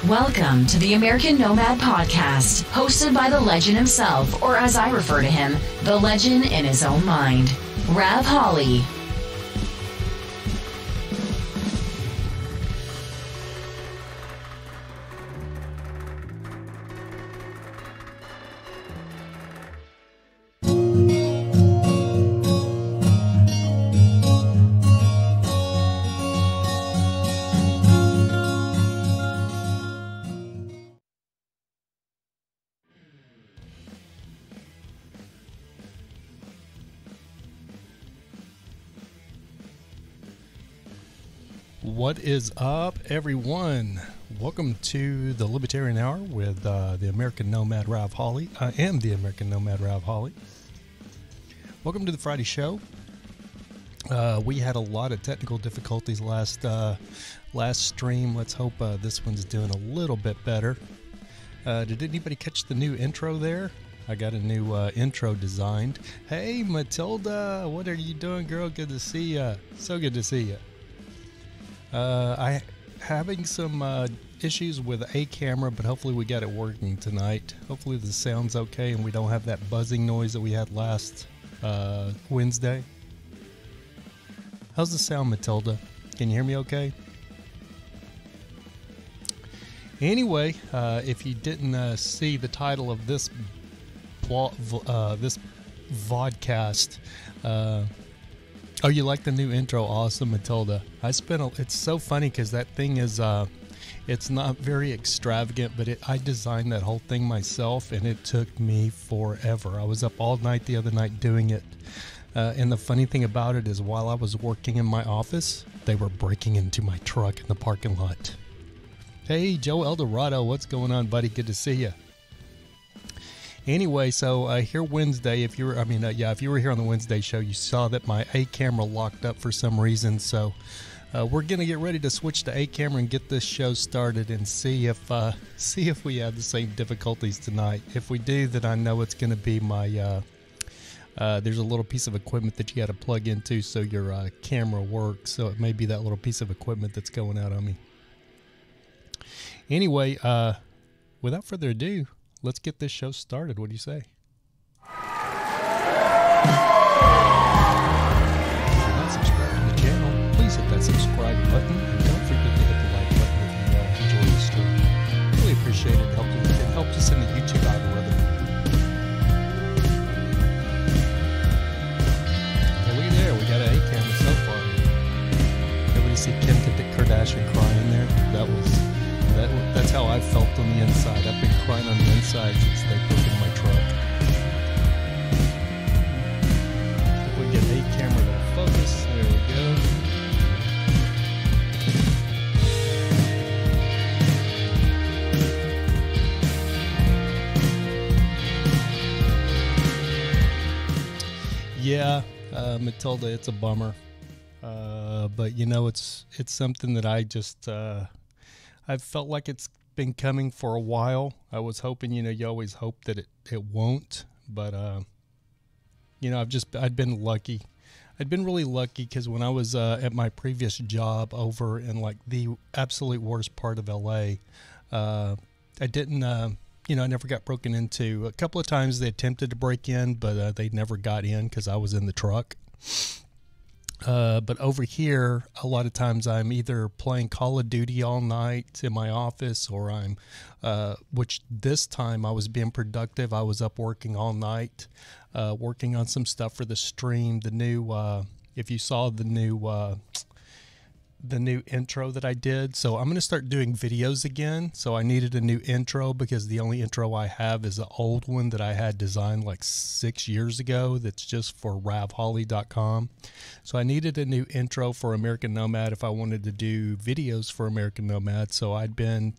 Welcome to the American Nomad Podcast, hosted by the legend himself, or as I refer to him, the legend in his own mind, Rav Holly. What is up, everyone? Welcome to the Libertarian Hour with the American Nomad Rav Holly. I am the American Nomad Rav Holly. Welcome to the Friday show. We had a lot of technical difficulties last stream. Let's hope this one's doing a little bit better. Did anybody catch the new intro there? I got a new intro designed. Hey, Matilda, what are you doing, girl? Good to see ya. So good to see ya. I having some issues with a camera, but hopefully we got it working tonight. Hopefully the sound's okay and we don't have that buzzing noise that we had last Wednesday. How's the sound, Matilda? Can you hear me okay? Anyway, if you didn't see the title of this vodcast, oh, you like the new intro? Awesome, Matilda. It's so funny because that thing is, it's not very extravagant, but I designed that whole thing myself, and it took me forever. I was up all night the other night doing it. And the funny thing about it is while I was working in my office, they were breaking into my truck in the parking lot. Hey, Joe Eldorado, what's going on, buddy? Good to see you. Anyway, so here Wednesday, if you were here on the Wednesday show, you saw that my A camera locked up for some reason. So we're gonna get ready to switch to A camera and get this show started and see if we have the same difficulties tonight. If we do, then I know it's gonna be my. There's a little piece of equipment that you got to plug into so your camera works. So it may be that little piece of equipment that's going out on me. Anyway, without further ado, let's get this show started. What do you say? If you're not subscribed to the channel, please hit that subscribe button. And don't forget to hit the like button if you enjoy the stream. Really appreciate it. It helps us in the YouTube algorithm. Well, look at there. We got an A camera so far. Everybody see Kim Kardashian crying there? That's how I felt on the inside. I've been crying on the inside since they broke in my truck. If we get a camera to focus, there we go. Yeah, Matilda, it's a bummer. But you know, it's something that I just I've felt like it's been coming for a while. I was hoping, you always hope that it won't, but I'd been lucky. I'd been really lucky because when I was at my previous job over in like the absolute worst part of LA, I didn't, I never got broken into. A couple of times they attempted to break in, but they never got in because I was in the truck. But over here, a lot of times I'm either playing Call of Duty all night in my office, or which this time I was being productive. I was up working all night, working on some stuff for the stream. The new, if you saw the new intro that I did. So I'm going to start doing videos again. So I needed a new intro because the only intro I have is the old one that I had designed like 6 years ago. That's just for ravholly.com. So I needed a new intro for American Nomad if I wanted to do videos for American Nomad. So I'd been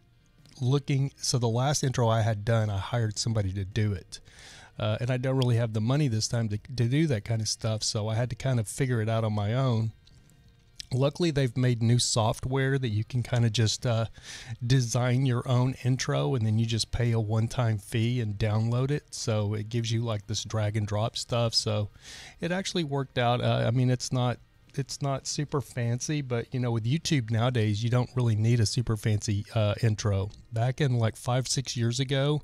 looking. So the last intro I had done, I hired somebody to do it. And I don't really have the money this time to do that kind of stuff. So I had to kind of figure it out on my own. Luckily, they've made new software that you can kind of just design your own intro, and then you just pay a one-time fee and download it. So it gives you like this drag and drop stuff. So it actually worked out. I mean, it's not it's not super fancy, but you know, with YouTube nowadays, you don't really need a super fancy intro. Back in like 5-6 years ago,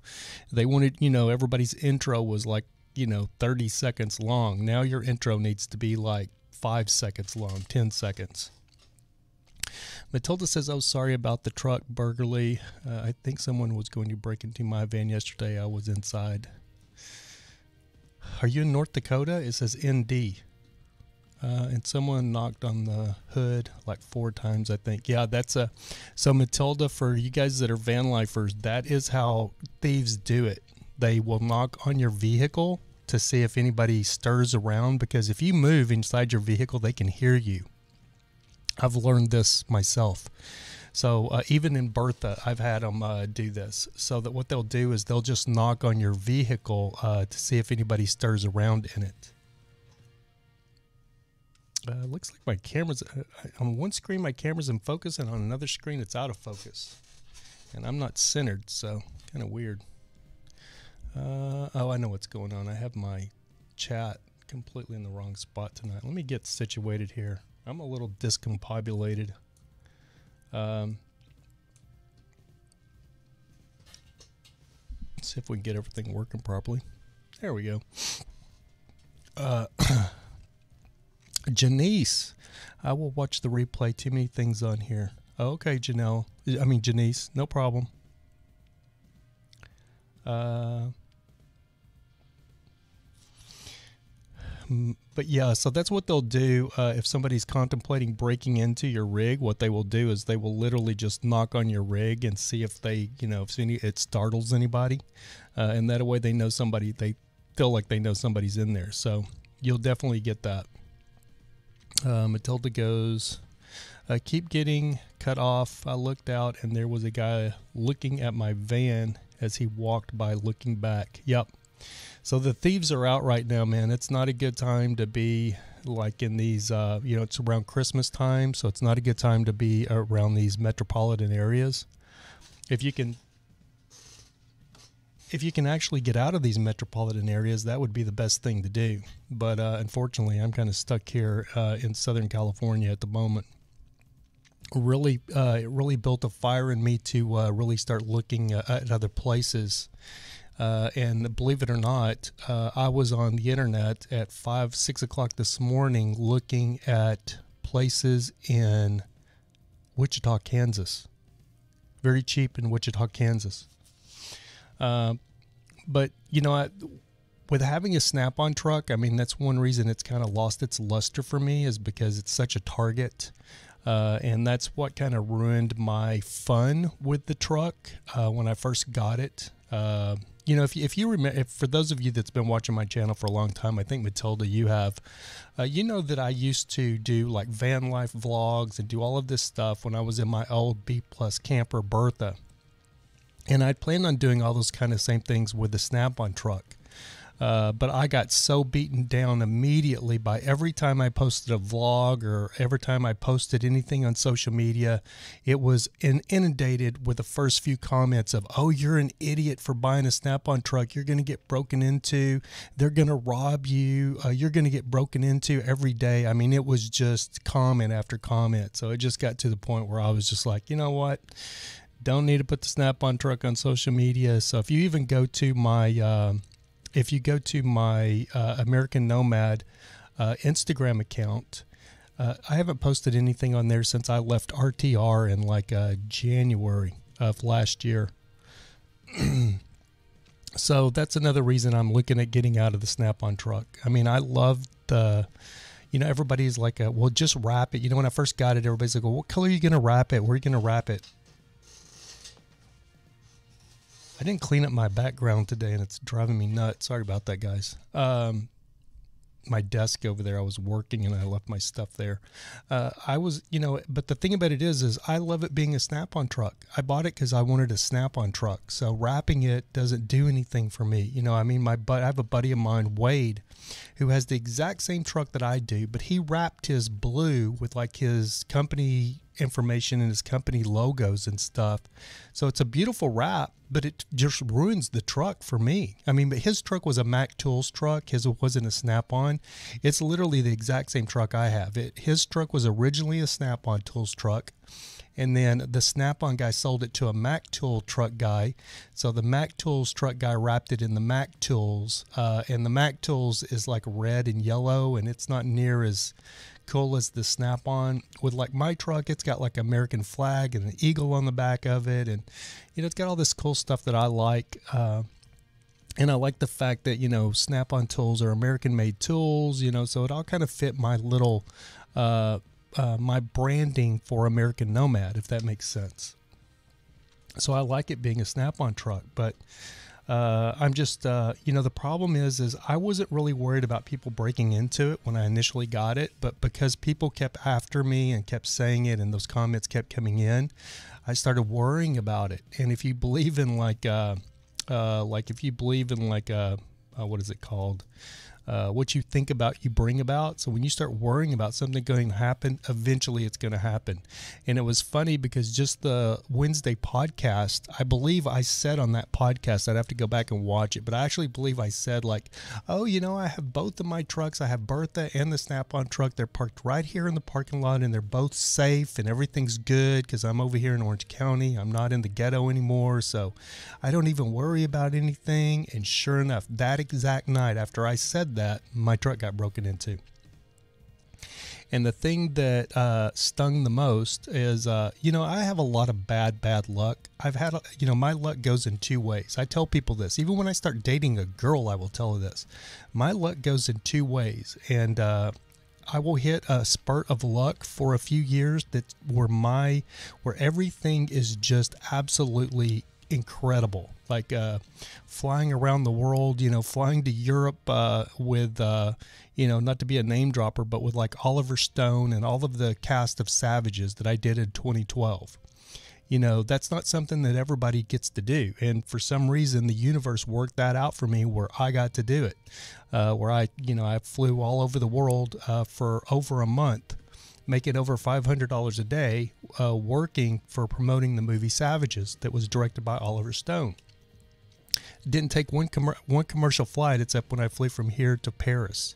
they wanted, you know, everybody's intro was like, you know, 30 seconds long. Now your intro needs to be like 5 seconds long, 10 seconds. Matilda says, "Oh, sorry about the truck burglary. I think someone was going to break into my van yesterday. I was inside." Are you in North Dakota? It says ND. And someone knocked on the hood like 4 times, I think. Yeah, that's a... So, Matilda, for you guys that are van lifers, that is how thieves do it. They will knock on your vehicle to see if anybody stirs around, because if you move inside your vehicle, they can hear you. I've learned this myself. So even in Bertha, I've had them do this. So that what they'll do is they'll just knock on your vehicle to see if anybody stirs around in it. Looks like my camera's on one screen. My camera's in focus, and on another screen, it's out of focus. And I'm not centered, so kind of weird. Oh, I know what's going on. I have my chat completely in the wrong spot tonight. Let me get situated here. I'm a little discombobulated. Let's see if we can get everything working properly. There we go. Janice, I will watch the replay. Too many things on here. Oh, okay, Janice, no problem. But yeah, so that's what they'll do if somebody's contemplating breaking into your rig. What they will do is they will literally just knock on your rig and see if they, you know, if it startles anybody, and that way they know somebody. They feel like they know somebody's in there. So you'll definitely get that. Matilda goes, keep getting cut off. I looked out and there was a guy looking at my van as he walked by, looking back. Yep. So the thieves are out right now, man. It's not a good time to be like in these, you know, it's around Christmas time, so it's not a good time to be around these metropolitan areas. If you can actually get out of these metropolitan areas, that would be the best thing to do. But unfortunately, I'm kind of stuck here in Southern California at the moment. It really built a fire in me to really start looking at other places. And believe it or not, I was on the internet at 5-6 o'clock this morning looking at places in Wichita, Kansas. Very cheap in Wichita, Kansas. But, you know, with having a Snap-on truck, I mean, that's one reason it's kind of lost its luster for me, is because it's such a target. And that's what kind of ruined my fun with the truck when I first got it. You know, if you remember, for those of you that's been watching my channel for a long time, I think Matilda, you have, you know that I used to do like van life vlogs and do all of this stuff when I was in my old B+ camper Bertha. And I'd planned on doing all those kind of same things with the Snap-on truck. But I got so beaten down immediately by every time I posted a vlog or every time I posted anything on social media. It was inundated with the first few comments of, "Oh, you're an idiot for buying a Snap-on truck. You're going to get broken into. They're going to rob you. You're going to get broken into every day." I mean, it was just comment after comment. So it just got to the point where I was just like, you know what? Don't need to put the Snap-on truck on social media. So if you even go to my... if you go to my American Nomad Instagram account, I haven't posted anything on there since I left RTR in like January of last year. So that's another reason I'm looking at getting out of the Snap-on truck. I mean, I love the, you know, everybody's like, well, just wrap it. You know, when I first got it, everybody's like, well, what color are you going to wrap it? Where are you going to wrap it? I didn't clean up my background today, and it's driving me nuts. Sorry about that, guys. My desk over there, I was working, and I left my stuff there. I was, you know, but the thing about it is I love it being a Snap-on truck. I bought it because I wanted a Snap-on truck. So wrapping it doesn't do anything for me. You know, I mean, I have a buddy of mine, Wade, who has the exact same truck that I do, but he wrapped his blue with like his company information and his company logos and stuff. So it's a beautiful wrap, but it just ruins the truck for me. I mean, but his truck was a Mac Tools truck. His wasn't a Snap-on. It's literally the exact same truck I have. His truck was originally a Snap-on Tools truck. And then the Snap-on guy sold it to a Mac Tool truck guy. So the Mac Tools truck guy wrapped it in the Mac Tools. And the Mac Tools is like red and yellow, and it's not near as cool as the Snap-on. With like my truck, it's got like American flag and an eagle on the back of it. And, you know, it's got all this cool stuff that I like. And I like the fact that, you know, Snap-on tools are American-made tools, you know, so it all kind of fit my little... my branding for American Nomad, if that makes sense. So I like it being a Snap-on truck, but I'm just, you know, the problem is I wasn't really worried about people breaking into it when I initially got it, but because people kept after me and kept saying it and those comments kept coming in, I started worrying about it. And if you believe in what is it called? What you think about, you bring about. So when you start worrying about something going to happen, eventually it's going to happen. And it was funny because just the Wednesday podcast, I believe I said on that podcast, I'd have to go back and watch it, but I actually believe I said like, oh, you know, I have both of my trucks. I have Bertha and the Snap-on truck. They're parked right here in the parking lot and they're both safe and everything's good because I'm over here in Orange County. I'm not in the ghetto anymore. So I don't even worry about anything. And sure enough, that exact night after I said that, my truck got broken into. And the thing that stung the most is, you know, I have a lot of bad luck. I've had, you know, my luck goes in two ways. I tell people this. Even when I start dating a girl, I will tell her this. My luck goes in two ways. And I will hit a spurt of luck for a few years where everything is just absolutely incredible. Like flying around the world, you know, flying to Europe with, you know, not to be a name dropper, but with like Oliver Stone and all of the cast of Savages that I did in 2012. You know, that's not something that everybody gets to do. And for some reason, the universe worked that out for me where I got to do it, where I flew all over the world for over a month, making over $500 a day, working for promoting the movie Savages that was directed by Oliver Stone. Didn't take one commercial flight except when I flew from here to Paris.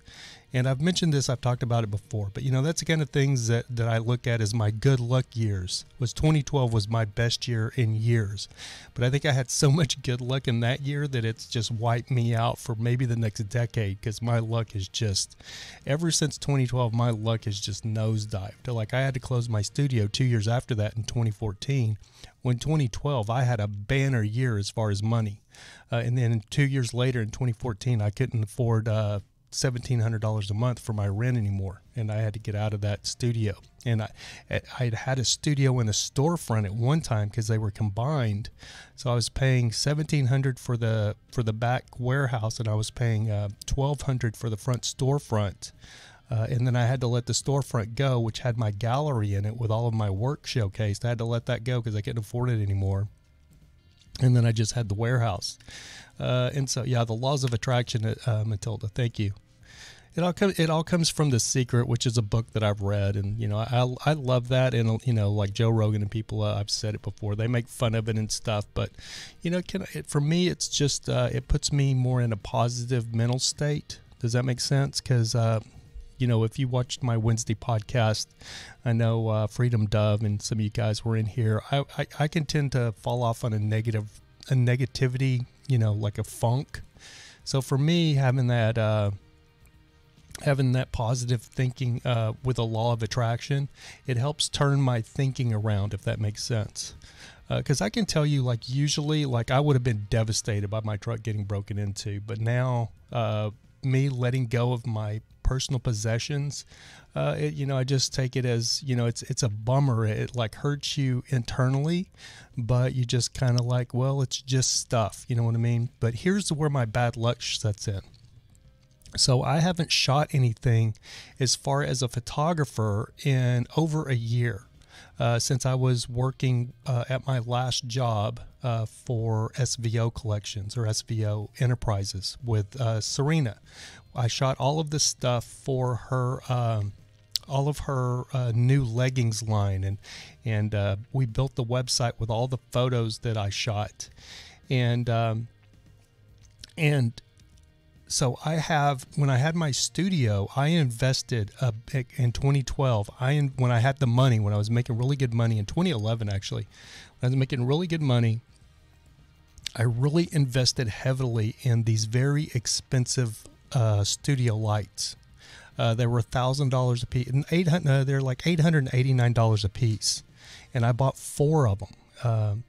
And I've mentioned this, I've talked about it before, but you know, that's the kind of things that I look at as my good luck years. 2012 was my best year in years. But I think I had so much good luck in that year that it's just wiped me out for maybe the next decade, because my luck is just, ever since 2012, my luck has just nosedived. Like I had to close my studio 2 years after that in 2014. When 2012, I had a banner year as far as money. And then 2 years later in 2014, I couldn't afford $1,700 a month for my rent anymore, and I had to get out of that studio. And I'd had a studio and a storefront at one time because they were combined, so I was paying $1,700 for the back warehouse, and I was paying $1,200 for the front storefront. And then I had to let the storefront go, which had my gallery in it with all of my work showcased. I had to let that go because I couldn't afford it anymore. And then I just had the warehouse. And so, yeah, the laws of attraction, Matilda, thank you. It all comes from The Secret, which is a book that I've read. And, you know, I love that. And, you know, like Joe Rogan and people, I've said it before, they make fun of it and stuff. But, you know, for me, it's just, it puts me more in a positive mental state. Does that make sense? Because, you know, if you watched my Wednesday podcast, I know Freedom Dove and some of you guys were in here. I can tend to fall off on a negativity, you know, like a funk. So for me, having that positive thinking with a law of attraction, it helps turn my thinking around, if that makes sense. Because I can tell you, like, usually, like, I would have been devastated by my truck getting broken into, but now me letting go of my personal possessions, you know, I just take it as, you know, it's a bummer. It like hurts you internally, but you just kind of like, well, it's just stuff, you know what I mean? But here's where my bad luck sets in. So I haven't shot anything as far as a photographer in over a year, since I was working at my last job for SVO Collections or SVO Enterprises with Serena. I shot all of this stuff for her all of her new leggings line, and we built the website with all the photos that I shot, and so when I had my studio, I invested in 2012. When I had the money, when I was making really good money in 2011, actually, when I was making really good money, I really invested heavily in these very expensive studio lights. They were $1,000 a piece, and they're like $889 a piece, and I bought 4 of them.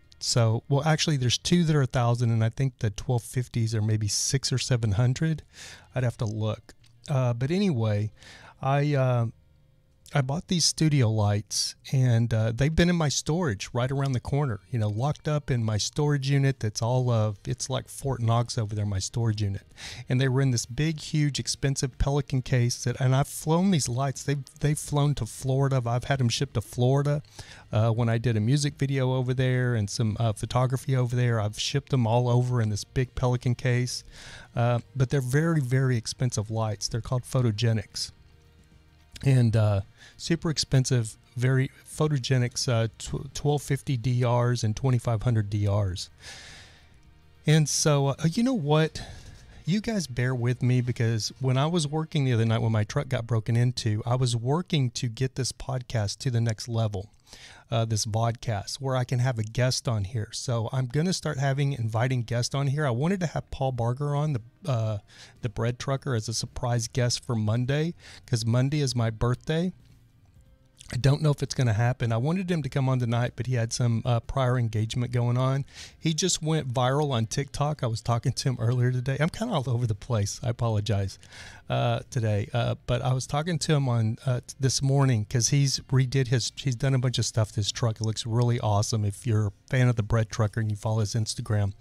Well, actually, there's 2 that are 1,000, and I think the 1250s are maybe 600 or 700. I'd have to look. But anyway, I bought these studio lights, and they've been in my storage right around the corner, locked up in my storage unit. That's it's like Fort Knox over there, my storage unit. And they were in this big, huge, expensive Pelican case. And I've flown these lights. They've flown to Florida. I've had them shipped to Florida when I did a music video over there and some photography over there. I've shipped them all over in this big Pelican case. But they're very, very expensive lights. They're called photogenics. And super expensive, very photogenics, 1250 DRs and 2500 DRs. And so, you know what? You guys bear with me, because when I was working the other night when my truck got broken into, I was working to get this podcast to the next level, this vodcast, where I can have a guest on here. So I'm going to start inviting guests on here. I wanted to have Paul Barger on, the bread trucker, as a surprise guest for Monday, because Monday is my birthday. I don't know if it's going to happen. I wanted him to come on tonight, but he had some prior engagement going on. He just went viral on TikTok. I was talking to him earlier today. I'm kind of all over the place. I apologize today. But I was talking to him on this morning, because he's done a bunch of stuff to his truck. It looks really awesome. If you're a fan of the bread trucker and you follow his Instagram,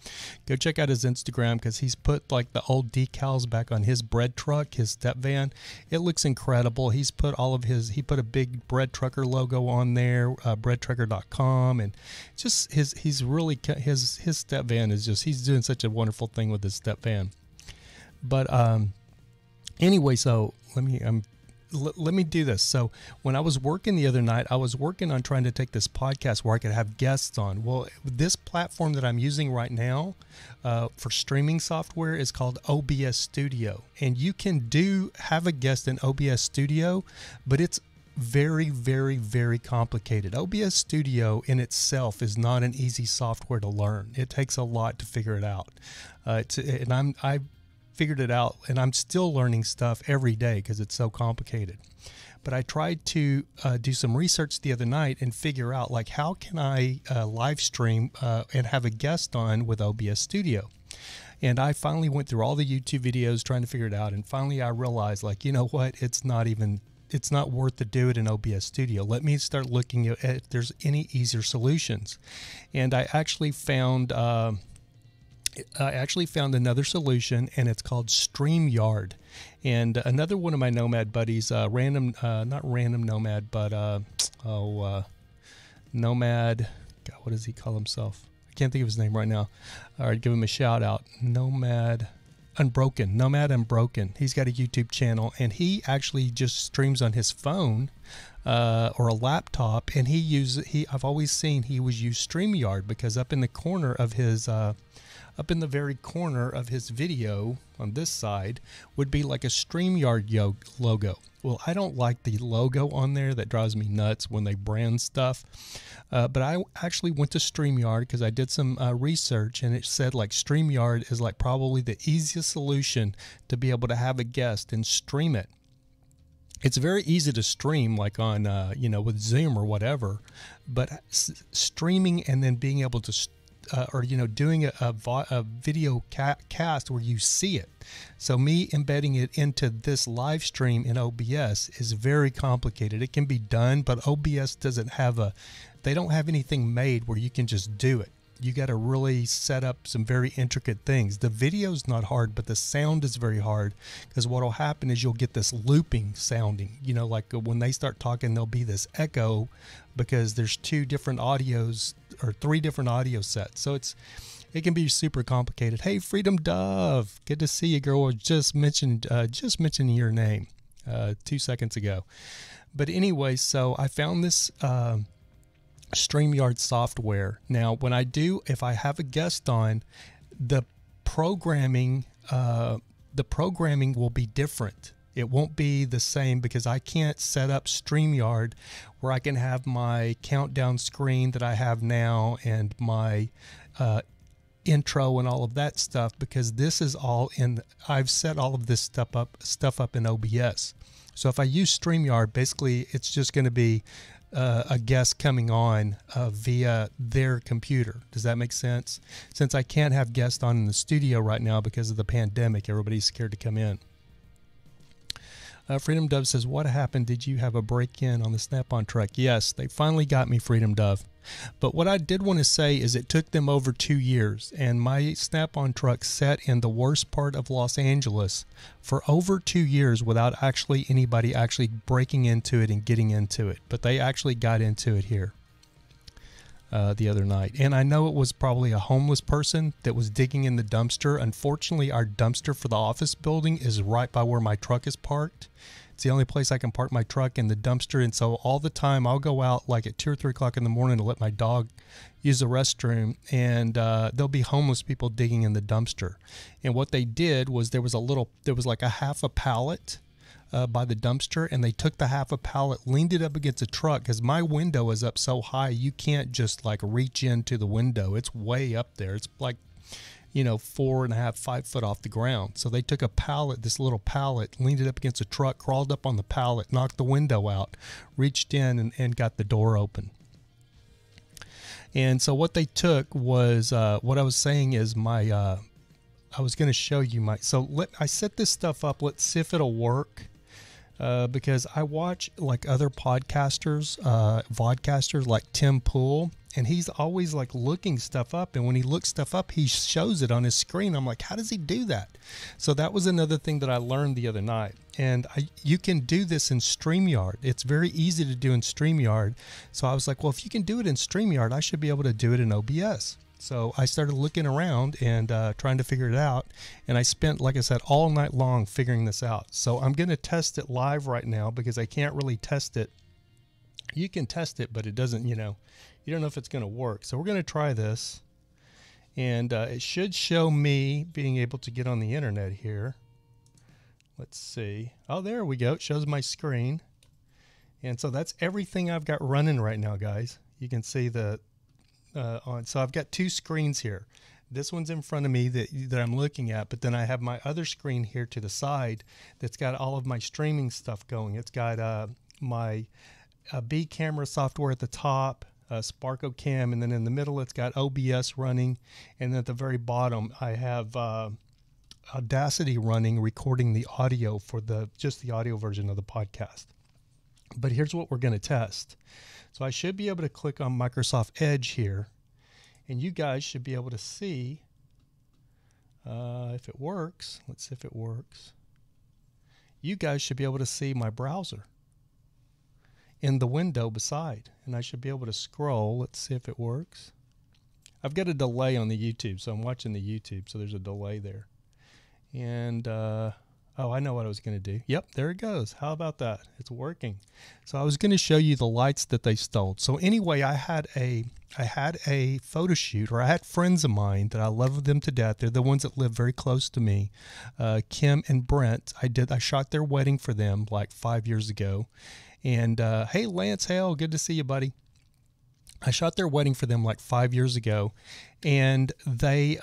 go check out his Instagram, because he's put like the old decals back on his bread truck, his step van. It looks incredible. He put a big bread trucker logo on there, breadtrucker.com, and just his step van is just, he's doing such a wonderful thing with his step van. But anyway, so let me do this. So when I was working the other night, I was working on trying to take this podcast where I could have guests on. Well, this platform that I'm using right now for streaming software is called OBS Studio, and you can have a guest in OBS Studio, but it's very, very, very complicated. OBS Studio in itself is not an easy software to learn. It takes a lot to figure it out. I figured it out, and I'm still learning stuff every day because it's so complicated. But I tried to do some research the other night and figure out, like, how can I live stream and have a guest on with OBS Studio. And I finally went through all the YouTube videos trying to figure it out, and finally I realized, like, you know what, it's not worth to do it in OBS Studio. Let me start looking at if there's any easier solutions. And I actually found another solution, and it's called StreamYard. And another one of my Nomad buddies, not Random Nomad, but Nomad, God, what does he call himself? I can't think of his name right now. All right, give him a shout out. Nomad Unbroken. He's got a YouTube channel, and he actually just streams on his phone or a laptop, and I've always seen he was use StreamYard, because up in the very corner of his video on this side would be like a StreamYard logo. Well, I don't like the logo on there. That drives me nuts when they brand stuff. But I actually went to StreamYard because I did some research, and it said like StreamYard is like probably the easiest solution to be able to have a guest and stream it. It's very easy to stream, like on, with Zoom or whatever, but streaming and then being able to doing a video cast where you see it. So me embedding it into this live stream in OBS is very complicated. It can be done, but OBS they don't have anything made where you can just do it. You got to really set up some very intricate things. The video's not hard, but the sound is very hard, because what will happen is you'll get this looping sounding. Like when they start talking, there'll be this echo because there's 2 different audios or 3 different audio sets. So it can be super complicated. Hey, Freedom Dove, good to see you, girl. Just mentioning your name. 2 seconds ago. But anyway, so I found this StreamYard software. Now, if I have a guest on, the programming will be different. It won't be the same because I can't set up StreamYard where I can have my countdown screen that I have now and my intro and all of that stuff, because this is all in. I've set all of this stuff up in OBS. So if I use StreamYard, basically it's just going to be a guest coming on via their computer. Does that make sense? Since I can't have guests on in the studio right now because of the pandemic, everybody's scared to come in. Freedom Dove says, what happened? Did you have a break-in on the Snap-on truck? Yes, they finally got me, Freedom Dove. But what I did want to say is it took them over 2 years, and my Snap-on truck sat in the worst part of Los Angeles for over 2 years without anybody actually breaking into it and getting into it. But they actually got into it here the other night. And I know it was probably a homeless person that was digging in the dumpster. Unfortunately, our dumpster for the office building is right by where my truck is parked. It's the only place I can park my truck in the dumpster. And so all the time I'll go out like at 2 or 3 o'clock in the morning to let my dog use the restroom, and there'll be homeless people digging in the dumpster. And what they did was there was like a half a pallet by the dumpster, and they took the half a pallet, leaned it up against a truck, because my window is up so high you can't just like reach into the window. It's way up there. It's like, 4.5, 5 foot off the ground. So they took a pallet, this little pallet, leaned it up against a truck, crawled up on the pallet, knocked the window out, reached in and got the door open. And so what they took was, what I was saying is I was going to show you I set this stuff up. Let's see if it'll work. Because I watch like other podcasters, vodcasters like Tim Pool, and he's always like looking stuff up. And when he looks stuff up, he shows it on his screen. I'm like, how does he do that? So that was another thing that I learned the other night. And you can do this in StreamYard. It's very easy to do in StreamYard. So I was like, well, if you can do it in StreamYard, I should be able to do it in OBS. So I started looking around and trying to figure it out. And I spent, like I said, all night long figuring this out. So I'm going to test it live right now because I can't really test it. You can test it, but it doesn't, you don't know if it's going to work. So we're going to try this. And it should show me being able to get on the internet here. Let's see. Oh, there we go. It shows my screen. And so that's everything I've got running right now, guys. You can see the... So I've got 2 screens here. This one's in front of me that I'm looking at, but then I have my other screen here to the side that's got all of my streaming stuff going. It's got my B camera software at the top, Sparko Cam, and then in the middle it's got OBS running, and then at the very bottom I have Audacity running, recording the audio for just the audio version of the podcast. But here's what we're going to test. So I should be able to click on Microsoft Edge here, and you guys should be able to see if it works. Let's see if it works. You guys should be able to see my browser in the window beside, and I should be able to scroll. Let's see if it works. I've got a delay on the YouTube, so I'm watching the YouTube, so there's a delay there. And oh, I know what I was going to do. Yep, there it goes. How about that? It's working. So I was going to show you the lights that they stole. So anyway, I had a photo shoot, or I had friends of mine that I love them to death. They're the ones that live very close to me. Kim and Brent. I shot their wedding for them like 5 years ago. And hey, Lance Hale, good to see you, buddy. I shot their wedding for them like 5 years ago, and they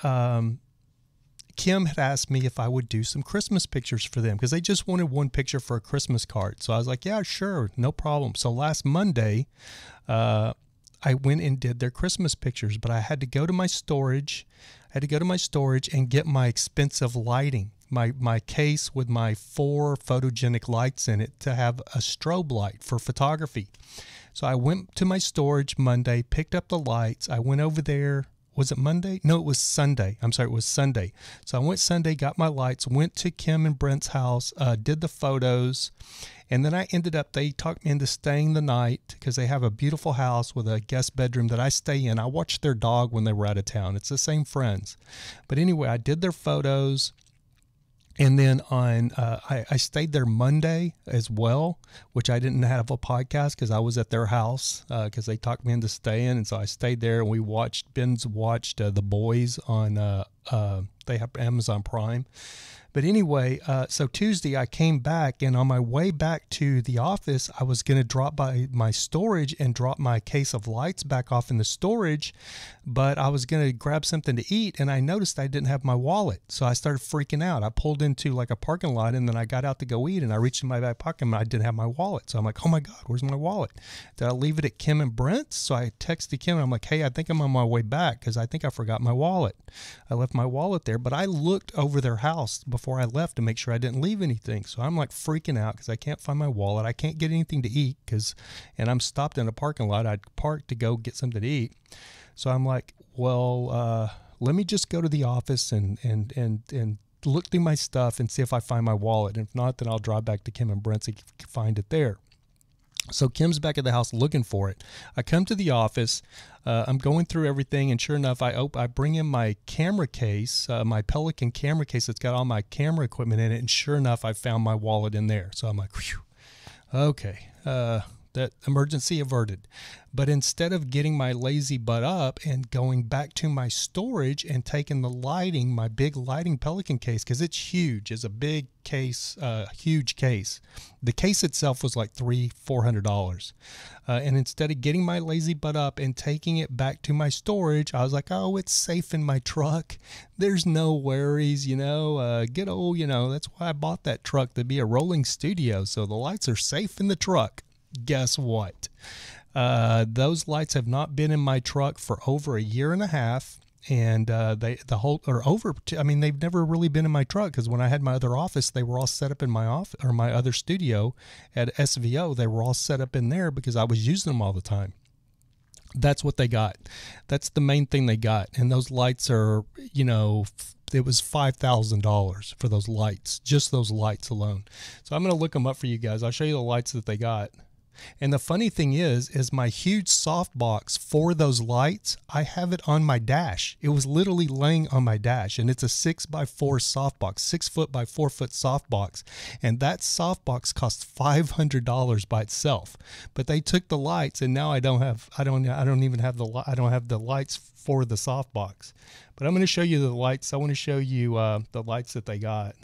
Kim had asked me if I would do some Christmas pictures for them because they just wanted one picture for a Christmas card. So I was like, yeah, sure, no problem. So last Monday, I went and did their Christmas pictures, but I had to go to my storage. And get my expensive lighting, my case with my 4 photogenic lights in it to have a strobe light for photography. So I went to my storage Monday, picked up the lights. I went over there. Was it Monday? No, it was Sunday. I'm sorry, it was Sunday. So I went Sunday, got my lights, went to Kim and Brent's house, did the photos, and then they talked me into staying the night because they have a beautiful house with a guest bedroom that I stay in. I watched their dog when they were out of town. It's the same friends. But anyway, I did their photos. And then on, I stayed there Monday as well, which I didn't have a podcast because I was at their house because they talked me into staying. And so I stayed there and Ben's watched The Boys on, they have Amazon Prime. But anyway, so Tuesday I came back, and on my way back to the office, I was going to drop by my storage and drop my case of lights back off in the storage, but I was going to grab something to eat, and I noticed I didn't have my wallet. So I started freaking out. I pulled into like a parking lot, and then I got out to go eat, and I reached in my back pocket, and I didn't have my wallet. So I'm like, oh my God, where's my wallet? Did I leave it at Kim and Brent's? So I texted Kim, and I'm like, hey, I think I'm on my way back because I think I forgot my wallet. I left my wallet there, but I looked over their house before I left to make sure I didn't leave anything. So I'm like freaking out because I can't find my wallet. I can't get anything to eat and I'm stopped in a parking lot. I'd parked to go get something to eat. So I'm like, well, let me just go to the office and look through my stuff and see if I find my wallet. And if not, then I'll drive back to Kim and Brent's and find it there. So Kim's back at the house looking for it. I come to the office. I'm going through everything, and sure enough, I bring in my camera case, my Pelican camera case that's got all my camera equipment in it, and sure enough, I found my wallet in there. So I'm like, whew, okay, that emergency averted. But instead of getting my lazy butt up and going back to my storage and taking the lighting, my big lighting Pelican case, because it's huge, it's a big case, huge case. The case itself was like $400. And instead of getting my lazy butt up and taking it back to my storage, I was like, oh, it's safe in my truck. There's no worries, that's why I bought that truck, to be a rolling studio. So the lights are safe in the truck. Guess what? Those lights have not been in my truck for over a year and a half, and they've never really been in my truck, because when I had my other office, they were all set up in my office, or my other studio at SVO. They were all set up in there because I was using them all the time. That's what they got. That's the main thing they got. And those lights are, it was $5,000 for those lights, just those lights alone. So I'm going to look them up for you guys. I'll show you the lights that they got. And the funny thing is my huge softbox for those lights, I have it on my dash. It was literally laying on my dash, and it's a 6x4 softbox, 6 foot by 4 foot softbox. And that softbox costs $500 by itself. But they took the lights, and now I don't have the lights for the softbox. But I'm going to show you the lights. I want to show you the lights that they got.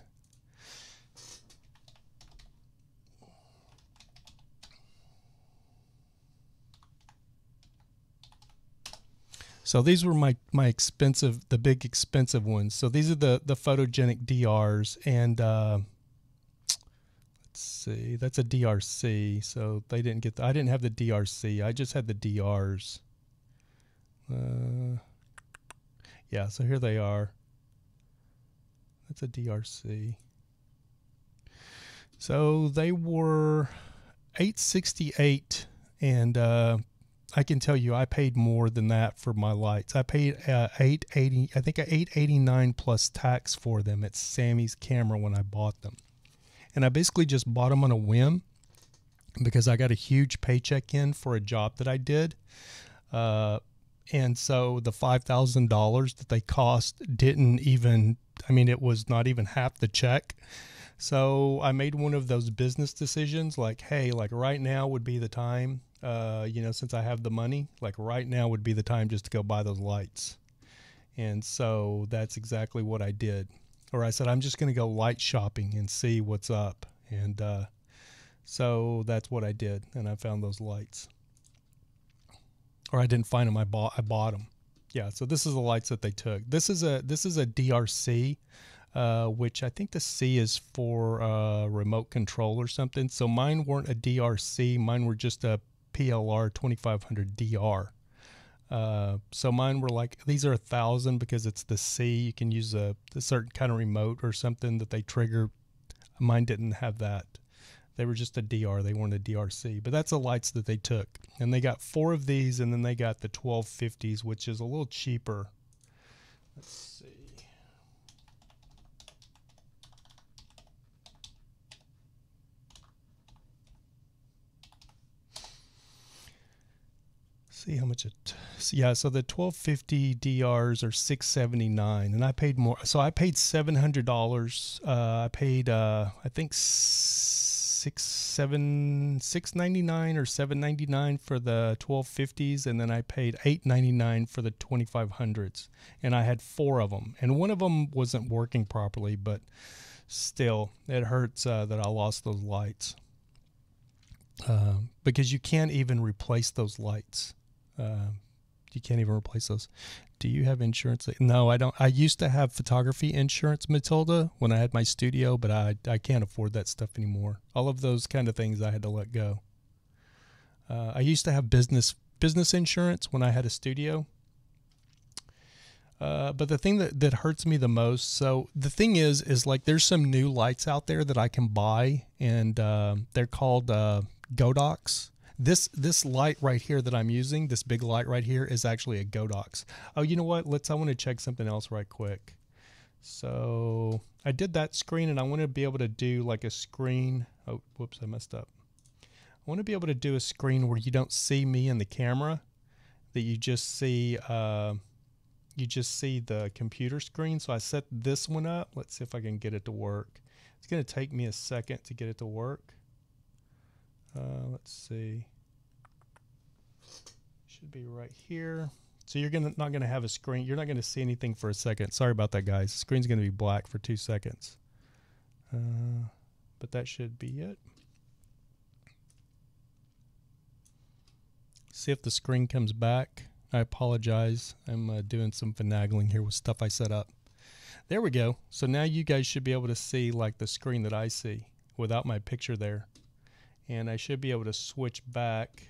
So these were my expensive, the big expensive ones. So these are the photogenic DRs, and let's see, that's a DRC. So they didn't get I didn't have the DRC. I just had the DRs. Yeah, so here they are. That's a DRC. So they were $868, and I can tell you I paid more than that for my lights. I paid $880, I think $889 plus tax for them at Sammy's Camera when I bought them. And I basically just bought them on a whim because I got a huge paycheck in for a job that I did. And so the $5,000 that they cost didn't even, it was not even half the check. So I made one of those business decisions, like, hey, like right now would be the time, since I have the money, like right now would be the time just to go buy those lights. And so that's exactly what I did. Or I said, I'm just going to go light shopping and see what's up. And so that's what I did. And I found those lights. Or I didn't find them. I bought them. Yeah. So this is the lights that they took. This is a DRC, which I think the C is for remote control or something. So mine weren't a DRC. Mine were just a PLR 2500 DR. So mine were like, these are 1,000 because it's the C. You can use a certain kind of remote or something that they trigger. Mine didn't have that. They were just a DR. They weren't a DRC. But that's the lights that they took. And they got 4 of these, and then they got the 1250s, which is a little cheaper. Let's see. See yeah, so the 1250 DRs are $679, and I paid more. So I paid $700. I paid I think $699 or $799 for the 1250s, and then I paid $899 for the 2500s, and I had 4 of them, and one of them wasn't working properly, but still, it hurts that I lost those lights, because you can't even replace those lights. You can't even replace those. Do you have insurance? No, I don't. I used to have photography insurance, Matilda, when I had my studio, but I can't afford that stuff anymore. All of those kind of things I had to let go. I used to have business insurance when I had a studio. But the thing that hurts me the most, so the thing is like there's some new lights out there that I can buy, and they're called Godox. This light right here that I'm using, this big light right here, is actually a Godox. Oh, you know what? I want to check something else right quick. So I did that screen, and I want to be able to do like a screen. Oh, whoops, I messed up. I want to be able to do a screen where you don't see me in the camera, that you just see the computer screen. So I set this one up. Let's see if I can get it to work. It's going to take me a second to get it to work. Let's see. Should be right here. So you're not gonna have a screen. You're not gonna see anything for a second. Sorry about that, guys. The screen's gonna be black for 2 seconds. But that should be it. See if the screen comes back. I apologize. I'm doing some finagling here with stuff I set up. There we go. So now you guys should be able to see like the screen that I see without my picture there. And I should be able to switch back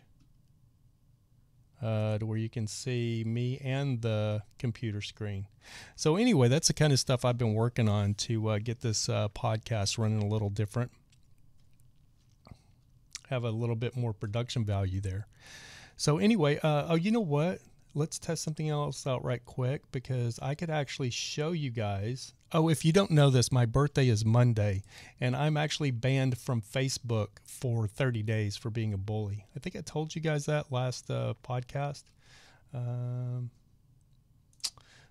to where you can see me and the computer screen. So anyway, that's the kind of stuff I've been working on to get this podcast running a little different. Have a little bit more production value there. So anyway, oh, you know what? Let's test something else out right quick, because I could actually show you guys. Oh, if you don't know this, my birthday is Monday, and I'm actually banned from Facebook for 30 days for being a bully. I think I told you guys that last podcast.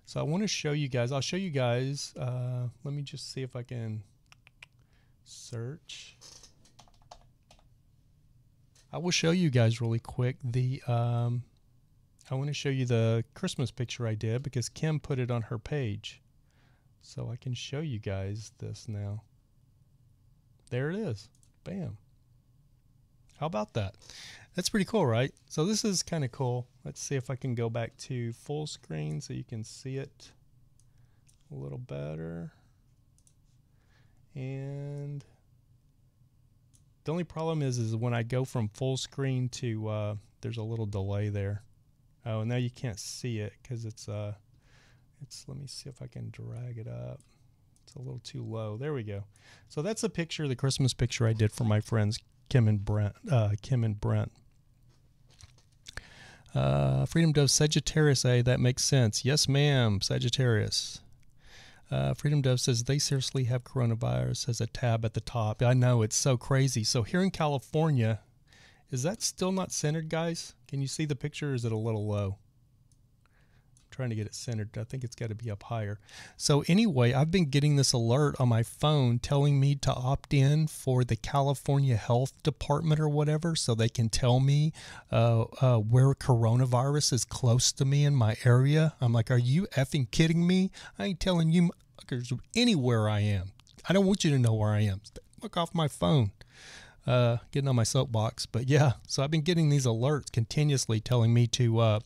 So I want to show you guys. I'll show you guys. Let me just see if I can search. I will show you guys really quick I want to show you the Christmas picture I did, because Kim put it on her page. So I can show you guys this now. There it is. Bam. How about that? That's pretty cool, right? So this is kind of cool. Let's see if I can go back to full screen so you can see it a little better. And the only problem is when I go from full screen to, there's a little delay there. Oh, now you can't see it because it's let me see if I can drag it up. It's a little too low. There we go. So that's a picture, the Christmas picture I did for my friends Kim and Brent. Freedom Dove, Sagittarius, that makes sense. Yes, ma'am, Sagittarius. Freedom Dove says they seriously have coronavirus as a tab at the top. I know, it's so crazy. So here in California, is that still not centered, guys? Can you see the picture, or is it a little low? I'm trying to get it centered. I think it's got to be up higher. So anyway, I've been getting this alert on my phone telling me to opt in for the California Health Department or whatever, so they can tell me where coronavirus is close to me in my area. I'm like, are you effing kidding me? I ain't telling you anywhere I am. I don't want you to know where I am. Look off my phone. Getting on my soapbox, but yeah, so I've been getting these alerts continuously telling me to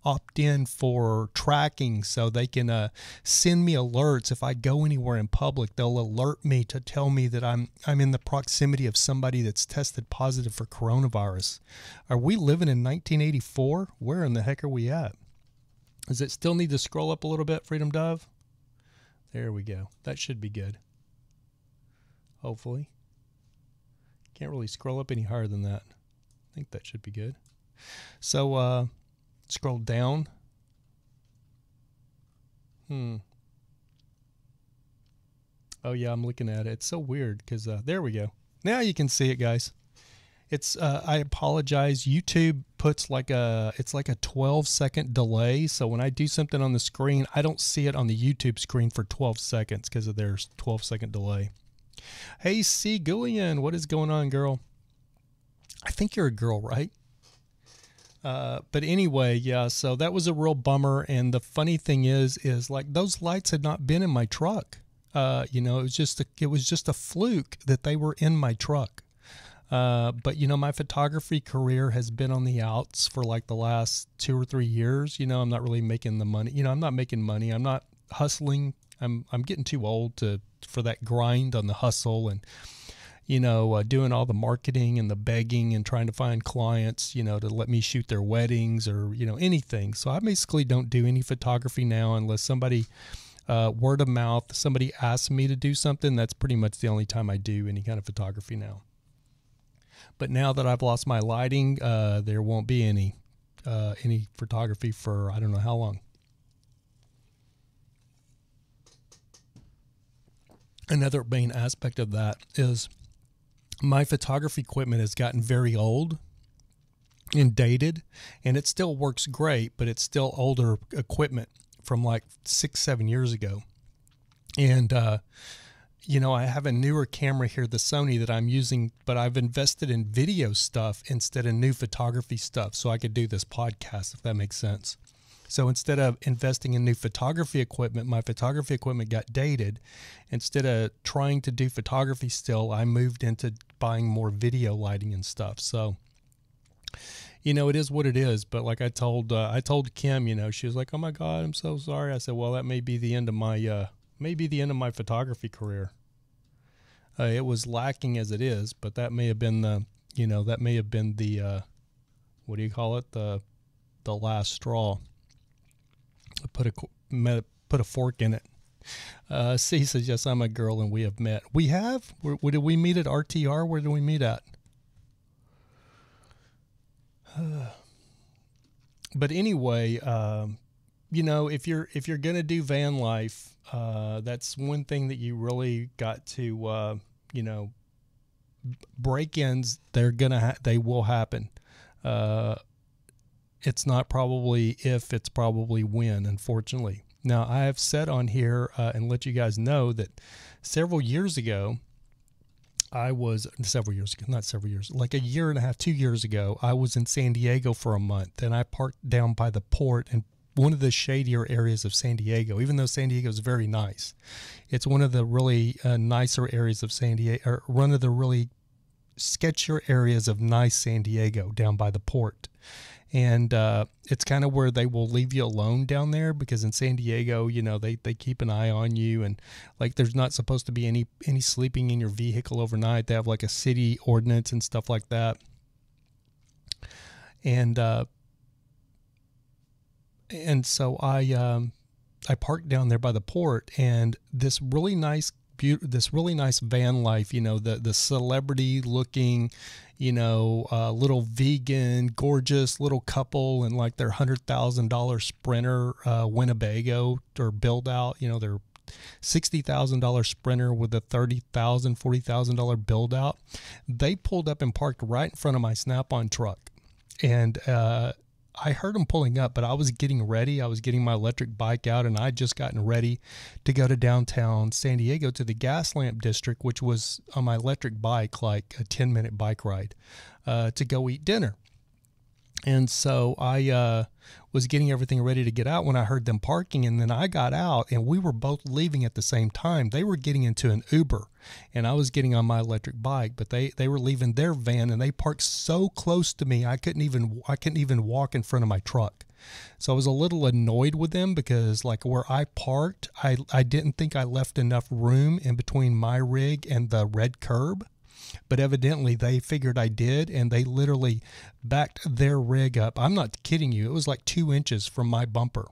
opt in for tracking, so they can send me alerts if I go anywhere in public. They'll alert me to tell me that I'm in the proximity of somebody that's tested positive for coronavirus. Are we living in 1984? Where in the heck are we at? Does it still need to scroll up a little bit, Freedom Dove? There we go. That should be good. Hopefully. Can't really scroll up any higher than that. I think that should be good. So scroll down. Oh yeah, I'm looking at it. It's so weird because there we go. Now you can see it, guys. It's I apologize. YouTube puts it's like a 12-second delay. So when I do something on the screen, I don't see it on the YouTube screen for 12 seconds because of their 12-second delay. Hey, C. Gillian, what is going on, girl? I think you're a girl, right? But anyway, yeah, so that was a real bummer. And the funny thing is like those lights had not been in my truck. You know, it was just a fluke that they were in my truck. But you know, my photography career has been on the outs for like the last 2 or 3 years. You know, I'm not really making the money. You know, I'm not making money. I'm not hustling. I'm getting too old for that grind on the hustle and, you know, doing all the marketing and the begging and trying to find clients, you know, to let me shoot their weddings or, you know, anything. So I basically don't do any photography now unless somebody, word of mouth, somebody asks me to do something. That's pretty much the only time I do any kind of photography now. But now that I've lost my lighting, there won't be any photography for I don't know how long. Another main aspect of that is my photography equipment has gotten very old and dated, and it still works great, but it's still older equipment from like 6-7 years ago. And, you know, I have a newer camera here, the Sony that I'm using, but I've invested in video stuff instead of new photography stuff so I could do this podcast, if that makes sense. So instead of investing in new photography equipment, my photography equipment got dated. Instead of trying to do photography still, I moved into buying more video lighting and stuff. So, you know, it is what it is. But like I told Kim, you know, she was like, "Oh my God, I'm so sorry." I said, "Well, that may be the end of my photography career." It was lacking as it is, but that may have been the what do you call it? The last straw. I put a fork in it. C says, "Yes, I'm a girl and we have met." We have? Where did we meet at RTR? Where did we meet at? But anyway, you know, if you're going to do van life, that's one thing that you really got to, you know, break-ins, they will happen. It's not probably if, it's probably when, unfortunately. Now, I have said on here and let you guys know that several years ago, like a year and a half, 2 years ago, I was in San Diego for a month, and I parked down by the port in one of the shadier areas of San Diego, even though San Diego is very nice. It's one of the really nicer areas of San Diego, or one of the really sketchier areas of nice San Diego down by the port. And it's kind of where they will leave you alone down there, because in San Diego, you know, they keep an eye on you, and like there's not supposed to be any sleeping in your vehicle overnight. They have like a city ordinance and stuff like that. And so I parked down there by the port, and this really nice van life, you know, the celebrity looking, you know, little vegan, gorgeous little couple in like their $100,000 Sprinter, Winnebago or build out, you know, their $60,000 Sprinter with a $30,000, $40,000 build out. They pulled up and parked right in front of my Snap-on truck. And, I heard them pulling up, but I was getting ready. I was getting my electric bike out, and I'd just gotten ready to go to downtown San Diego to the gas lamp district, which was on my electric bike, like a 10-minute bike ride, to go eat dinner. And so I was getting everything ready to get out when I heard them parking, and then I got out, and we were both leaving at the same time. They were getting into an Uber, and I was getting on my electric bike, but they were leaving their van, and they parked so close to me I couldn't even walk in front of my truck. So I was a little annoyed with them, because like where I parked, I didn't think I left enough room in between my rig and the red curb. But evidently they figured I did, and they literally backed their rig up. I'm not kidding you. It was like 2 inches from my bumper.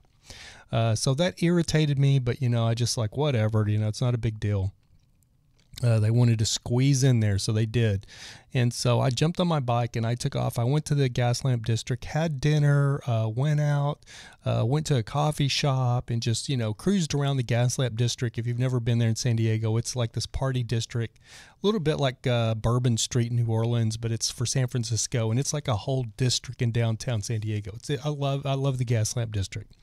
So that irritated me, but, you know, I just like, whatever, you know, it's not a big deal. They wanted to squeeze in there, so they did. And so I jumped on my bike and I took off. I went to the gas lamp district, had dinner, went out, went to a coffee shop, and just, cruised around the gas lamp district. If you've never been there in San Diego, it's like this party district, a little bit like Bourbon Street in New Orleans, but it's for San Francisco, and it's like a whole district in downtown San Diego. I love the gas lamp district.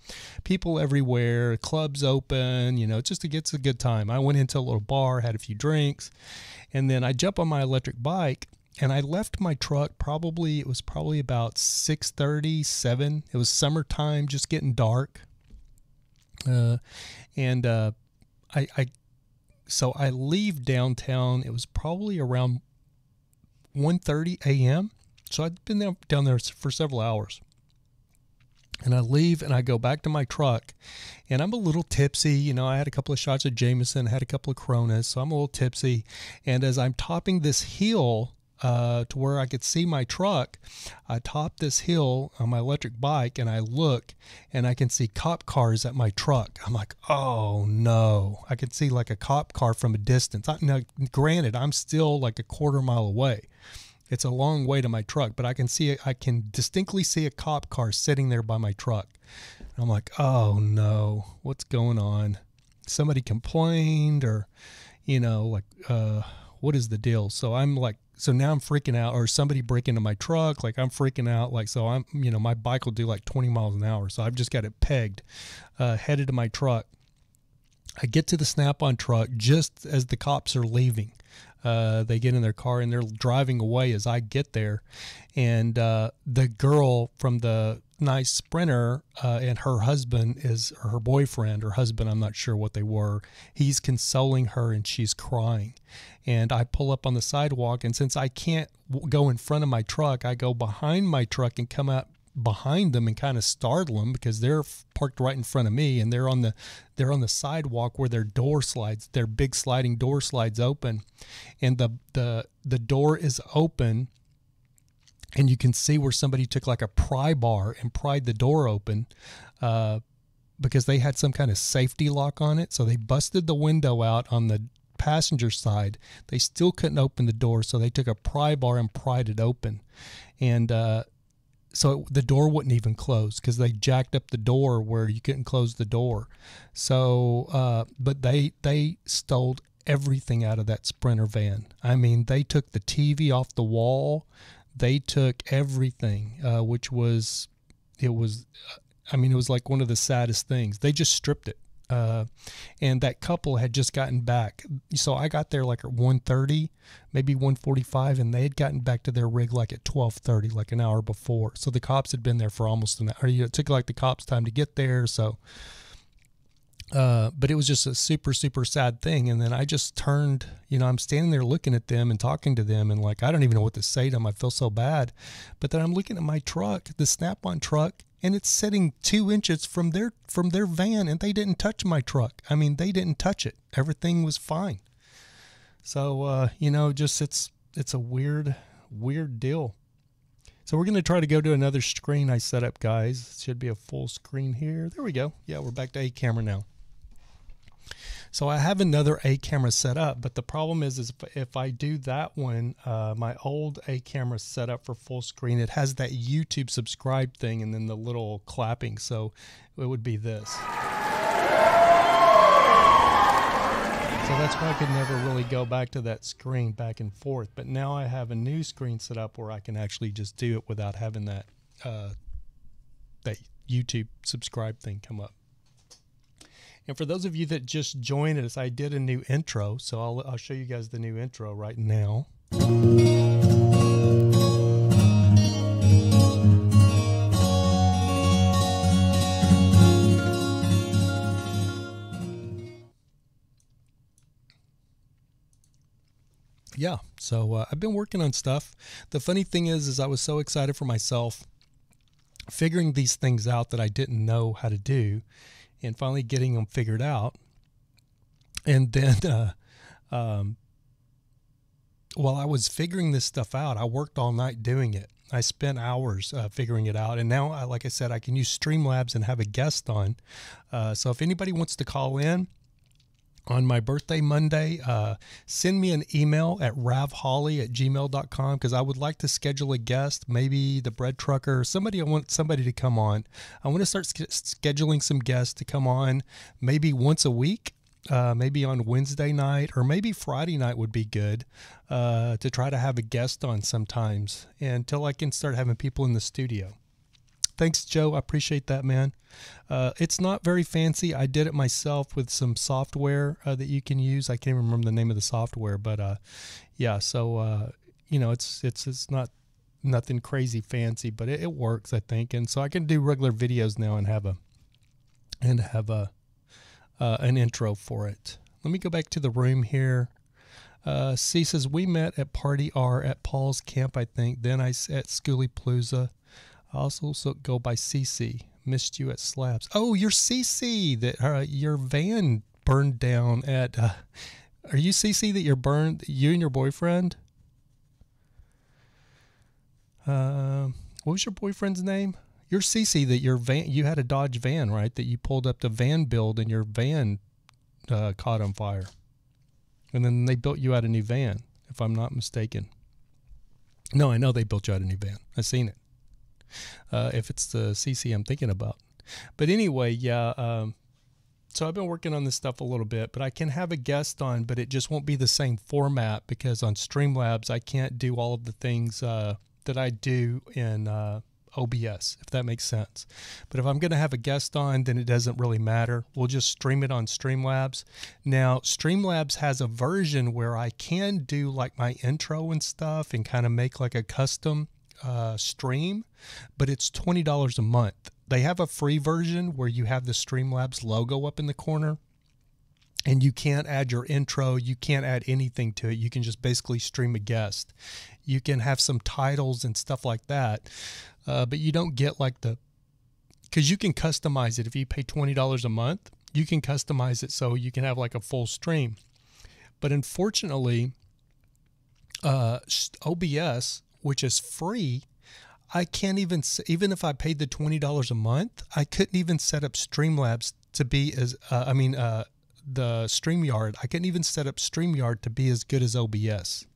People everywhere, clubs open, it's a good time. I went into a little bar, had a few drinks, and then I jump on my electric bike. And I left my truck it was probably about 6:30, 7. It was summertime, just getting dark. So I leave downtown. It was probably around 1:30 a.m. So I'd been down there for several hours. And I leave and I go back to my truck, and I'm a little tipsy. I had a couple of shots of Jameson, had a couple of Coronas, so I'm a little tipsy. And as I'm topping this hill, to where I could see my truck, I top this hill on my electric bike, and I look and I can see cop cars at my truck. I'm like, oh no. I can see like a cop car from a distance. Now, granted, I'm still like a quarter mile away. It's a long way to my truck, but I can distinctly see a cop car sitting there by my truck. And I'm like, oh no, what's going on? Somebody complained, or, what is the deal? So now I'm freaking out, or somebody break into my truck. Like, I'm freaking out. Like, so I'm, my bike will do like 20 miles an hour. So I've just got it pegged, headed to my truck. I get to the Snap-on truck just as the cops are leaving. They get in their car and they're driving away as I get there. And the girl from the nice Sprinter and her husband or her boyfriend or husband, I'm not sure what they were. He's consoling her and she's crying. And I pull up on the sidewalk, and since I can't go in front of my truck, I go behind my truck and come out behind them and kind of startle them, because they're parked right in front of me, and they're on the sidewalk where their big sliding door slides open, and the door is open, and you can see where somebody took like a pry bar and pried the door open, because they had some kind of safety lock on it. So they busted the window out on the passenger side. They still couldn't open the door, so they took a pry bar and pried it open, and so the door wouldn't even close because they jacked up the door where you couldn't close the door. So, but they stole everything out of that Sprinter van. I mean, they took the TV off the wall. They took everything, it was like one of the saddest things. They just stripped it. And that couple had just gotten back. So I got there like at 1:30, maybe 1:45, and they had gotten back to their rig like at 12:30, like an hour before. So the cops had been there for almost an hour. It took like the cops time to get there. So, but it was just a super, super sad thing. And then I just turned, I'm standing there looking at them and talking to them, and like, I don't even know what to say to them. I feel so bad. But then I'm looking at my truck, the Snap-on truck, and it's sitting 2 inches from their van, and they didn't touch my truck. I mean, they didn't touch it. Everything was fine. So, it's a weird deal. So we're going to try to go to another screen I set up, guys. It should be a full screen here. There we go. Yeah, we're back to A camera now. So I have another A camera set up, but the problem is if I do that one, my old A camera set up for full screen, it has that YouTube subscribe thing and then the little clapping. So it would be this. So that's why I could never really go back to that screen back and forth. But now I have a new screen set up where I can actually just do it without having that YouTube subscribe thing come up. And for those of you that just joined us, I did a new intro, so I'll show you guys the new intro right now. Yeah, so I've been working on stuff. The funny thing is I was so excited for myself, figuring these things out that I didn't know how to do, and finally getting them figured out. And then while I was figuring this stuff out, I worked all night doing it. I spent hours figuring it out. And now, like I said, I can use Streamlabs and have a guest on. So if anybody wants to call in on my birthday Monday, send me an email at ravholly@gmail.com, because I would like to schedule a guest, maybe the bread trucker, somebody. I want somebody to come on. I want to start scheduling some guests to come on maybe once a week, maybe on Wednesday night, or maybe Friday night would be good, to try to have a guest on sometimes until I can start having people in the studio. Thanks, Joe. I appreciate that, man. It's not very fancy. I did it myself with some software that you can use. I can't even remember the name of the software, but yeah. So you know, it's not nothing crazy fancy, but it works, I think. And so I can do regular videos now and have an intro for it. Let me go back to the room here. C says we met at Party R at Paul's camp, I think. Then I at Schoolie Palooza. I also go by CC. Missed you at Slabs. Oh, you're CC. That your van burned down at. Are you CC that you're burned? You and your boyfriend. What was your boyfriend's name? You're CC that your van. You had a Dodge van, right? That you pulled up the van build and your van caught on fire, and then they built you out a new van, if I'm not mistaken. No, I know they built you out a new van. I've seen it. If it's the CC I'm thinking about. But anyway, yeah, so I've been working on this stuff a little bit, but I can have a guest on, but it just won't be the same format, because on Streamlabs I can't do all of the things that I do in OBS, if that makes sense. But if I'm going to have a guest on, then it doesn't really matter. We'll just stream it on Streamlabs. Now, Streamlabs has a version where I can do like my intro and stuff and kind of make like a custom stream, but it's $20 a month. They have a free version where you have the Streamlabs logo up in the corner, and you can't add your intro, you can't add anything to it. You can just basically stream a guest. You can have some titles and stuff like that, but you don't get like because you can customize it. If you pay $20 a month, you can customize it so you can have like a full stream. But unfortunately, OBS, which is free, I can't even if I paid the $20 a month, I couldn't even set up Streamlabs to be as the StreamYard. I couldn't even set up StreamYard to be as good as OBS,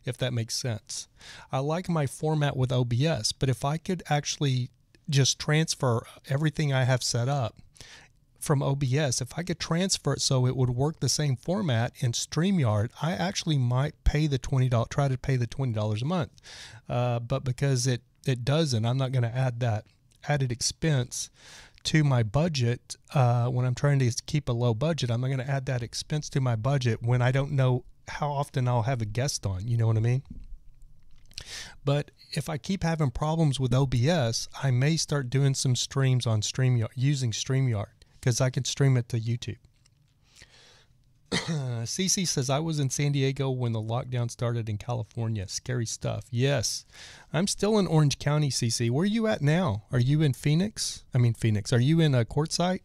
if that makes sense. I like my format with OBS, but if I could actually just transfer everything I have set up from OBS, if I could transfer it so it would work the same format in StreamYard, I actually might pay the $20, try to pay the $20 a month. But because it doesn't, I'm not going to add that added expense to my budget. When I'm trying to keep a low budget, I'm not going to add that expense to my budget when I don't know how often I'll have a guest on. You know what I mean? But if I keep having problems with OBS, I may start doing some streams on StreamYard, using StreamYard, because I can stream it to YouTube. CC says, I was in San Diego when the lockdown started in California. Scary stuff. Yes. I'm still in Orange County, CC. Where are you at now? Are you in Phoenix? Are you in a Quartzsite?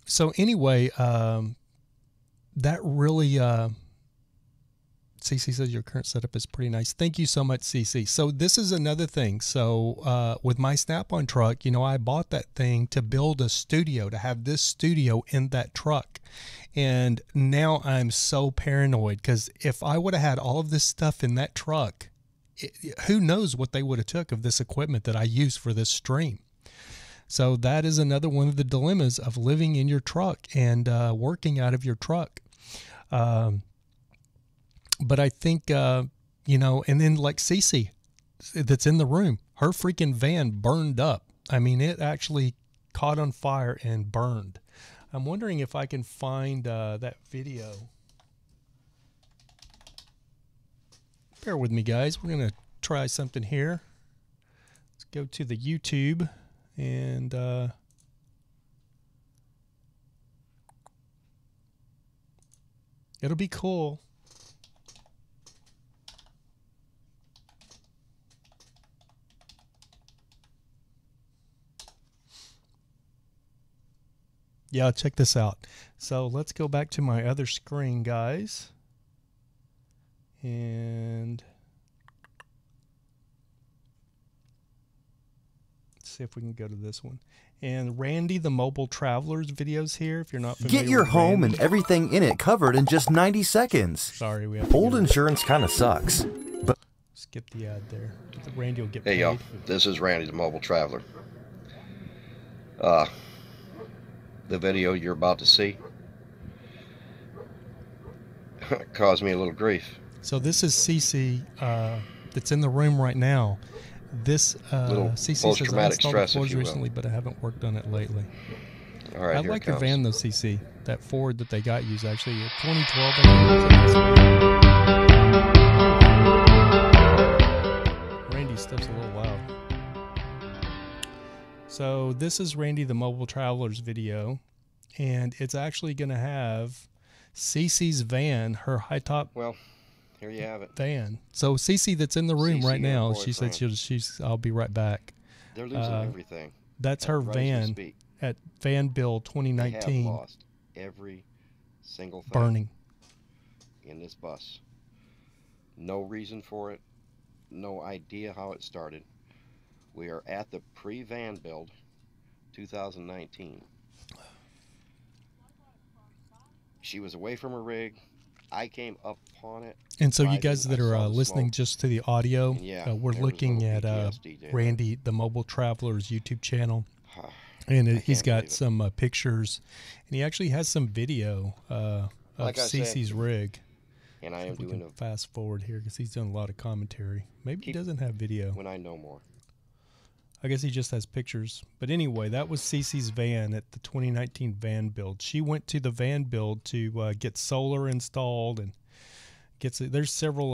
So anyway, that really... CC says your current setup is pretty nice. Thank you so much, CC. So this is another thing. So with my Snap-on truck, you know, I bought that thing to build a studio, to have this studio in that truck. And now I'm so paranoid, because if I would have had all of this stuff in that truck, who knows what they would have took of this equipment that I use for this stream. So that is another one of the dilemmas of living in your truck and working out of your truck. But I think, you know, and then like Cece that's in the room, her freaking van burned up. I mean, it actually caught on fire and burned. I'm wondering if I can find that video. Bear with me, guys. We're going to try something here. Let's go to the YouTube and... it'll be cool. Yeah, check this out. So let's go back to my other screen, guys. And let's see if we can go to this one. And Randy the Mobile Traveler's videos here, if you're not familiar Get your with home Randy. and everything in it covered in just 90 seconds. Sorry, we have to Old get insurance kind of sucks, but skip the ad there. Randy will get Hey paid. y'all, this is Randy the Mobile Traveler. The video you're about to see caused me a little grief. So this is CC that's in the room right now. This CC says I post-traumatic installed stress, the if floors you will. recently, but I haven't worked on it lately. All right, I here like it your comes. van though, CC. That Ford that they got you is actually a 2012. I think. Randy's stuff's a little loud. So this is Randy the Mobile Traveler's video, and it's actually going to have CC's van, her high top. Well, here you have it. Van. So Cece that's in the room Cece, right your now, she said boyfriend. I'll be right back. They're losing everything. That's her Right as we van speak. at Van Build They 2019 have lost every single thing burning. in this bus. No reason for it. No idea how it started. We are at the pre-van build 2019. She was away from her rig. I came up upon it. And so you driving, guys that I are saw the listening smoke. just to the audio, And yeah, we're there was looking little at PTSD there. Randy the Mobile Traveler's YouTube channel. I And he's can't got believe it. some pictures, and he actually has some video of Like I said, Cece's rig. And I am If we doing can a fast forward here because he's done a lot of commentary. Maybe he doesn't have video. when I know more. I guess he just has pictures. But anyway, that was Cece's van at the 2019 van build. She went to the van build to get solar installed and there's several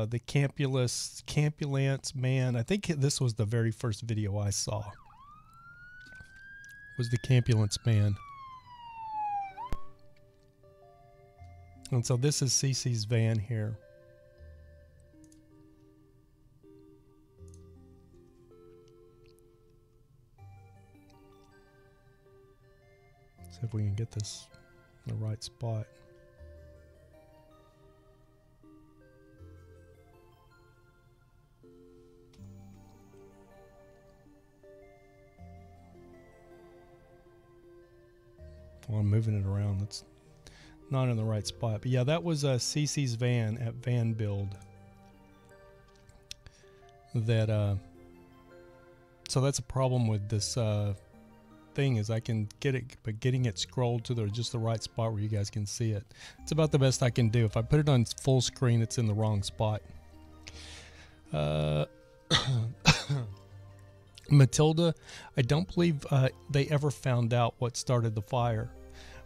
the Campulance man. I think this was the very first video I saw. Was the Campulance man. And so this is Cece's van here. See if we can get this in the right spot. Well, I'm moving it around. That's not in the right spot. But yeah, that was Cece's van at Van Build. That so that's a problem with this thing is I can get it, but getting it scrolled to just the right spot where you guys can see it. It's about the best I can do. If I put it on full screen, it's in the wrong spot. Matilda, I don't believe they ever found out what started the fire.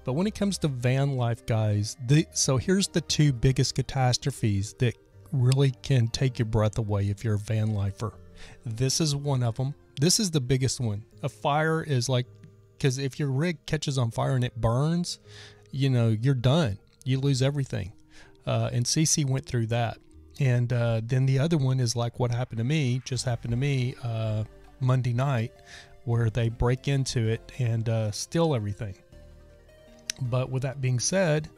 But when it comes to van life, guys, so here's the two biggest catastrophes that really can take your breath away if you're a van lifer. This is one of them. This is the biggest one. A fire is like, because if your rig catches on fire and it burns, you know, you're done. You lose everything. And Cece went through that. And then the other one is like what happened to me, just happened to me Monday night, where they break into it and steal everything. But with that being said,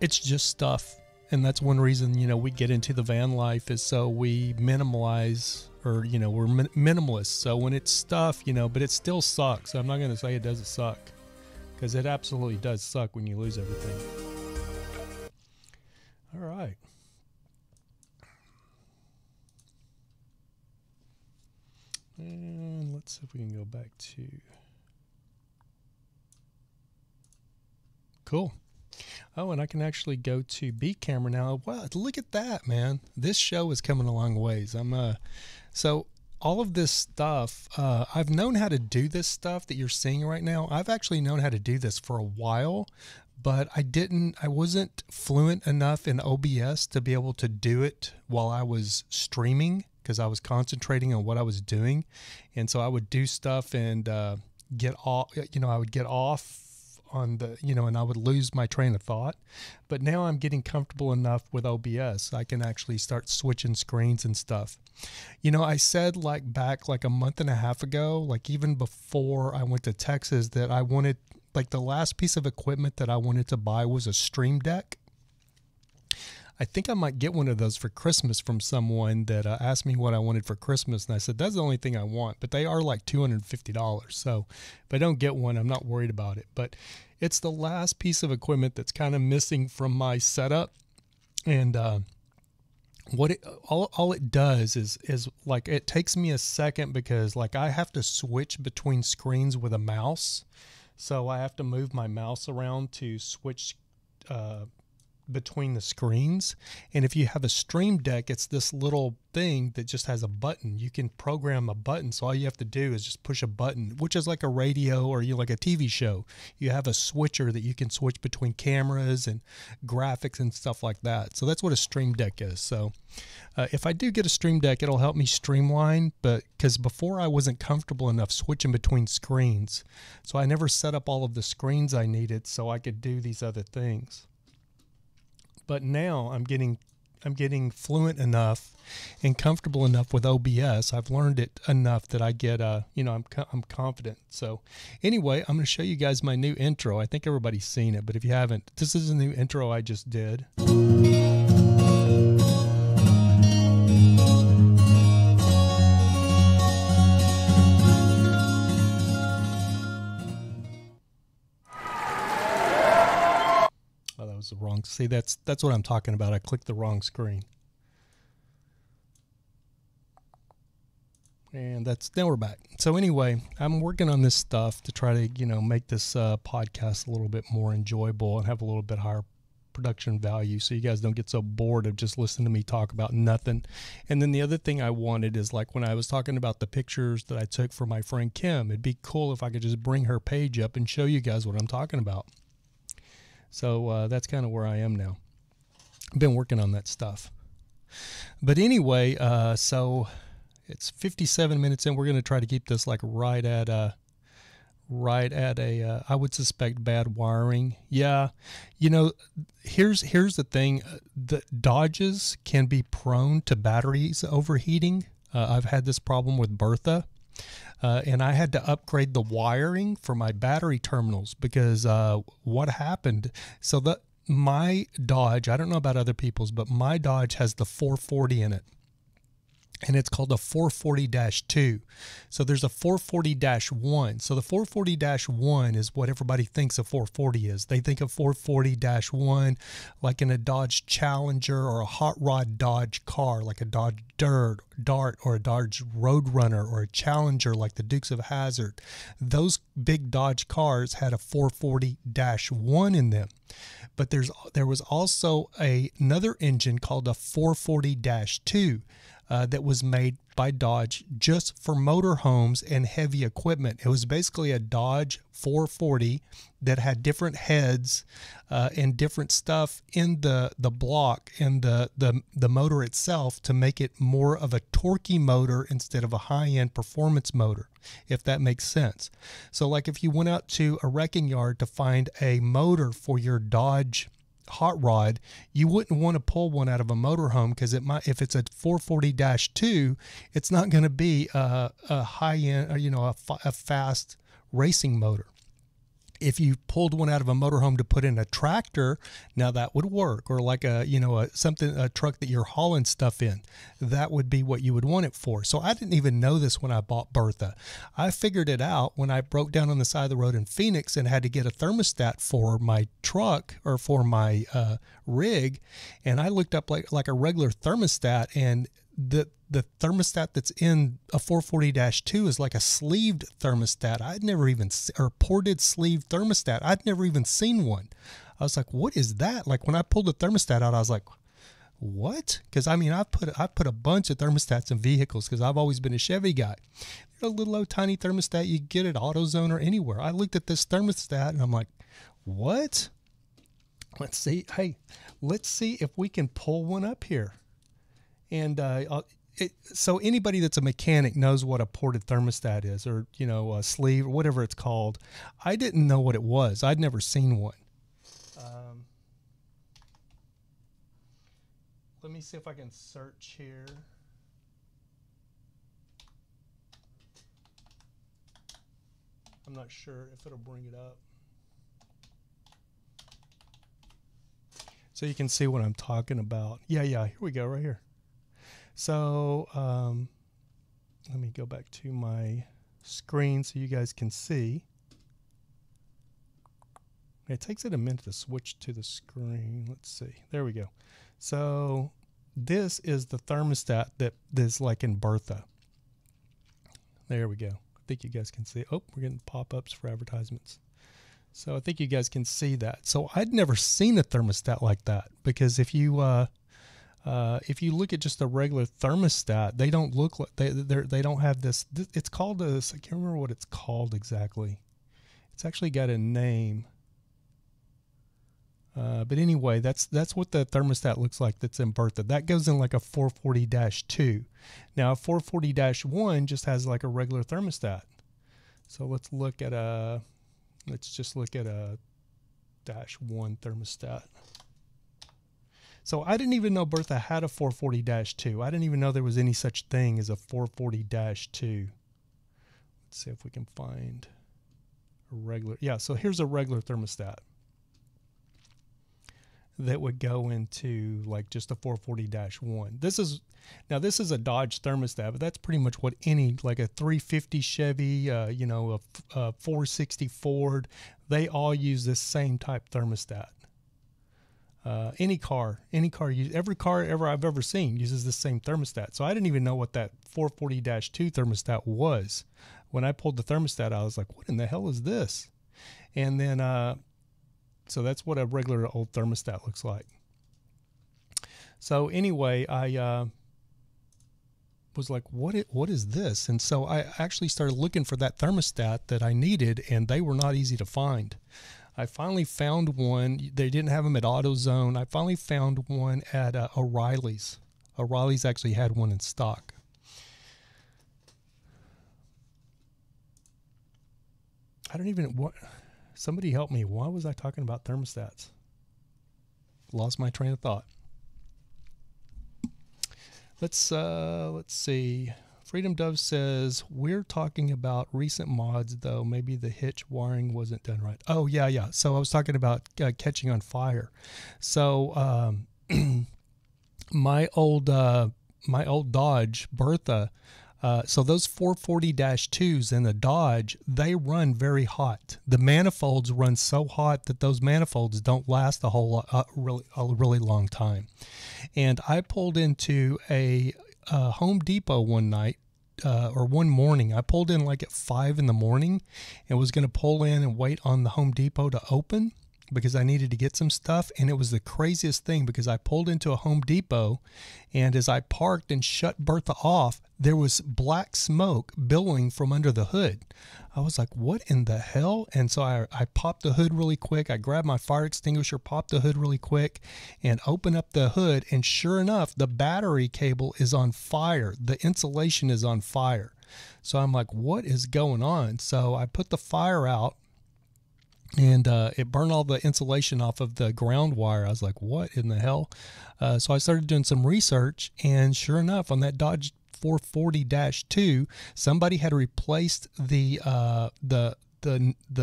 it's just stuff. And that's one reason, you know, we get into the van life is so we minimalize, or, you know, we're minimalists. So when it's stuff, you know, but it still sucks. I'm not going to say it doesn't suck, because it absolutely does suck when you lose everything. All right. And let's see if we can go back to. Cool. Oh, and I can actually go to B camera now. Wow, look at that, man. This show is coming a long ways. So all of this stuff, I've known how to do this stuff that you're seeing right now. I've actually known how to do this for a while, but I wasn't fluent enough in OBS to be able to do it while I was streaming, because I was concentrating on what I was doing. And so I would do stuff and get off, you know, I would get off on the, you know, and I would lose my train of thought. But now I'm getting comfortable enough with OBS. I can actually start switching screens and stuff. You know, I said like back like a month and a half ago, like even before I went to Texas, that I wanted, like the last piece of equipment that I wanted to buy was a Stream Deck. I think I might get one of those for Christmas from someone that asked me what I wanted for Christmas. And I said, that's the only thing I want, but they are like $250. So if I don't get one, I'm not worried about it, but it's the last piece of equipment that's kind of missing from my setup. And, all it does is like, it takes me a second because like I have to switch between screens with a mouse. So I have to move my mouse around to switch, between the screens. And if you have a Stream Deck, it's this little thing that just has a button. You can program a button, so all you have to do is just push a button, which is like a radio or like a TV show. You have a switcher that you can switch between cameras and graphics and stuff like that. So that's what a Stream Deck is. So if I do get a Stream Deck, it'll help me streamline, but because before I wasn't comfortable enough switching between screens, so I never set up all of the screens I needed so I could do these other things. But now I'm getting fluent enough and comfortable enough with OBS. I've learned it enough that I get, I'm confident. So anyway, I'm going to show you guys my new intro. I think everybody's seen it, but if you haven't, this is a new intro I just did. The wrong. See, that's what I'm talking about. I clicked the wrong screen. And now we're back. So anyway, I'm working on this stuff to try to, make this podcast a little bit more enjoyable and have a little bit higher production value so you guys don't get so bored of just listening to me talk about nothing. And then the other thing I wanted is like when I was talking about the pictures that I took for my friend Kim, it'd be cool if I could just bring her page up and show you guys what I'm talking about. So that's kind of where I am now. I've been working on that stuff. But anyway, so it's 57 minutes in. We're going to try to keep this like right at a, I would suspect bad wiring. Yeah. Here's the thing. The Dodges can be prone to batteries overheating. I've had this problem with Bertha. And I had to upgrade the wiring for my battery terminals because what happened, so that my Dodge, I don't know about other people's, but my Dodge has the 440 in it. And it's called a 440-2. So there's a 440-1. So the 440-1 is what everybody thinks a 440 is. They think of 440-1 like in a Dodge Challenger or a hot rod Dodge car, like a Dodge Dart or a Dodge Roadrunner or a Challenger like the Dukes of Hazzard. Those big Dodge cars had a 440-1 in them. But there was also another engine called a 440-2. That was made by Dodge just for motorhomes and heavy equipment. It was basically a Dodge 440 that had different heads and different stuff in the block and the motor itself to make it more of a torquey motor instead of a high-end performance motor, if that makes sense. So like if you went out to a wrecking yard to find a motor for your Dodge hot rod, you wouldn't want to pull one out of a motorhome because it might, if it's a 440-2, it's not going to be a high end, or, a fast racing motor. If you pulled one out of a motorhome to put in a tractor, now that would work, or like a truck that you're hauling stuff in, that would be what you would want it for. So I didn't even know this when I bought Bertha. I figured it out when I broke down on the side of the road in Phoenix and had to get a thermostat for my truck or for my rig, and I looked up like a regular thermostat, and the thermostat that's in a 440-2 is like a sleeved thermostat. Or ported sleeved thermostat. I'd never even seen one. I was like, what is that? Like when I pulled the thermostat out, I was like, what? Because I mean, I've put a bunch of thermostats in vehicles because I've always been a Chevy guy. They're a little old tiny thermostat you get at AutoZone or anywhere. I looked at this thermostat and I'm like, what? Let's see. Hey, let's see if we can pull one up here. And so anybody that's a mechanic knows what a ported thermostat is, or, a sleeve or whatever it's called. I didn't know what it was. I'd never seen one. Let me see if I can search here. I'm not sure if it'll bring it up. so you can see what I'm talking about. Yeah, here we go, right here. So let me go back to my screen so you guys can see. It takes it a minute to switch to the screen. Let's see. There we go. So this is the thermostat that is like in Bertha. There we go. I think you guys can see. Oh, we're getting pop-ups for advertisements. So I think you guys can see that. So I'd never seen a thermostat like that, because if you look at just a regular thermostat, they don't look like they don't have this. It's called a, I can't remember what it's called exactly. It's actually got a name. But anyway, that's what the thermostat looks like that's in Bertha. That goes in like a 440-2. Now a 440-1 just has like a regular thermostat. So let's just look at a -1 thermostat. So I didn't even know Bertha had a 440-2. I didn't even know there was any such thing as a 440-2. Let's see if we can find a regular. Yeah, so here's a regular thermostat that would go into like just a 440-1. This is a Dodge thermostat, but that's pretty much what any, like a 350 Chevy, a 460 Ford, they all use this same type thermostat. Every car I've ever seen uses the same thermostat. So I didn't even know what that 440-2 thermostat was. When I pulled the thermostat, I was like, what in the hell is this? And then, so that's what a regular old thermostat looks like. So anyway, I was like, what is this? And so I actually started looking for that thermostat that I needed, and they were not easy to find. I finally found one. They didn't have them at AutoZone. I finally found one at O'Reilly's. O'Reilly's actually had one in stock. I don't even, somebody help me. Why was I talking about thermostats? Lost my train of thought. Let's see. Freedom Dove says, we're talking about recent mods, though. Maybe the hitch wiring wasn't done right. Oh, yeah. So I was talking about catching on fire. So my old Dodge Bertha, so those 440-2s in the Dodge, they run very hot. The manifolds run so hot that those manifolds don't last a whole lot, really long time. And I pulled into a Home Depot one night, or one morning. I pulled in like at 5 in the morning and was going to pull in and wait on the Home Depot to open because I needed to get some stuff. And it was the craziest thing, because I pulled into a Home Depot, and as I parked and shut Bertha off, there was black smoke billowing from under the hood. I was like, what in the hell? And so I popped the hood really quick. I grabbed my fire extinguisher, popped the hood really quick, and opened up the hood. And sure enough, the battery cable is on fire. The insulation is on fire. So I'm like, what is going on? So I put the fire out, and it burned all the insulation off of the ground wire. I was like, what in the hell? So I started doing some research, and sure enough, on that Dodge 440-2, somebody had replaced the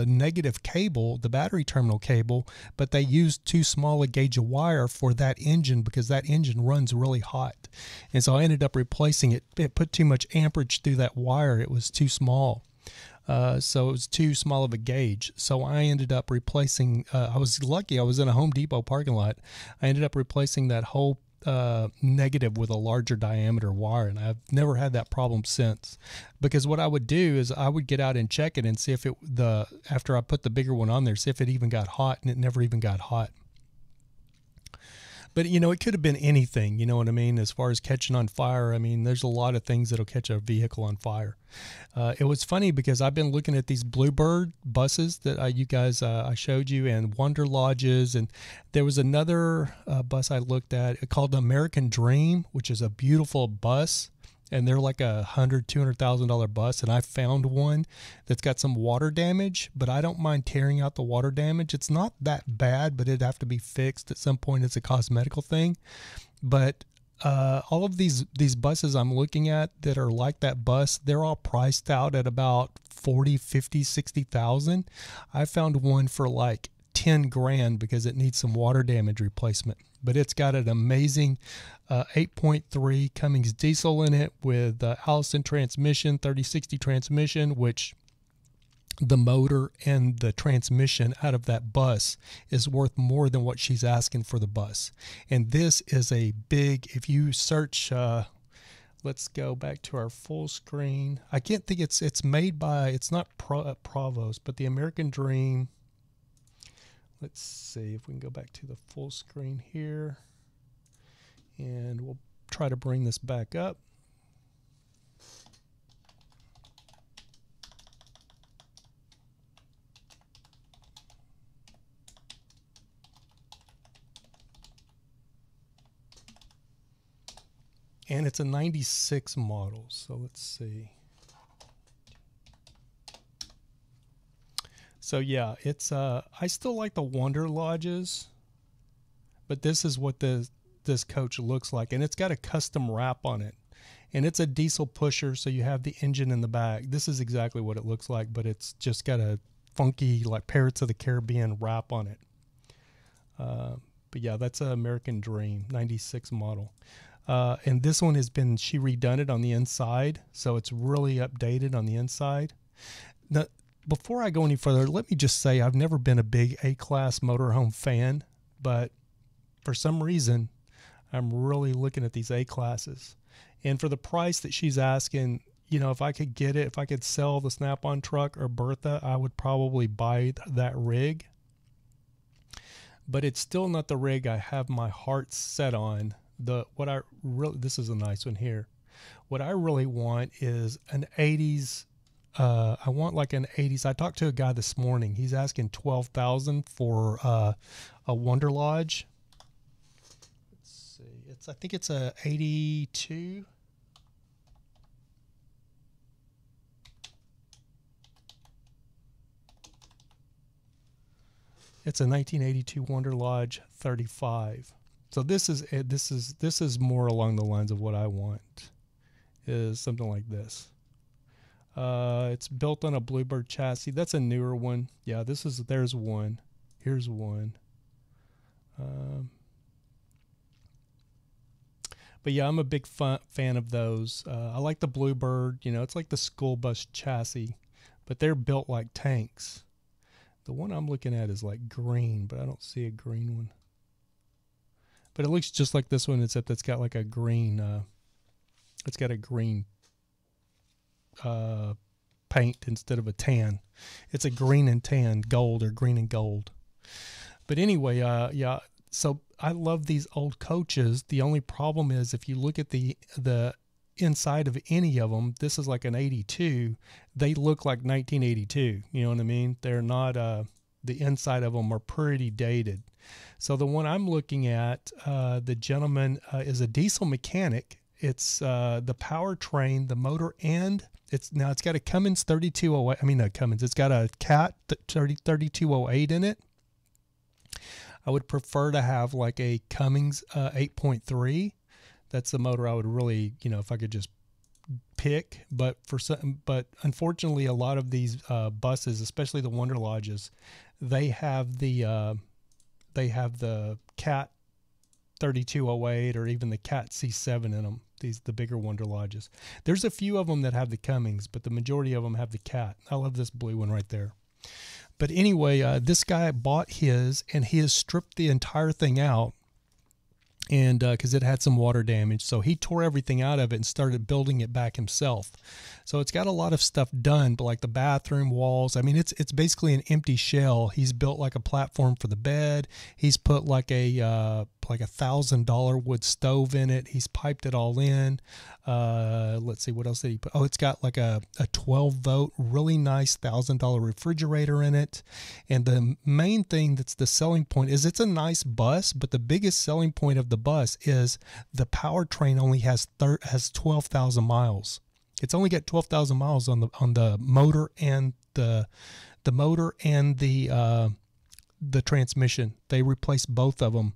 negative cable, the battery terminal cable, but they used too small a gauge of wire for that engine, because that engine runs really hot. And so I ended up replacing it. It put too much amperage through that wire. It was too small. So it was too small of a gauge. So I ended up replacing, I was lucky, I was in a Home Depot parking lot. I ended up replacing that whole negative with a larger diameter wire, and I've never had that problem since. Because what I would do is I would get out and check it and see if after I put the bigger one on there, see if it even got hot, and it never even got hot. But, it could have been anything, you know what I mean? As far as catching on fire, I mean, there's a lot of things that'll catch a vehicle on fire. It was funny because I've been looking at these Bluebird buses that I showed you, and Wonder Lodges, and there was another bus I looked at called the American Dream, which is a beautiful bus. And they're like $200,000 bus. And I found one that's got some water damage, but I don't mind tearing out the water damage. It's not that bad, but it'd have to be fixed at some point. It's a cosmetical thing. But all of these buses I'm looking at that are like that bus, they're all priced out at about 40, 50, 60,000. I found one for like 10 grand because it needs some water damage replacement. But it's got an amazing 8.3 Cummins diesel in it with Allison transmission, 3060 transmission, which the motor and the transmission out of that bus is worth more than what she's asking for the bus. And this is a big, if you search, let's go back to our full screen. I can't think it's made by, it's not Provost, but the American Dream. Let's see if we can go back to the full screen here, and we'll try to bring this back up. And it's a 96 model, so let's see. So yeah, it's I still like the Wonder Lodges, but this is what this coach looks like, and it's got a custom wrap on it, and it's a diesel pusher, so you have the engine in the back. This is exactly what it looks like, but it's just got a funky, like, Pirates of the Caribbean wrap on it. But yeah, that's an American Dream 96 model. And this one has been, she redone it on the inside, so it's really updated on the inside. Now, before I go any further, let me just say I've never been a big A-Class motorhome fan, but for some reason, I'm really looking at these A-Classes. And for the price that she's asking, you know, if I could get it, if I could sell the Snap-on truck or Bertha, I would probably buy that rig. But it's still not the rig I have my heart set on. This is a nice one here. What I really want is an 80s. I want like an 80s. I talked to a guy this morning. He's asking $12,000 for a Wonder Lodge. Let's see. I think it's a 82. It's a 1982 Wonder Lodge 35. So this is more along the lines of what I want. Is something like this. It's built on a Bluebird chassis. That's a newer one. Yeah, there's one. Here's one. But yeah, I'm a big fan of those. I like the Bluebird. You know, it's like the school bus chassis, but they're built like tanks. The one I'm looking at is like green, but I don't see a green one. But it looks just like this one, except it's got like a green, it's got a green paint instead of a tan. It's a green and tan, gold, or green and gold. But anyway, yeah, so I love these old coaches. The only problem is if you look at the inside of any of them, this is like an 82, they look like 1982. You know what I mean? They're not, the inside of them are pretty dated. So the one I'm looking at, the gentleman is a diesel mechanic. It's the powertrain, the motor, and it's got a Cummins 3208. I mean, not Cummins. It's got a Cat 3208 in it. I would prefer to have like a Cummins 8.3. That's the motor I would really, you know, if I could just pick. But unfortunately, a lot of these buses, especially the Wonder Lodges, they have the Cat 3208 or even the Cat C7 in them. The bigger Wonder Lodges. There's a few of them that have the Cummins, but the majority of them have the Cat. I love this blue one right there. But anyway, this guy bought his, and he has stripped the entire thing out, and because it had some water damage, so he tore everything out of it and started building it back himself. So it's got a lot of stuff done, but like the bathroom walls, I mean, it's basically an empty shell. He's built like a platform for the bed. He's put like a $1,000 wood stove in it. He's piped it all in. Let's see, what else did he put? Oh, it's got like a 12-volt, really nice $1,000 refrigerator in it. And the main thing that's the selling point is it's a nice bus, but the biggest selling point of the bus is the powertrain only has 12,000 miles. It's only got 12,000 miles on the motor and the transmission. They replaced both of them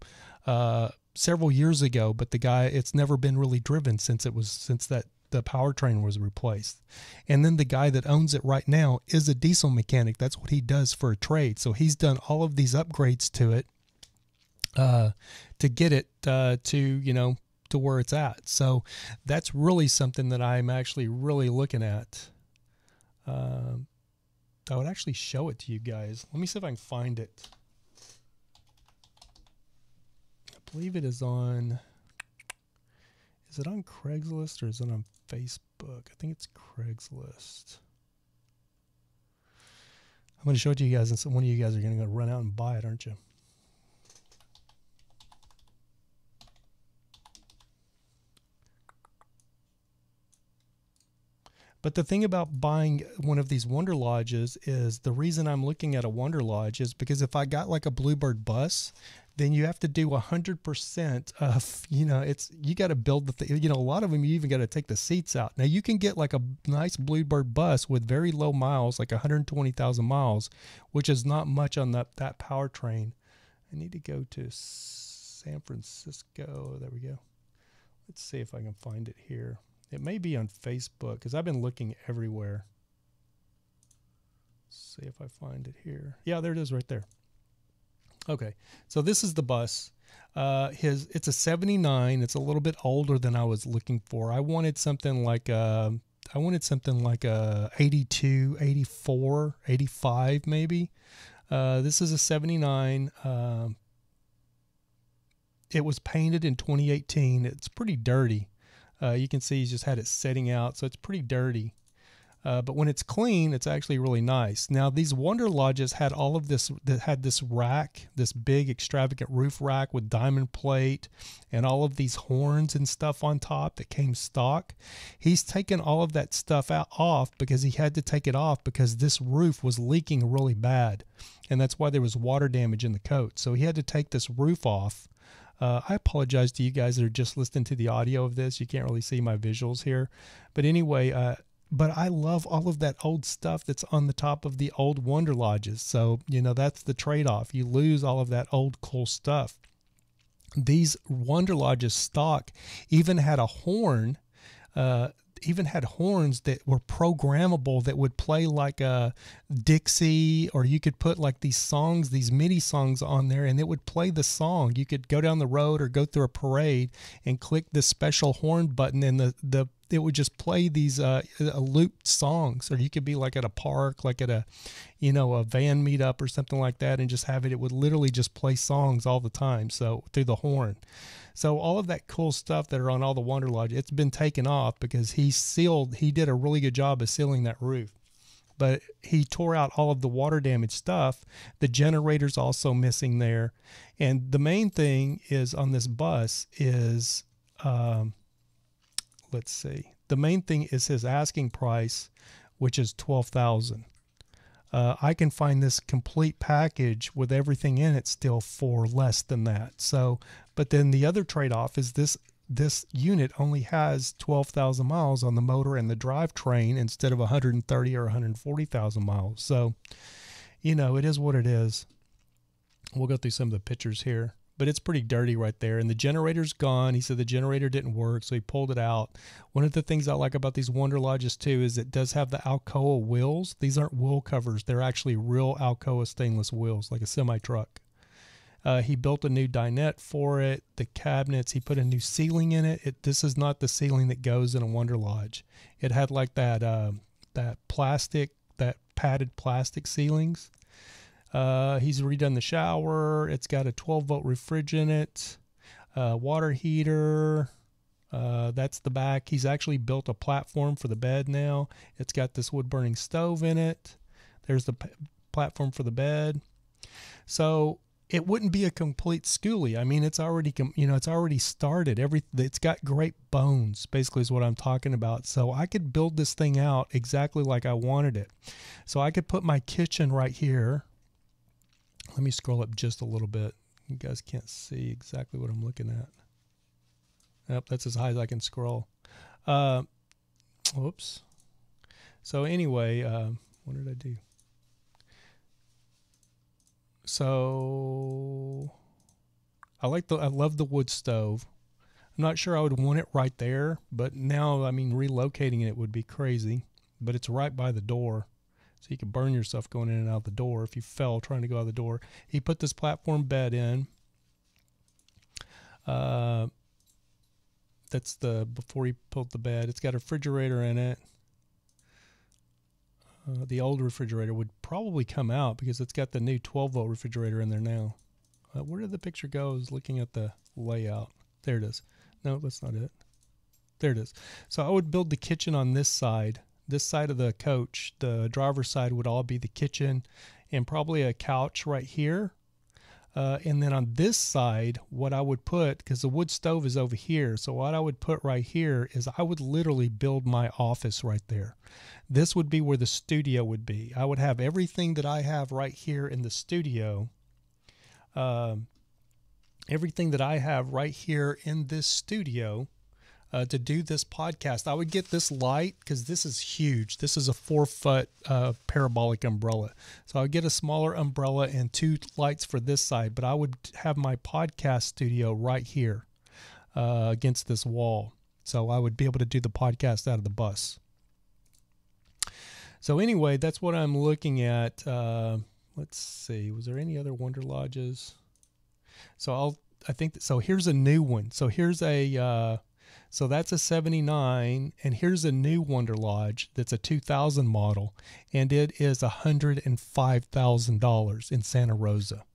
several years ago, but it's never been really driven since the the powertrain was replaced. And then the guy that owns it right now is a diesel mechanic. That's what he does for a trade. So he's done all of these upgrades to it to get it to, you know, to where it's at. So that's really something that I'm actually really looking at. I would actually show it to you guys. Let me see if I can find it. I believe it is on... Is it on Craigslist or is it on Facebook? I think it's Craigslist. I'm going to show it to you guys, and so one of you guys are going to go run out and buy it, aren't you? But the thing about buying one of these Wonder Lodges is the reason I'm looking at a Wonder Lodge is because if I got like a Bluebird bus, then you have to do 100% of, you know, you got to build the thing. You know, a lot of them, you even got to take the seats out. Now you can get like a nice Bluebird bus with very low miles, like 120,000 miles, which is not much on that powertrain. I need to go to San Francisco. There we go. Let's see if I can find it here. It may be on Facebook because I've been looking everywhere. Let's see if I find it here. Yeah, there it is right there. Okay, so this is the bus. It's a 79. It's a little bit older than I was looking for. I wanted something like a 82, 84, 85 maybe. This is a 79. It was painted in 2018. It's pretty dirty. You can see he's just had it setting out, so it's pretty dirty. But when it's clean, it's actually really nice. Now, these Wonder Lodges had all of this, that had this rack, this big extravagant roof rack with diamond plate and all of these horns and stuff on top that came stock. He's taken all of that stuff off because he had to take it off because this roof was leaking really bad. And that's why there was water damage in the coat. So he had to take this roof off. I apologize to you guys that are just listening to the audio of this. You can't really see my visuals here. But anyway, but I love all of that old stuff that's on the top of the old Wonder Lodges. So, you know, that's the trade-off. You lose all of that old cool stuff. These Wonder Lodges stock even had a horn, even had horns that were programmable that would play like a Dixie, or you could put like these songs, these MIDI songs on there, and it would play the song. You could go down the road or go through a parade and click this special horn button, and it would just play these looped songs. Or you could be like at a park, like at a, you know, a van meetup or something like that, and just have it. It would literally just play songs all the time. So through the horn. So all of that cool stuff that are on all the Wonder Lodge, it's been taken off because he did a really good job of sealing that roof. But he tore out all of the water damage stuff. The generator's also missing there. And the main thing is on this bus is, let's see. The main thing is his asking price, which is $12,000. I can find this complete package with everything in it still for less than that. So, but then the other trade-off is this unit only has 12,000 miles on the motor and the drivetrain instead of 130 or 140,000 miles. So, you know, it is what it is. We'll go through some of the pictures here. But it's pretty dirty right there. And the generator's gone. He said the generator didn't work, so he pulled it out. One of the things I like about these Wonder Lodges, too, is it does have the Alcoa wheels. These aren't wheel covers. They're actually real Alcoa stainless wheels, like a semi-truck. He built a new dinette for it. The cabinets, he put a new ceiling in it. This is not the ceiling that goes in a Wonder Lodge. It had like that padded plastic ceilings. He's redone the shower. It's got a 12-volt refrige in it, water heater. That's the back. He's actually built a platform for the bed now. It's got this wood-burning stove in it. There's the platform for the bed. So it wouldn't be a complete schoolie. I mean, it's already, you know, it's already started. It's got great bones, basically is what I'm talking about. So I could build this thing out exactly like I wanted it. So I could put my kitchen right here. Let me scroll up just a little bit. You guys can't see exactly what I'm looking at. Yep, that's as high as I can scroll. Whoops. So anyway, what did I do? So I love the wood stove. I'm not sure I would want it right there, but now, I mean, relocating it would be crazy. But it's right by the door, so you could burn yourself going in and out the door if you fell trying to go out the door. He put this platform bed in. That's before he pulled the bed. It's got a refrigerator in it. The old refrigerator would probably come out because it's got the new 12-volt refrigerator in there now. Where did the picture go? I was looking at the layout. There it is. No, that's not it. There it is. So I would build the kitchen on this side. This side of the coach, the driver's side, would all be the kitchen and probably a couch right here. And then on this side, what I would put, because the wood stove is over here, so what I would put right here is I would literally build my office right there. This would be where the studio would be. I would have everything that I have right here in the studio. Everything that I have right here in this studio to do this podcast. I would get this light because this is huge. This is a 4-foot parabolic umbrella. So I would get a smaller umbrella and 2 lights for this side, but I would have my podcast studio right here against this wall. So I would be able to do the podcast out of the bus. So anyway, that's what I'm looking at. Let's see. Was there any other Wonder Lodges? So so here's a new one. So here's so that's a 79, and here's a new Wonder Lodge that's a 2000 model, and it is $105,000 in Santa Rosa.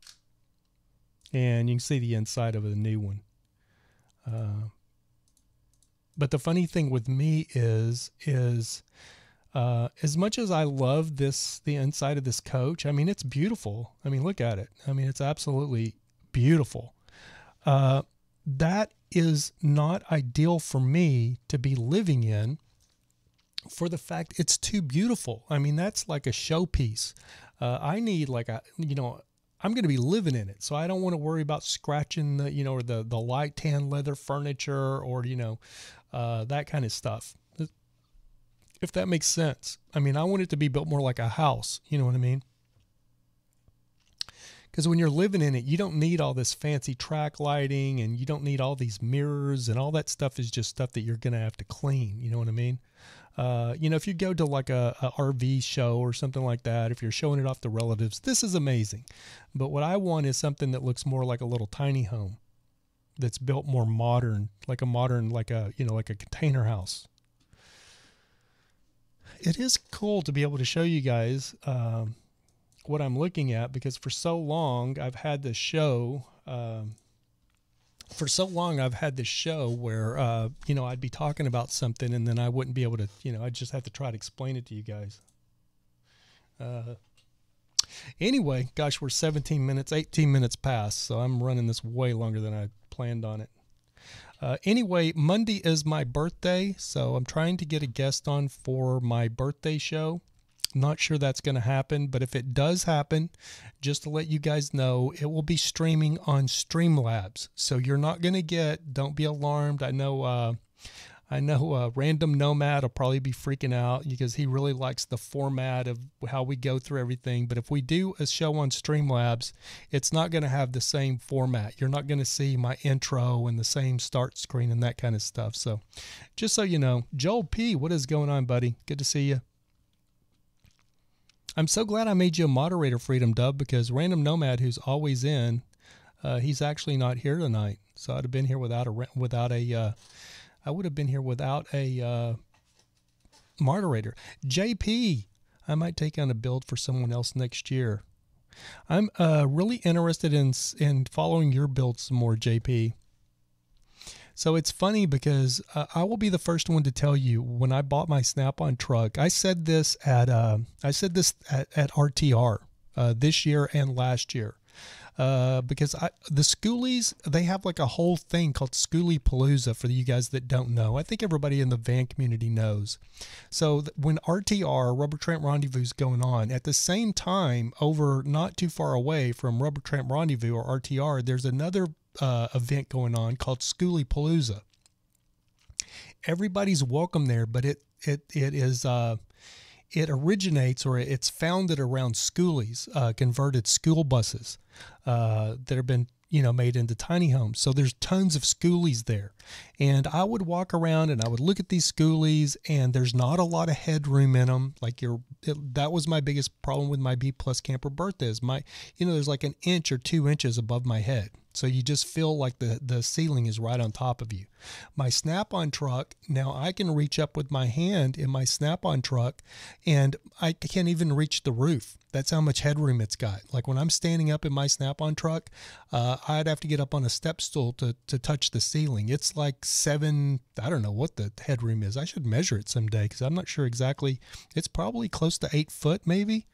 And you can see the inside of the new one. But the funny thing with me is as much as I love the inside of this coach, I mean, it's beautiful. I mean, look at it. I mean, it's absolutely beautiful. That is not ideal for me to be living in for the fact it's too beautiful. I mean, that's like a showpiece. I need like I'm going to be living in it. So I don't want to worry about scratching the light tan leather furniture or, that kind of stuff. If that makes sense. I mean, I want it to be built more like a house. You know what I mean? Because when you're living in it, you don't need all this fancy track lighting, and you don't need all these mirrors, and all that stuff is just stuff that you're going to have to clean. You know what I mean? If you go to like a RV show or something like that, if you're showing it off to relatives, this is amazing. But what I want is something that looks more like a little tiny home that's built more modern, like a container house. It is cool to be able to show you guys what I'm looking at, because for so long I've had this show. Where I'd be talking about something and then I wouldn't be able to. I'd just have to try to explain it to you guys. Anyway, gosh, we're 18 minutes past, so I'm running this way longer than I planned on it. Anyway, Monday is my birthday, so I'm trying to get a guest on for my birthday show. Not sure that's going to happen, but if it does happen, just to let you guys know, it will be streaming on Streamlabs. So you're not going to don't be alarmed. I know Random Nomad will probably be freaking out because he really likes the format of how we go through everything. But if we do a show on Streamlabs, it's not going to have the same format. You're not going to see my intro and the same start screen and that kind of stuff. So just so you know, Joel P., what is going on, buddy? Good to see you. I'm so glad I made you a moderator, Freedom Dub, because Random Nomad, who's always in, he's actually not here tonight. So I'd have been here without a moderator. JP, I might take on a build for someone else next year. I'm really interested in following your build some more, JP. So it's funny because I will be the first one to tell you, when I bought my Snap-on truck, I said this at RTR this year and last year. Because the Schoolies, they have like a whole thing called Schoolie Palooza for you guys that don't know. I think everybody in the van community knows. So when RTR, Rubber Tramp Rendezvous, is going on, at the same time, over not too far away from Rubber Tramp Rendezvous or RTR, there's another event going on called Schoolie Palooza. Everybody's welcome there, but it originates, or it's founded around schoolies, converted school buses that have been, made into tiny homes. So there's tons of schoolies there. And I would walk around and I would look at these schoolies, and there's not a lot of headroom in them. Like that was my biggest problem with my B Plus camper bertha is there's like an inch or 2 inches above my head. So you just feel like the ceiling is right on top of you. My Snap-on truck, now I can reach up with my hand in my Snap-on truck, and I can't even reach the roof. That's how much headroom it's got. Like when I'm standing up in my Snap-on truck, I'd have to get up on a step stool to touch the ceiling. It's like I don't know what the headroom is. I should measure it someday because I'm not sure exactly. It's probably close to 8 foot maybe.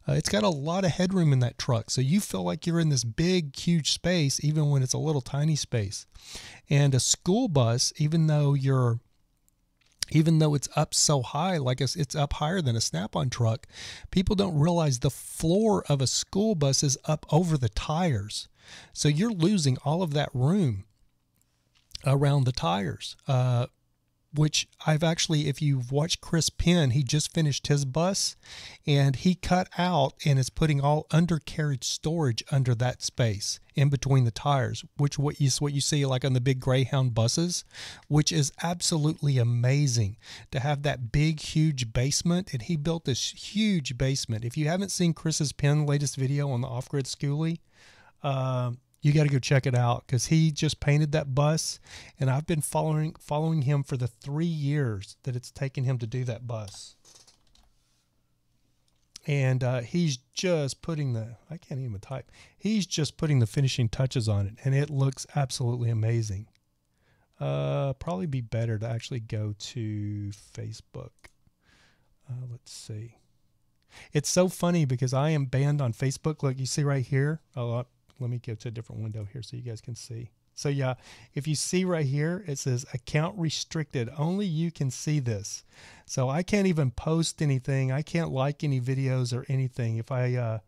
It's got a lot of headroom in that truck. So you feel like you're in this big, huge space, even when it's a little tiny space. And a school bus, even though it's up so high, like it's up higher than a Snap-on truck, people don't realize the floor of a school bus is up over the tires. So you're losing all of that room around the tires, which I've actually, if you've watched Chris Penn, he just finished his bus and he cut out and is putting all undercarriage storage under that space in between the tires, which what you see like on the big Greyhound buses, which is absolutely amazing to have that big, huge basement. And he built this huge basement. If you haven't seen Chris's Penn latest video on the off-grid schoolie, you got to go check it out because he just painted that bus, and I've been following him for the 3 years that it's taken him to do that bus. And he's just putting I can't even type. He's just putting the finishing touches on it, and it looks absolutely amazing. Probably be better to actually go to Facebook. Let's see. It's so funny because I am banned on Facebook. Look, you see right here. Let me go to a different window here so you guys can see. So yeah, if you see right here, it says account restricted. Only you can see this. So I can't even post anything. I can't like any videos or anything. If I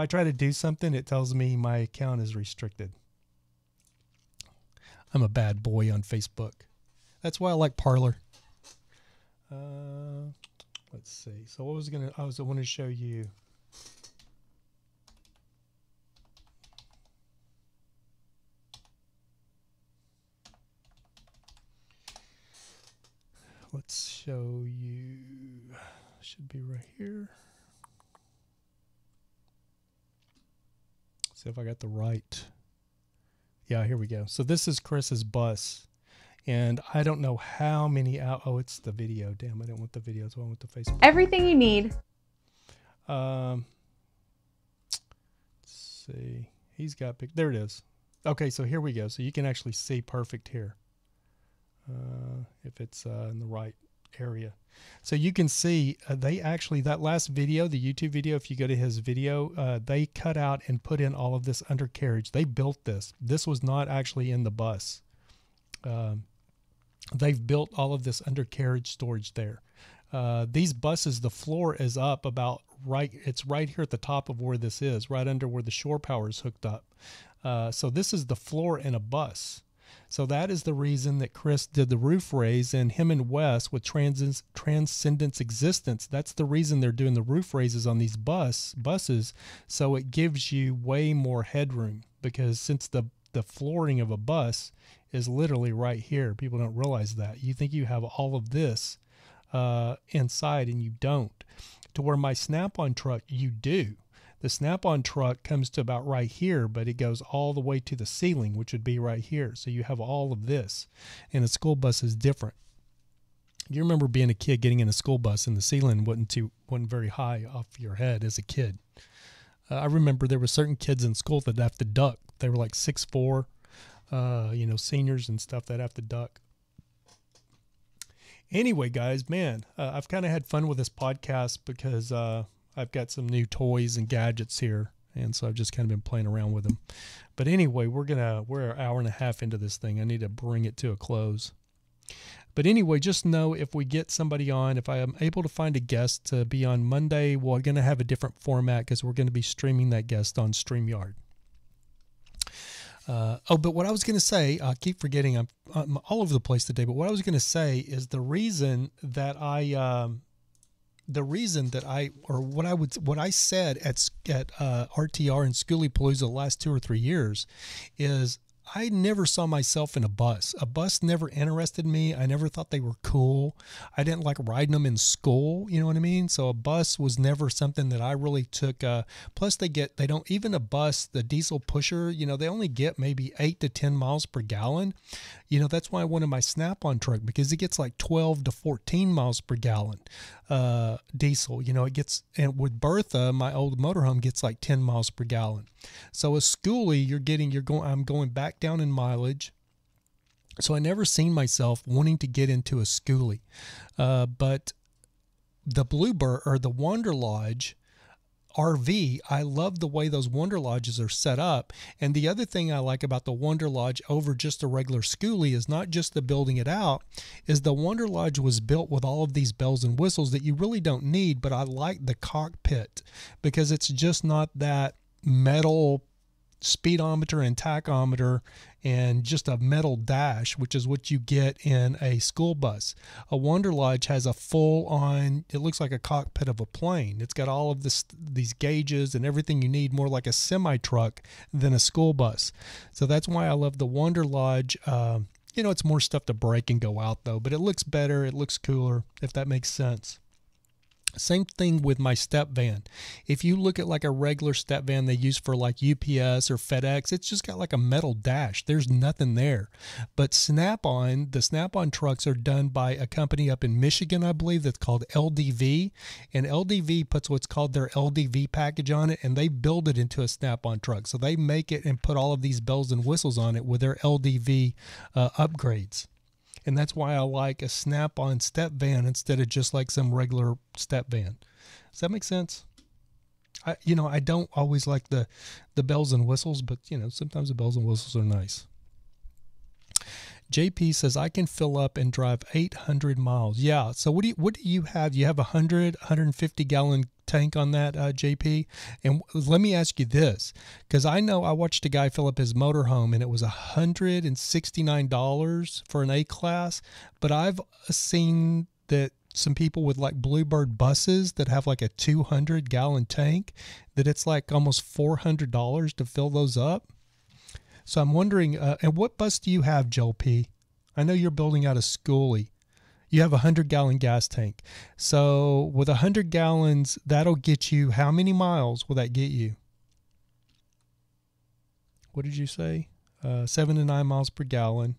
try to do something, it tells me my account is restricted. I'm a bad boy on Facebook. That's why I like Parler. Let's see. So what I want to show you. Let's show you, should be right here. See if I got the right. Yeah, here we go. So this is Chris's bus. And I don't know how many out. Oh, it's the video. Damn, I didn't want the video as well. I want the Facebook. Everything you need. Let's see. He's got big. There it is. Okay, so here we go. So you can actually see perfect here. If it's in the right area. So you can see they actually, that last video, the YouTube video, if you go to his video, they cut out and put in all of this undercarriage. They built this. This was not actually in the bus. They've built all of this undercarriage storage there. These buses, the floor is up about it's right here at the top of where this is, right under where the shore power is hooked up. So this is the floor in a bus. So that is the reason that Chris did the roof raise, and him and Wes with Transcendence Existence, that's the reason they're doing the roof raises on these buses, so it gives you way more headroom, because since the flooring of a bus is literally right here, people don't realize that. You think you have all of this inside, and you don't. To where my Snap-on truck, you do. The Snap-on truck comes to about right here, but it goes all the way to the ceiling, which would be right here. So you have all of this. And a school bus is different. You remember being a kid getting in a school bus and the ceiling wasn't very high off your head as a kid. I remember there were certain kids in school that have to duck. They were like 6'4", seniors and stuff that have to duck. Anyway, guys, man, I've kind of had fun with this podcast because I've got some new toys and gadgets here, and so I've just kind of been playing around with them. But anyway, we're an hour and a half into this thing. I need to bring it to a close. But anyway, just know if we get somebody on, if I am able to find a guest to be on Monday, we're going to have a different format because we're going to be streaming that guest on StreamYard. But what I was going to say, I keep forgetting, I'm all over the place today, but what I was going to say is what I said at RTR and Schoolie Palooza the last 2 or 3 years is I never saw myself in a bus. A bus never interested me. I never thought they were cool. I didn't like riding them in school. You know what I mean? So a bus was never something that I really took. Plus they don't, even a bus, the diesel pusher, you know, they only get maybe 8 to 10 miles per gallon. You know, that's why I wanted my Snap-on truck, because it gets like 12 to 14 miles per gallon diesel. You know, it gets, and with Bertha, my old motorhome, gets like 10 miles per gallon. So a schoolie, I'm going back down in mileage. So I never seen myself wanting to get into a schoolie. But the Bluebird, or the Wonder Lodge RV, I love the way those Wonder Lodges are set up. And the other thing I like about the Wonder Lodge over just a regular schoolie is not just the building it out, is the Wonder Lodge was built with all of these bells and whistles that you really don't need, but I like the cockpit because it's just not that metal speedometer and tachometer and just a metal dash, which is what you get in a school bus. A Wonder Lodge has a full on, it looks like a cockpit of a plane. It's got all of these gauges and everything you need, more like a semi-truck than a school bus. So that's why I love the Wonder Lodge. You know, it's more stuff to break and go out though, but it looks better. It looks cooler, if that makes sense. Same thing with my step van. If you look at like a regular step van they use for like UPS or FedEx, it's just got like a metal dash. There's nothing there. But Snap-on, the Snap-on trucks are done by a company up in Michigan, I believe, that's called LDV. And LDV puts what's called their LDV package on it, and they build it into a Snap-on truck. So they make it and put all of these bells and whistles on it with their LDV upgrades. And that's why I like a Snap-on step van instead of just like some regular step van. Does that make sense? I don't always like the bells and whistles, but you know, sometimes the bells and whistles are nice. JP says, I can fill up and drive 800 miles. Yeah. So what do you have? You have a 150 gallon tank on that, JP? And let me ask you this, because I know I watched a guy fill up his motorhome and it was $169 for an A-class, but I've seen that some people with like Bluebird buses that have like a 200 gallon tank, that it's like almost $400 to fill those up. So I'm wondering, and what bus do you have, Joel P? I know you're building out a schoolie. You have a 100-gallon gas tank. So with 100 gallons, that'll get you, how many miles will that get you? What did you say? 7 to 9 miles per gallon.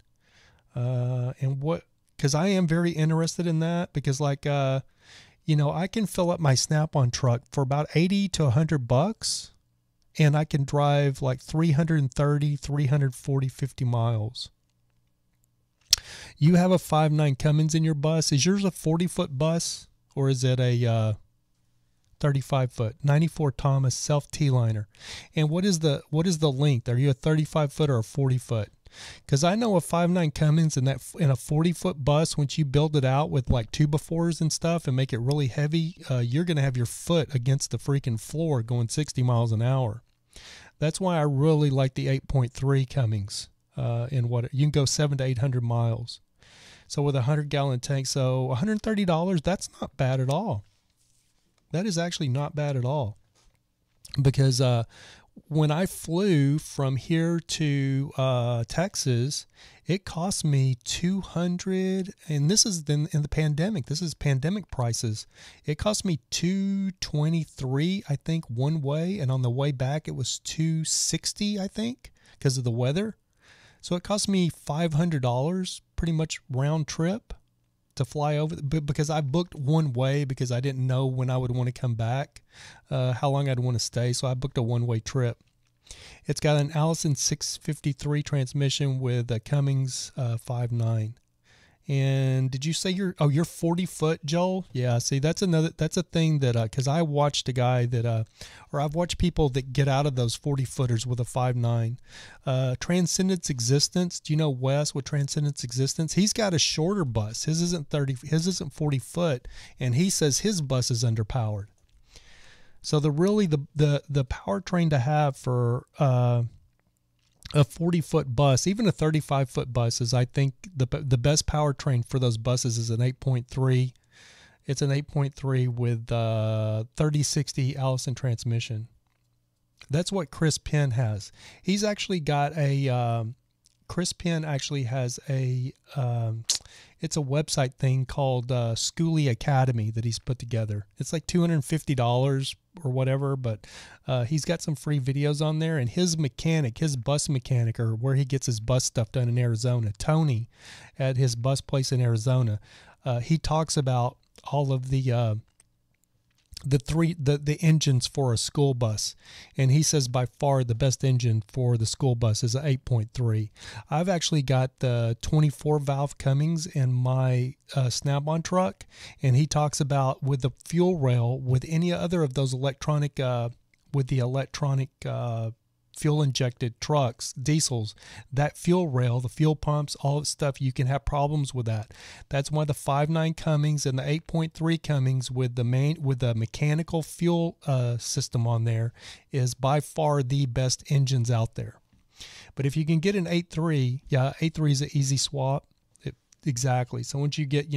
And what, because I am very interested in that, because like, you know, I can fill up my Snap-on truck for about 80 to 100 bucks. And I can drive like 330, 340, 50 miles. You have a 5.9 Cummins in your bus. Is yours a 40-foot bus, or is it a 35-foot 94 Thomas self T-liner? And what is the length? Are you a 35-foot or a 40-foot? Because I know a 5.9 Cummins in a 40-foot bus, once you build it out with like 2x4s and stuff and make it really heavy, you're going to have your foot against the freaking floor going 60 miles an hour. That's why I really like the 8.3 Cummins. In what you can go 700 to 800 miles. So with a 100-gallon tank, so $130, that's not bad at all. That is actually not bad at all. Because when I flew from here to Texas, it cost me $200, and this is in the pandemic. This is pandemic prices. It cost me $223, I think, one way, and on the way back it was $260, I think, because of the weather. So it cost me $500, pretty much round trip, to fly over, because I booked one way because I didn't know when I would want to come back, how long I'd want to stay. So I booked a one-way trip. It's got an Allison 653 transmission with a Cummins 5.9. And did you say you're 40-foot, Joel? Yeah, see, that's a thing that, because I watched a guy that, or I've watched people that get out of those 40-footers with a 5.9. Transcendence Existence, do you know Wes with Transcendence Existence? He's got a shorter bus. His isn't 40 foot, and he says his bus is underpowered. So the powertrain to have for a 40-foot bus, even a 35-foot bus, is, I think, the best powertrain for those buses is an 8.3. It's an 8.3 with 3060 Allison transmission. That's what Chris Penn has. He's actually got a Chris Penn actually has a it's a website thing called Schoolie Academy that he's put together. It's like $250 or whatever, but he's got some free videos on there. And his mechanic, his bus mechanic, or where he gets his bus stuff done in Arizona, Tony, at his bus place in Arizona, he talks about all of the engines for a school bus, and he says by far the best engine for the school bus is an 8.3. I've actually got the 24 valve Cummins in my Snap-on truck, and he talks about with the fuel rail, with any other of those electronic fuel injected trucks, diesels, that fuel rail, the fuel pumps, all that stuff, you can have problems with that. That's why the 5.9 Cummins and the 8.3 Cummins with the mechanical fuel system on there is by far the best engines out there. But if you can get an 8.3, yeah, 8.3 is an easy swap. Exactly. So once you get,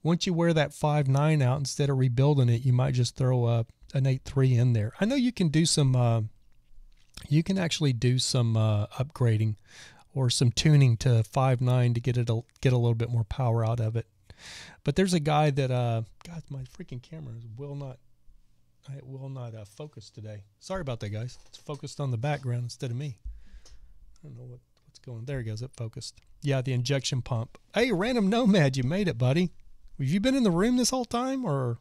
once you wear that 5.9 out, instead of rebuilding it, you might just throw an 8.3 in there. I know you can do some you can actually do some upgrading or some tuning to 5.9 to get a little bit more power out of it. But there's a guy that God, my freaking camera will not focus today. Sorry about that, guys. It's focused on the background instead of me. I don't know what's going on. There it goes. It focused. Yeah, the injection pump. Hey, Random Nomad, you made it, buddy. Have you been in the room this whole time, or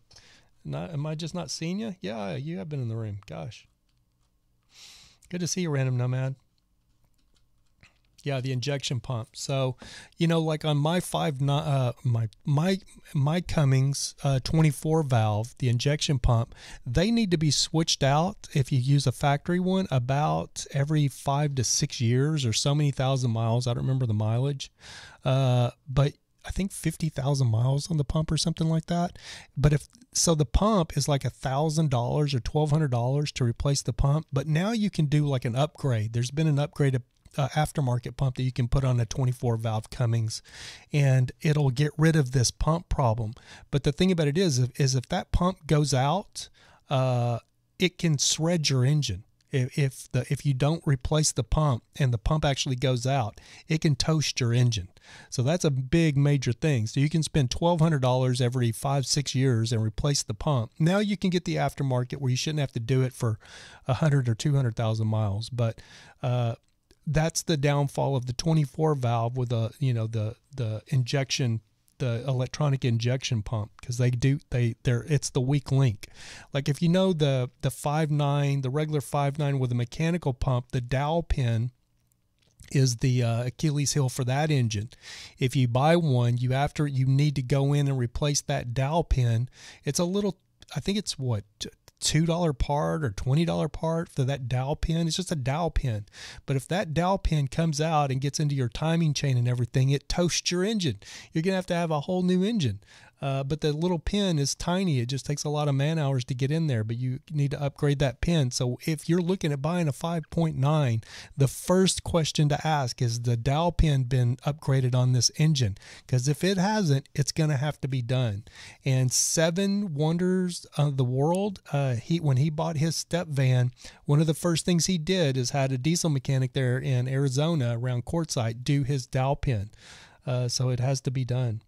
not? Am I just not seeing you? Yeah, you have been in the room. Gosh. Good to see you, Random Nomad. Yeah, the injection pump. So, like on my my Cummins 24 valve, the injection pump, they need to be switched out if you use a factory one about every 5 to 6 years or so many thousand miles. I don't remember the mileage, but I think 50,000 miles on the pump or something like that. But the pump is like $1,000 or $1,200 to replace the pump. But now you can do like an upgrade. There's been an upgraded aftermarket pump that you can put on a 24 valve Cummins, and it'll get rid of this pump problem. But the thing about it is if that pump goes out, it can shred your engine. If you don't replace the pump and the pump actually goes out, it can toast your engine. So that's a big major thing. So you can spend $1,200 every 5-6 years and replace the pump. Now you can get the aftermarket where you shouldn't have to do it for 100 or 200,000 miles. But that's the downfall of the 24 valve with the injection, the electronic injection pump, because it's the weak link. Like if the 5.9, the regular 5.9 with a mechanical pump, the dowel pin is the Achilles heel for that engine. If you buy one, you need to go in and replace that dowel pin. It's a little, I think it's what, $2 part or $20 part for that dowel pin. It's just a dowel pin. But if that dowel pin comes out and gets into your timing chain and everything, it toasts your engine. You're going to have a whole new engine. But the little pin is tiny. It just takes a lot of man hours to get in there, but you need to upgrade that pin. So if you're looking at buying a 5.9, the first question to ask is, the dowel pin been upgraded on this engine? Because if it hasn't, it's going to have to be done. And 7 Wonders of the World, when he bought his step van, one of the first things he did is had a diesel mechanic there in Arizona around Quartzsite do his dowel pin. So it has to be done.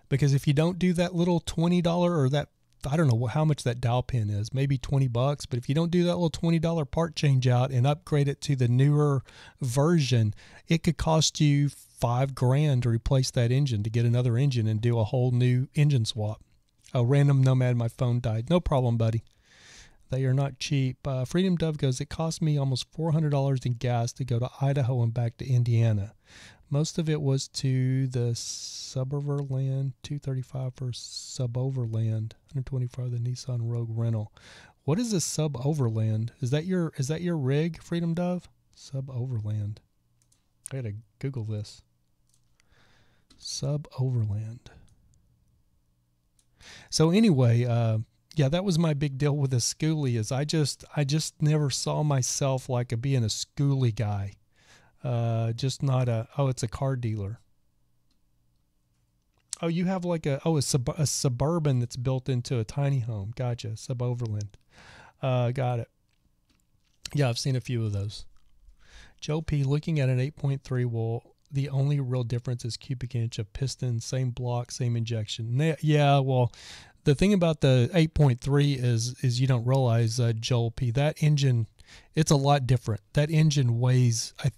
Because if you don't do that little $20 or that, I don't know how much that dowel pin is, maybe $20, but if you don't do that little $20 part change out and upgrade it to the newer version, it could cost you $5,000 to replace that engine, to get another engine and do a whole new engine swap. Oh, Random Nomad, my phone died. No problem, buddy. They are not cheap. Freedom Dove goes, it cost me almost $400 in gas to go to Idaho and back to Indiana. Most of it was to the suboverland, $235 for suboverland, $125 the Nissan Rogue rental. What is a suboverland? Is that your rig, Freedom Dove? Suboverland. I gotta Google this. Suboverland. So anyway, yeah, that was my big deal with the schoolie. Is I just never saw myself like being a schoolie guy. Just not it's a car dealer. Oh, you have like a Suburban that's built into a tiny home. Gotcha. Suboverland. Got it. Yeah, I've seen a few of those. Joe P, looking at an 8.3, well, the only real difference is cubic inch of piston, same block, same injection. Yeah, well, the thing about the 8.3 is you don't realize, Joel P, that engine, it's a lot different. That engine weighs, I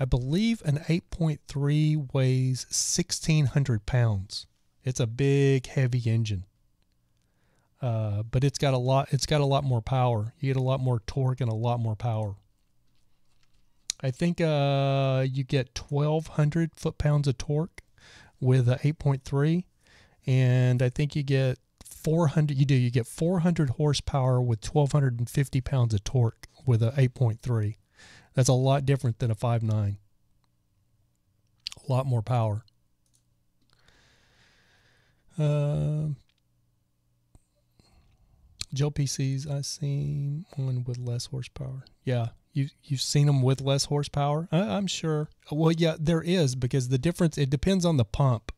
believe an 8.3 weighs 1,600 pounds. It's a big, heavy engine. But it's got a lot more power. You get a lot more torque and a lot more power. I think you get 1,200 foot-pounds of torque with a 8.3, and I think you get 400. You get 400 horsepower with 1,250 pounds of torque with a 8.3. That's a lot different than a 5.9. A lot more power. Joe PCs, I've seen one with less horsepower. Yeah, you've seen them with less horsepower? I'm sure. Well, yeah, there is, because the difference, it depends on the pump.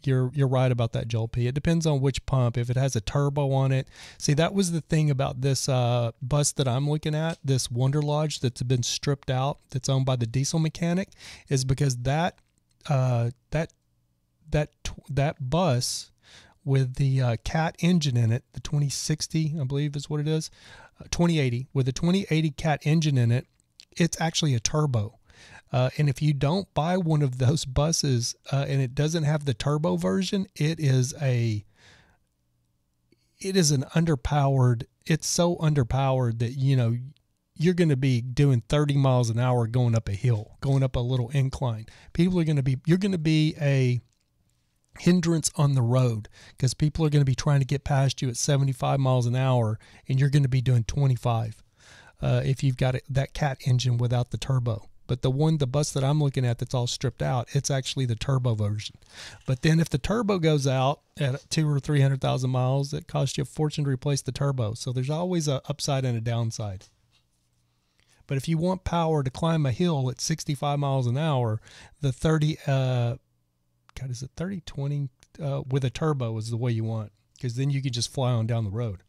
You're right about that, Joel P. It depends on which pump. If it has a turbo on it. See, that was the thing about this bus that I'm looking at, this Wonder Lodge that's been stripped out, that's owned by the diesel mechanic, is because that bus with the Cat engine in it, the 2060, I believe is what it is, 2080, with the 2080 Cat engine in it, it's actually a turbo. And if you don't buy one of those buses and it doesn't have the turbo version, it is an underpowered, it's so underpowered that, you know, you're going to be doing 30 miles an hour going up a hill, going up a little incline. You're going to be a hindrance on the road, because people are going to be trying to get past you at 75 miles an hour, and you're going to be doing 25 if you've got that Cat engine without the turbo. But the bus that I'm looking at that's all stripped out, it's actually the turbo version. But then if the turbo goes out at 200,000 or 300,000 miles, it costs you a fortune to replace the turbo. So there's always an upside and a downside. But if you want power to climb a hill at 65 miles an hour, the 30/20 with a turbo is the way you want, because then you can just fly on down the road.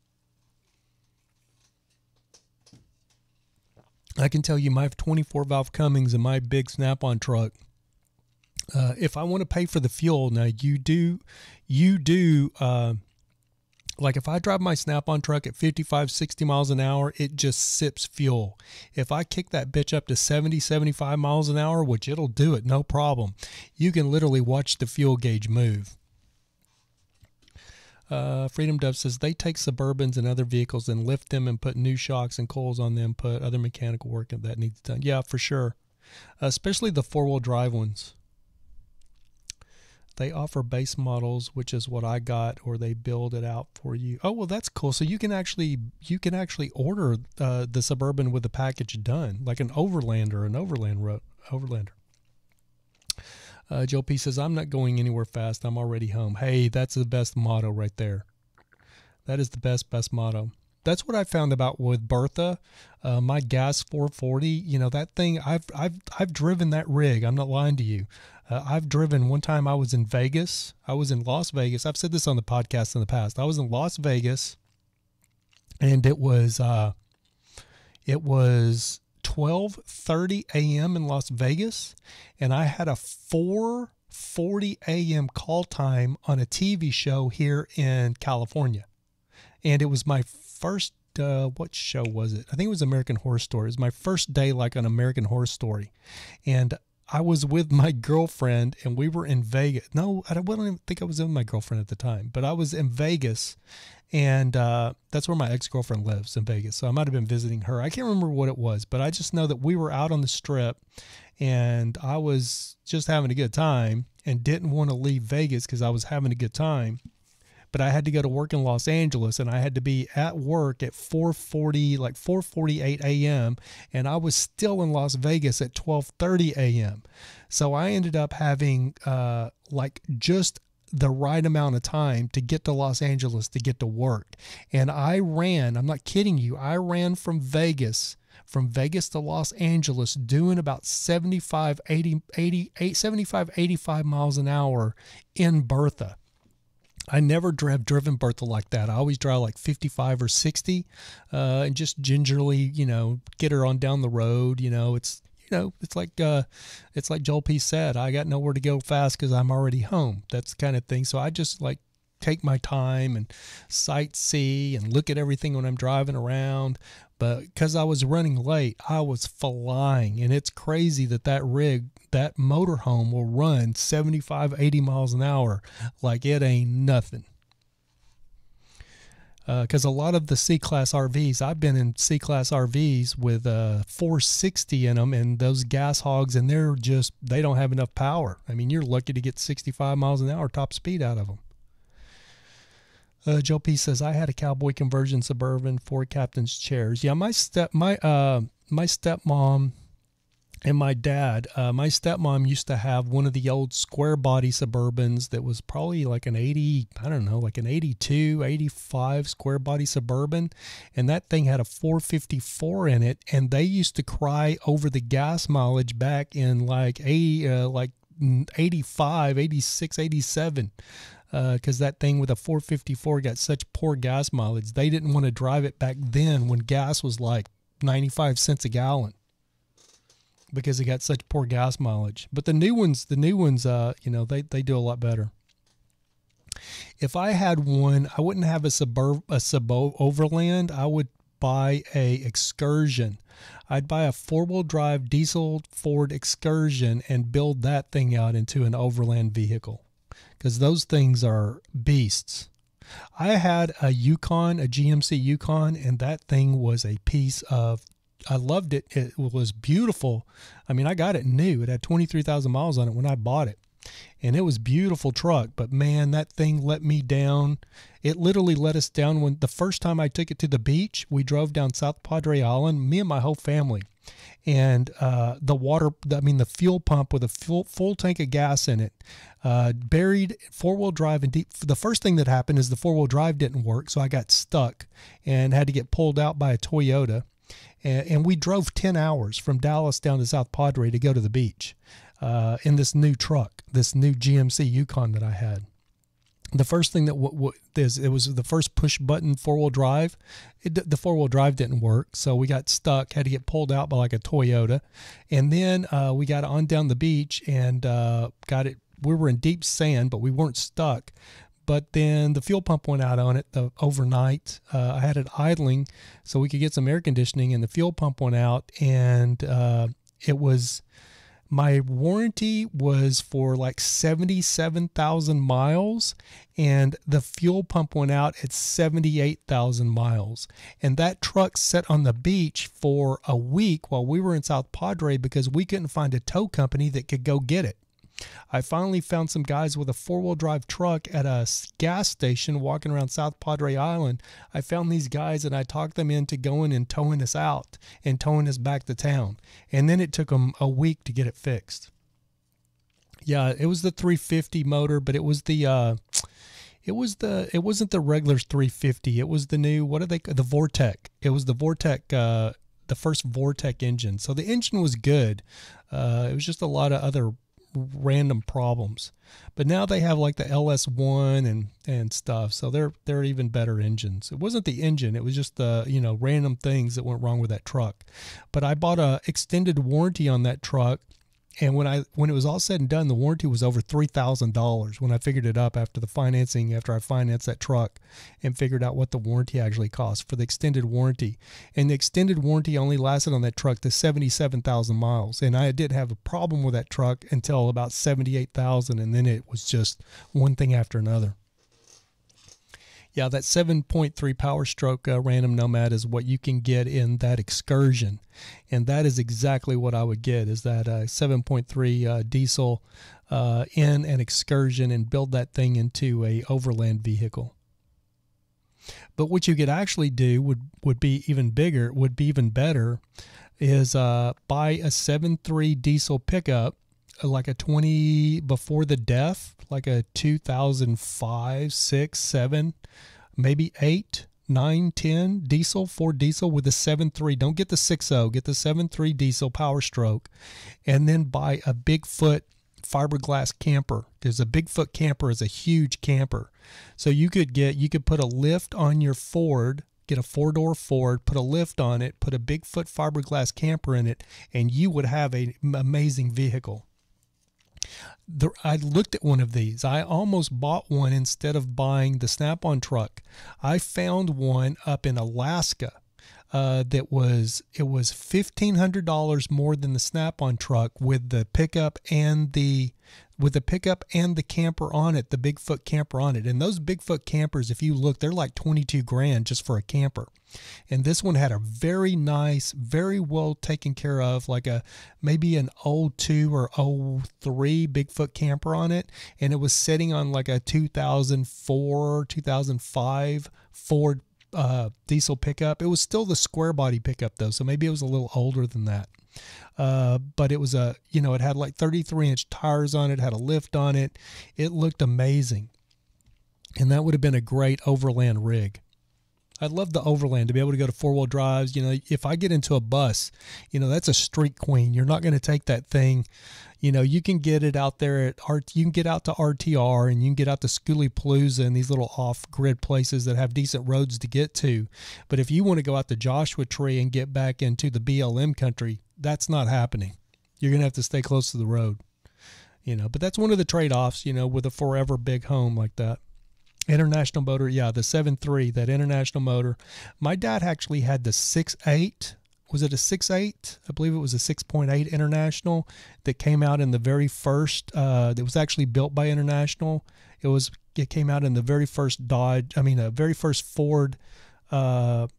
I can tell you my 24 valve Cummins and my big Snap-on truck, if I want to pay for the fuel, now you do, like if I drive my Snap-on truck at 55, 60 miles an hour, it just sips fuel. If I kick that bitch up to 70, 75 miles an hour, which it'll do it, no problem, you can literally watch the fuel gauge move. Freedom Dove says they take Suburbans and other vehicles and lift them and put new shocks and coils on them, put other mechanical work that needs done. Yeah, for sure. Especially the four-wheel drive ones. They offer base models, which is what I got, or they build it out for you. Oh, well, that's cool. So you can actually order the Suburban with the package done, like an Overlander, Overlander. Joe P says, I'm not going anywhere fast. I'm already home. Hey, that's the best motto right there. That is the best motto. That's what I found about with Bertha, my gas 440. You know, that thing, I've driven that rig. I'm not lying to you. I've driven, one time I was in Vegas. I was in Las Vegas. I've said this on the podcast in the past. I was in Las Vegas, and it was 12:30 a.m. in Las Vegas, and I had a 4:40 a.m. call time on a TV show here in California. And it was my first, what show was it? I think it was American Horror Story. It was my first day like on American Horror Story. And I was with my girlfriend, and we were in Vegas. No, I don't even think I was with my girlfriend at the time, but I was in Vegas, and that's where my ex-girlfriend lives, in Vegas. So I might have been visiting her. I can't remember what it was, but I just know that we were out on the Strip, and I was just having a good time and didn't want to leave Vegas because I was having a good time. But I had to go to work in Los Angeles, and I had to be at work at 4:48 a.m., and I was still in Las Vegas at 12:30 a.m. So I ended up having just the right amount of time to get to Los Angeles to get to work. And I ran, I'm not kidding you, I ran from Vegas to Los Angeles doing about 75, 85 miles an hour in Bertha. I never have driven Bertha like that. I always drive like 55 or 60, and just gingerly, get her on down the road. It's like Joel P said, I got nowhere to go fast because I'm already home. That's the kind of thing. So I just like take my time and sightsee and look at everything when I'm driving around. But because I was running late, I was flying, and it's crazy that that motorhome will run 75, 80 miles an hour like it ain't nothing. Because a lot of the C-Class RVs, I've been in C-Class RVs with 460 in them, and those gas hogs, and they don't have enough power. I mean, you're lucky to get 65 miles an hour top speed out of them. Joe P says, I had a cowboy conversion Suburban, 4 captain's chairs. Yeah, my stepmom and my dad, my stepmom used to have one of the old square body Suburbans that was probably like an 82, 85 square body Suburban. And that thing had a 454 in it. And they used to cry over the gas mileage back in like 85, 86, 87. Because that thing with a 454 got such poor gas mileage. They didn't want to drive it back then when gas was like 95 cents a gallon, because it got such poor gas mileage. But the new ones, they do a lot better. If I had one, I wouldn't have a Sub Overland. I would buy a Excursion. I'd buy a 4-wheel drive diesel Ford Excursion and build that thing out into an overland vehicle, because those things are beasts. I had a Yukon, a GMC Yukon, and that thing was a piece of, I loved it. It was beautiful. I mean, I got it new. It had 23,000 miles on it when I bought it, and it was a beautiful truck. But man, that thing let me down. It literally let us down when the first time I took it to the beach. We drove down South Padre Island, me and my whole family. And the fuel pump with a full tank of gas in it, buried 4-wheel drive and deep. The first thing that happened is the 4-wheel drive didn't work, so I got stuck and had to get pulled out by a Toyota. And we drove 10 hours from Dallas down to South Padre to go to the beach in this new truck, this new GMC Yukon that I had. The first thing that it was the first push button 4-wheel drive. The 4-wheel drive didn't work, so we got stuck, had to get pulled out by like a Toyota. And then we got on down the beach and got it. We were in deep sand, but we weren't stuck. But then the fuel pump went out on it overnight. I had it idling so we could get some air conditioning, and the fuel pump went out, and my warranty was for like 77,000 miles, and the fuel pump went out at 78,000 miles. And that truck sat on the beach for a week while we were in South Padre because we couldn't find a tow company that could go get it. I finally found some guys with a 4-wheel drive truck at a gas station walking around South Padre Island. I found these guys and I talked them into going and towing us out and towing us back to town. And then it took them a week to get it fixed. Yeah, it was the 350 motor, but it wasn't the regular 350. It was the new, the Vortec. It was the Vortec, the first Vortec engine. So the engine was good. It was just a lot of other random problems, but now they have like the LS1 and stuff, so they're even better engines. It wasn't the engine, it was just the random things that went wrong with that truck. But I bought a extended warranty on that truck, and when it was all said and done, the warranty was over $3,000 when I figured it up after I financed that truck and figured out what the warranty actually cost for the extended warranty. And the extended warranty only lasted on that truck to 77,000 miles. And I didn't have a problem with that truck until about 78,000, and then it was just one thing after another. Yeah, that 7.3 Power Stroke random Nomad is what you can get in that Excursion. And that is exactly what I would get, is that 7.3 diesel in an Excursion, and build that thing into a overland vehicle. But what you could actually do would be even better, is buy a 7.3 diesel pickup, like a 20 before the death, like a 2005, 6, 7, maybe 8, 9, 10 diesel, Ford diesel with a 7.3. Don't get the 6.0, get the 7.3 diesel Power Stroke, and then buy a Bigfoot fiberglass camper, because a Bigfoot camper is a huge camper. So you could put a lift on your Ford, get a 4-door Ford, put a lift on it, put a Bigfoot fiberglass camper in it, and you would have an amazing vehicle. I looked at one of these. I almost bought one instead of buying the Snap-on truck. I found one up in Alaska that was $1,500 more than the Snap-on truck with the pickup and the camper on it, the Bigfoot camper on it. And those Bigfoot campers, if you look, they're like 22 grand just for a camper. And this one had a very nice, very well taken care of, like maybe an 02 or 03 Bigfoot camper on it. And it was sitting on like a 2004, 2005 Ford diesel pickup. It was still the square body pickup though, so maybe it was a little older than that. But it was it had like 33-inch tires on it, had a lift on it. It looked amazing. And that would have been a great overland rig. I love the overland, to be able to go to 4-wheel drives. If I get into a bus, that's a street queen. You're not going to take that thing. You can get it out there you can get out to RTR, and you can get out to Schoolie-Palooza and these little off-grid places that have decent roads to get to. But if you want to go out to Joshua Tree and get back into the BLM country, that's not happening. You're going to have to stay close to the road. But that's one of the trade-offs, with a forever big home like that. International motor, yeah, the 7.3, that international motor. My dad actually had the 6.8. Was it a 6.8? I believe it was a 6.8 International that came out in the very first, that was actually built by International. It came out in the very first very first Ford, the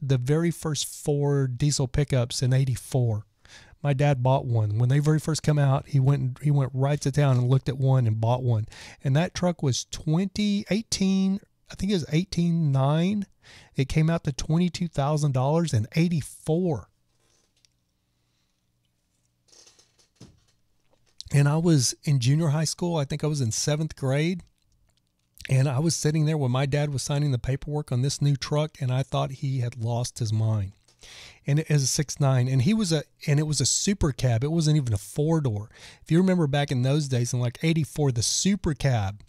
very first Ford diesel pickups in '84. My dad bought one. When they very first come out, he went right to town and looked at one and bought one. And that truck was 2018, I think it was 18.9. It came out to $22,000 in '84. And I was in junior high school. I think I was in 7th grade. And I was sitting there when my dad was signing the paperwork on this new truck, and I thought he had lost his mind. And it is a 6.9, and it was a super cab. It wasn't even a 4-door. If you remember back in those days, in like '84, the super cab,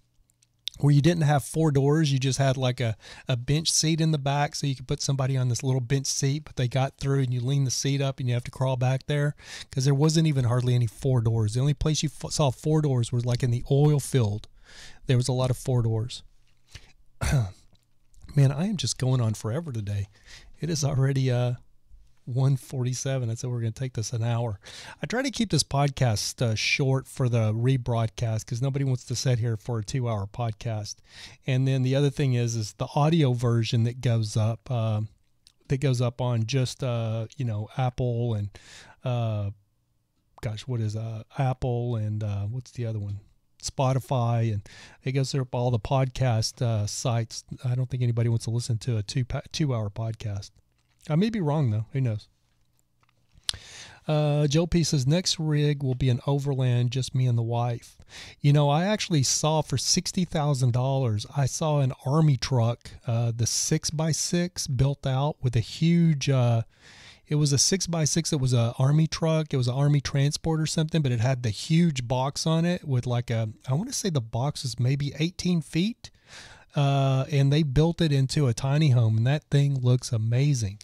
where you didn't have 4 doors, you just had like a bench seat in the back, so you could put somebody on this little bench seat, but they got through, and you lean the seat up and you have to crawl back there, because there wasn't even hardly any 4 doors. The only place you saw 4 doors was like in the oil field. There was a lot of 4 doors. Man, I am just going on forever today. It is already 1:47. I said we're going to take this an hour. I try to keep this podcast short for the rebroadcast, because nobody wants to sit here for a 2-hour podcast. And then the other thing is the audio version that goes up on just Apple and what is Apple and what's the other one? Spotify, and it goes through all the podcast sites. I don't think anybody wants to listen to a 2-hour podcast. I may be wrong though. Who knows? Joe P says next rig will be an overland, just me and the wife. I actually saw for $60,000. I saw an army truck, the 6x6 built out with a huge. It was a 6x6. It was an army truck. It was an army transport or something, but it had the huge box on it with I want to say the box was maybe 18 feet. And they built it into a tiny home, and that thing looks amazing.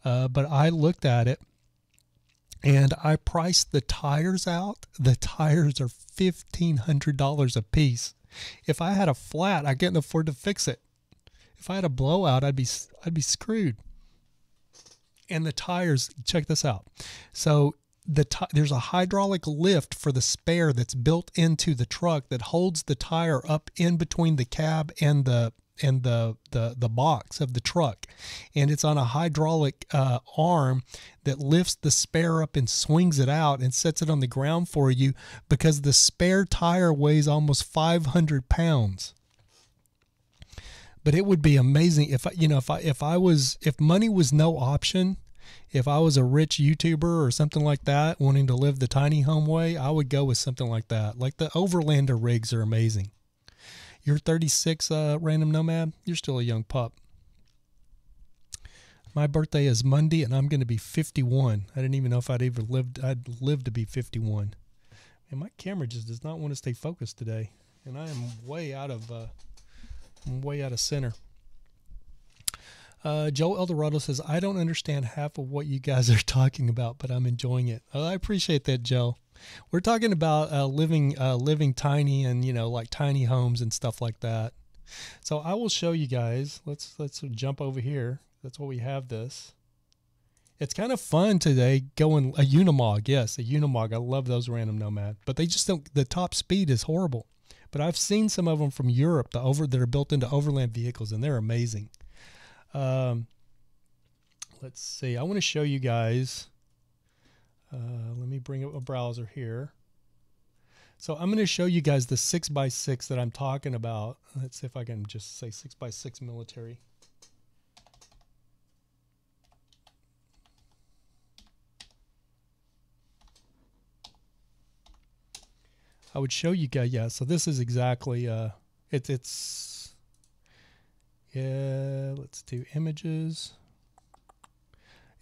But I looked at it, and I priced the tires out. The tires are $1,500 a piece. If I had a flat, I couldn't afford to fix it. If I had a blowout, I'd be screwed. And the tires, check this out. So there's a hydraulic lift for the spare that's built into the truck that holds the tire up in between the cab and the box of the truck, and it's on a hydraulic arm that lifts the spare up and swings it out and sets it on the ground for you, because the spare tire weighs almost 500 pounds. But it would be amazing if money was no option. If I was a rich YouTuber or something like that, wanting to live the tiny home way, I would go with something like that. Like the Overlander rigs are amazing. You're 36, Random Nomad. You're still a young pup. My birthday is Monday, and I'm going to be 51. I didn't even know if I'd live to be 51. And my camera just does not want to stay focused today. And I am way out of center. Joel Eldorado says, I don't understand half of what you guys are talking about, but I'm enjoying it. I appreciate that, Joe. We're talking about living tiny and, like tiny homes and stuff like that. So I will show you guys. Let's jump over here. That's what we have this. It's kind of fun today going a Unimog. Yes, a Unimog. I love those random Nomad, but they just don't, the top speed is horrible. But I've seen some of them from Europe that are built into overland vehicles, and they're amazing. Let's see. I want to show you guys. Let me bring up a browser here. So I'm going to show you guys the 6x6 that I'm talking about. Let's see if I can just say 6x6 military. I would show you guys, yeah, so this is exactly, yeah, let's do images.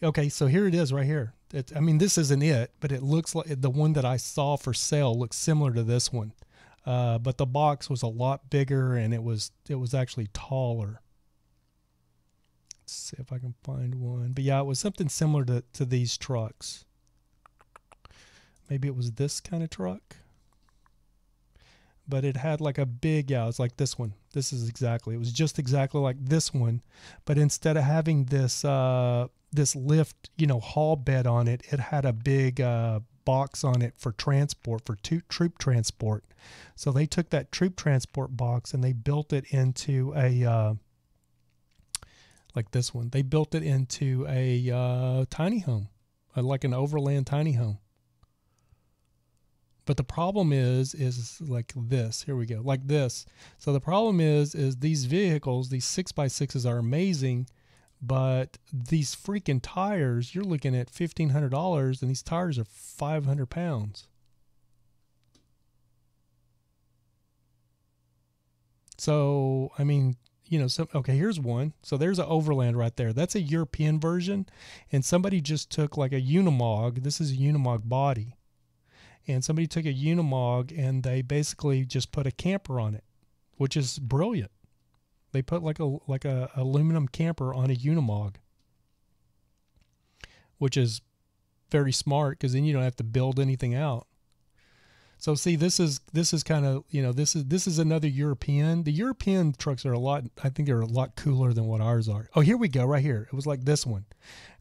Okay, so here it is right here. I mean, this isn't it, but it looks like the one that I saw for sale looks similar to this one. But the box was a lot bigger and it was actually taller. Let's see if I can find one. But yeah, it was something similar to these trucks. Maybe it was this kind of truck. But it had like a big, yeah, it's like this one. This is exactly, it was just exactly like this one. But instead of having this this lift, haul bed on it, it had a big box on it for transport, for troop transport. So they took that troop transport box and they built it into a, like this one. They built it into a tiny home, like an overland tiny home. But the problem is like this. Here we go, like this. So the problem is these vehicles, these 6x6s are amazing, but these freaking tires, you're looking at $1,500, and these tires are 500 pounds. So, I mean, okay, here's one. So there's an overland right there. That's a European version, and somebody just took like a Unimog. This is a Unimog body. And somebody took a Unimog and they basically just put a camper on it, which is brilliant. They put like a aluminum camper on a Unimog, which is very smart because then you don't have to build anything out. So see, this is kind of, this is another European. The European trucks are I think they're a lot cooler than what ours are. Oh, here we go, right here. It was like this one.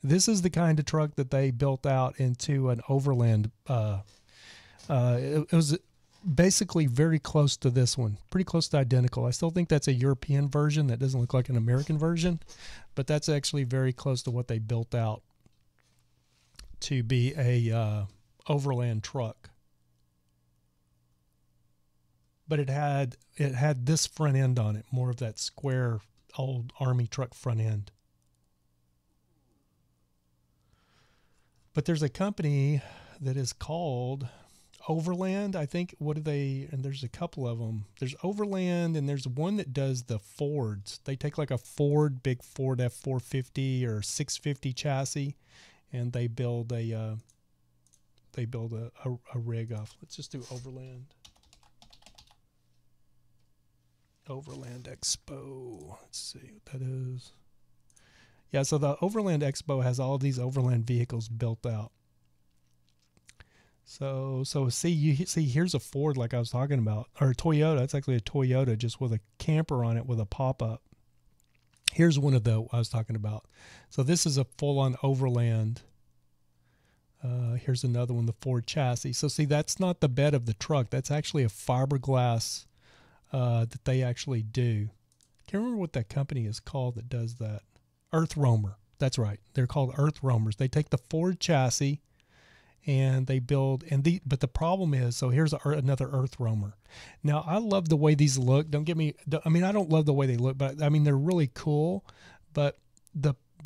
This is the kind of truck that they built out into an overland. It was basically very close to this one, pretty close to identical. I still think that's a European version that doesn't look like an American version, but that's actually very close to what they built out to be a overland truck. But it had this front end on it, more of that square old army truck front end. But there's a company that is called Overland, I think. What do they, and there's a couple of them. There's Overland, and there's one that does the Fords. They take like a big Ford F450 or 650 chassis, and they build a rig off. Let's just do Overland. Overland Expo. Let's see what that is. Yeah, so the Overland Expo has all of these overland vehicles built out. So see, here's a Ford like I was talking about, or a Toyota. It's actually a Toyota just with a camper on it with a pop-up. Here's one of the I was talking about. So this is a full-on overland. Here's another one, the Ford chassis. So see, that's not the bed of the truck. That's actually a fiberglass that they actually do. Can't remember what that company is called that does that. Earth Roamer. That's right. They're called Earth Roamers. They take the Ford chassis and they build, but the problem is, so here's another Earth Roamer. Now, I love the way these look. Don't get me, I mean, I don't love the way they look, but I mean, they're really cool. But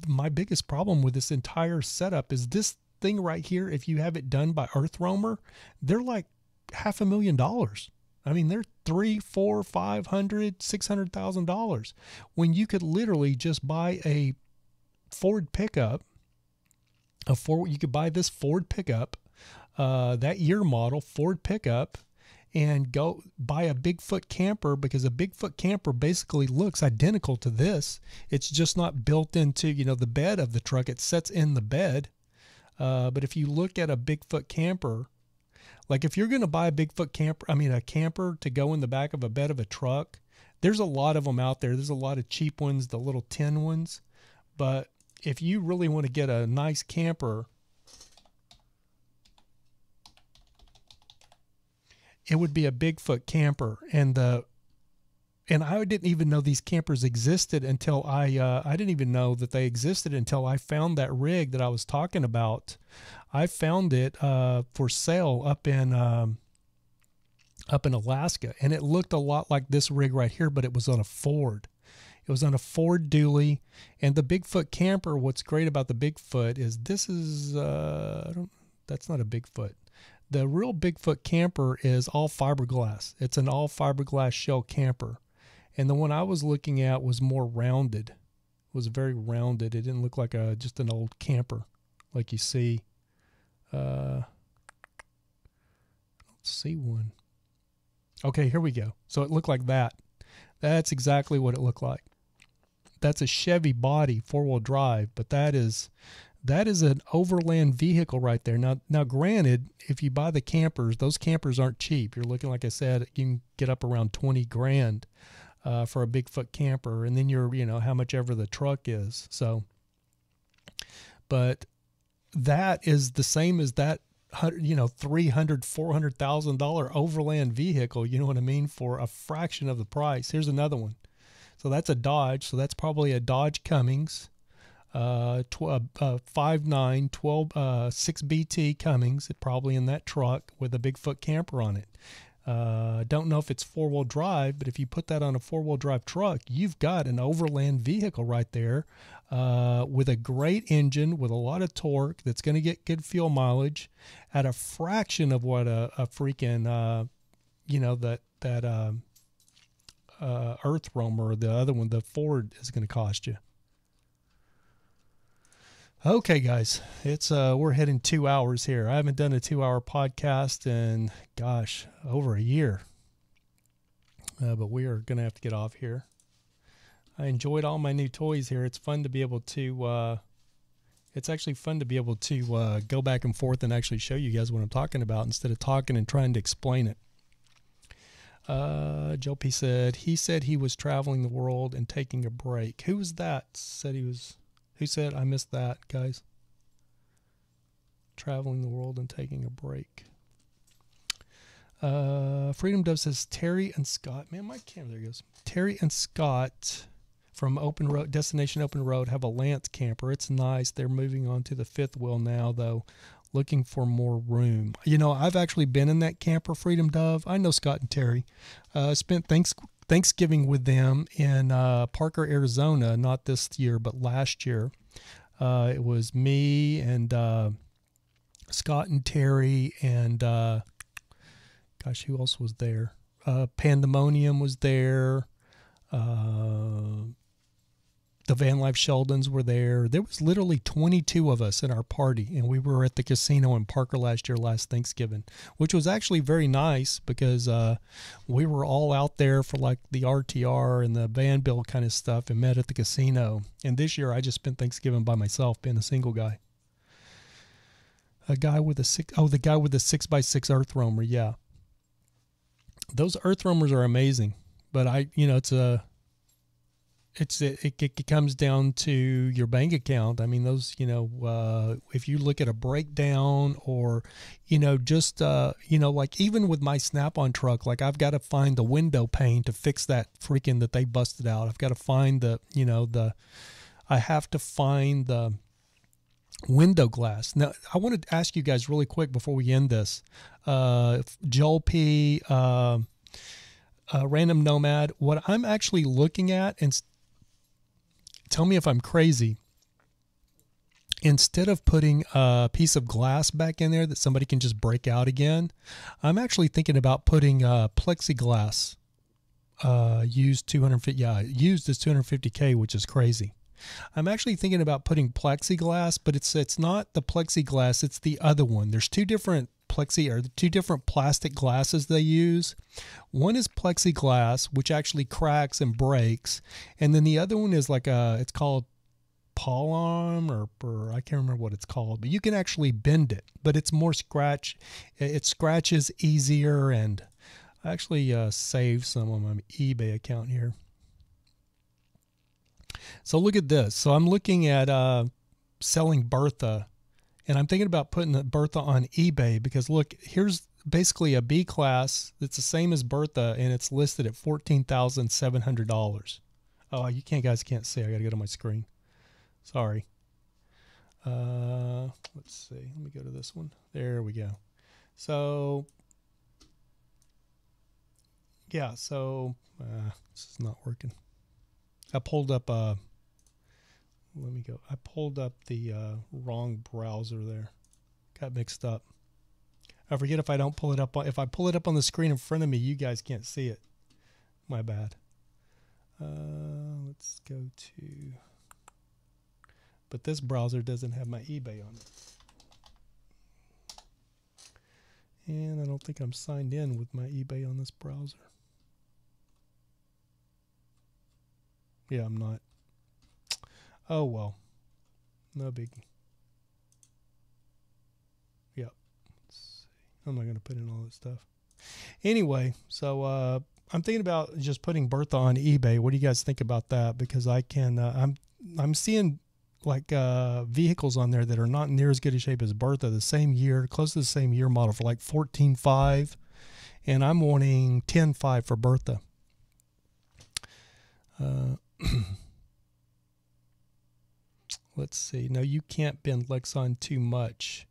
my biggest problem with this entire setup is this thing right here. If you have it done by Earth Roamer, they're like $500,000. I mean, they're $300,000, $400,000, $500,000, $600,000 when you could literally just buy a Ford pickup. You could buy this Ford pickup that year model Ford pickup and go buy a Bigfoot camper, because a Bigfoot camper basically looks identical to this. It's just not built into, you know, the bed of the truck. It sets in the bed. But if you look at a Bigfoot camper, like if you're going to buy a Bigfoot camper, I mean a camper to go in the back of a bed of a truck, there's a lot of them out there. There's a lot of cheap ones, the little tin ones. But if you really want to get a nice camper, it would be a Bigfoot camper. And I didn't even know these campers existed until I didn't even know that they existed until I found that rig that I was talking about. I found it for sale up in Alaska, and it looked a lot like this rig right here, but it was on a Ford. It was on a Ford dually. And the Bigfoot camper, what's great about the Bigfoot is this is that's not a Bigfoot. The real Bigfoot camper is all fiberglass. It's an all fiberglass shell camper. And the one I was looking at was more rounded. It was very rounded. It didn't look like just an old camper like you see. I don't see one. Okay, here we go. So it looked like that. That's exactly what it looked like. That's a Chevy body, 4-wheel drive, but that is an overland vehicle right there. Now, granted, if you buy the campers, those campers aren't cheap. You're looking, like I said, you can get up around 20 grand for a Bigfoot camper, and then you're, you know, how much ever the truck is. So, but that is the same as that, you know, $300,000-$400,000 overland vehicle. You know what I mean? For a fraction of the price. Here's another one. So that's a Dodge. So that's probably a Dodge Cummins. 5.9, 12, 6BT Cummins, probably in that truck with a Bigfoot camper on it. Don't know if it's 4-wheel drive, but if you put that on a 4-wheel drive truck, you've got an overland vehicle right there with a great engine, with a lot of torque, that's going to get good fuel mileage at a fraction of what a freaking, you know, that Earth Roamer, or the other one, the Ford, is going to cost you. Okay, guys, it's we're heading 2 hours here. I haven't done a 2-hour podcast in, gosh, over a year. But we are going to have to get off here. I enjoyed all my new toys here. It's fun to be able to, it's actually fun to be able to go back and forth and actually show you guys what I'm talking about instead of talking and trying to explain it. Joe P said he was traveling the world and taking a break. Who was that? Who said? I missed that, guys. Traveling the world and taking a break. Freedom Dove says Terry and Scott. Man, my camera, there goes. Terry and Scott from Open Road, Destination Open Road, have a Lance camper. It's nice. They're moving on to the 5th wheel now, though, looking for more room. You know, I've actually been in that camper, Freedom Dove. I know Scott and Terry. Spent Thanksgiving with them in Parker, Arizona, not this year, but last year. It was me and Scott and Terry and, gosh, who else was there? Pandemonium was there. The Van Life Sheldons were there. There was literally 22 of us in our party, and we were at the casino in Parker last Thanksgiving, which was actually very nice because we were all out there for like the RTR and the van build kind of stuff and met at the casino. And this year I just spent Thanksgiving by myself, being a single guy. The guy with the 6x6 Earth Roamer, yeah. Those Earth Roamers are amazing, but it comes down to your bank account. I mean, those, if you look at a breakdown or, just, like even with my Snap-on truck, like I've got to find the window pane to fix that freaking that they busted out. I've got to find I have to find the window glass. Now, I want to ask you guys really quick before we end this. Joel P., Random Nomad, what I'm actually looking at, and tell me if I'm crazy, instead of putting a piece of glass back in there that somebody can just break out again, I'm actually thinking about putting plexiglass, used as $250K, which is crazy. I'm actually thinking about putting plexiglass, but it's not the plexiglass, it's the other one. There's two different plexi, or the two different plastic glasses they use. One is plexiglass, which actually cracks and breaks, and then the other one is like it's called Polyarm, or I can't remember what it's called, but you can actually bend it, but it's more it scratches easier. And I actually saved some on my eBay account here. So look at this. So I'm looking at selling Bertha, and I'm thinking about putting the Bertha on eBay, because look, here's basically a B class that's the same as Bertha, and it's listed at $14,700. Oh, guys can't see. I got to go to my screen. Sorry. Let's see. Let me go to this one. There we go. So, yeah. So this is not working. I pulled up. Let me go. I pulled up the wrong browser there. Got mixed up. I forget if I don't pull it up. If I pull it up on the screen in front of me, you guys can't see it. My bad. Let's go to. But this browser doesn't have my eBay on it. And I don't think I'm signed in with my eBay on this browser. Yeah, I'm not. Oh, well. No biggie. Yep. Let's see. I'm not going to put in all that stuff. Anyway, so I'm thinking about just putting Bertha on eBay. What do you guys think about that? Because I can, I'm seeing like vehicles on there that are not near as good a shape as Bertha, the same year, close to the same year model, for like 14.5, and I'm wanting 10.5 for Bertha. Let's see. No, you can't bend Lexan too much.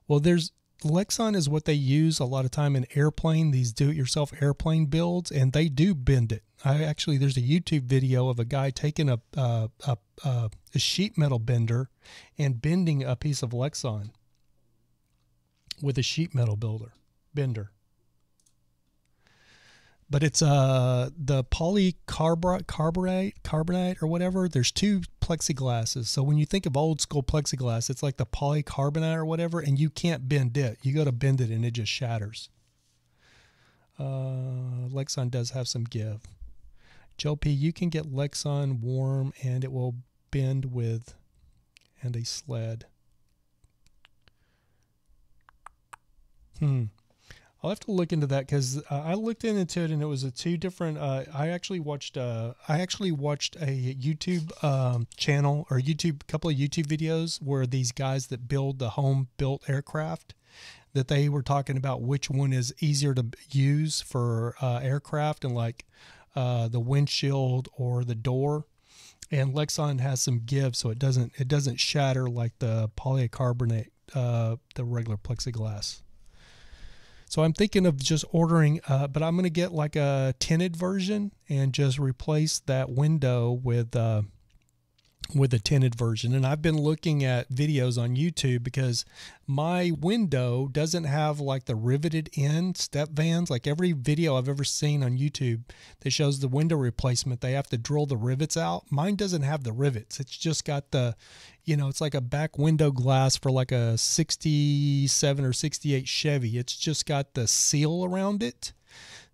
Well, Lexan is what they use a lot of time in airplane, these do-it-yourself airplane builds, and they do bend it. There's a YouTube video of a guy taking a sheet metal bender and bending a piece of Lexan with a sheet metal bender. But it's the polycarbonate or whatever. There's two plexiglasses. So when you think of old school plexiglass, it's like the polycarbonate or whatever, and you can't bend it. You go to bend it and it just shatters. Lexan does have some give. Joe P, you can get Lexan warm and it will bend with and a sled. I'll have to look into that, because I looked into it and it was a two different. I actually watched a YouTube channel, or couple of YouTube videos where these guys that build the home built aircraft, that they were talking about which one is easier to use for aircraft, and like the windshield or the door. And Lexan has some give, so it doesn't shatter like the polycarbonate, the regular plexiglass. So I'm thinking of just ordering, but I'm going to get like a tinted version and just replace that window with a tinted version. And I've been looking at videos on YouTube, because my window doesn't have like the riveted in step vans. Like every video I've ever seen on YouTube that shows the window replacement, they have to drill the rivets out. Mine doesn't have the rivets. It's just got the, it's like a back window glass for like a 67 or 68 Chevy. It's just got the seal around it.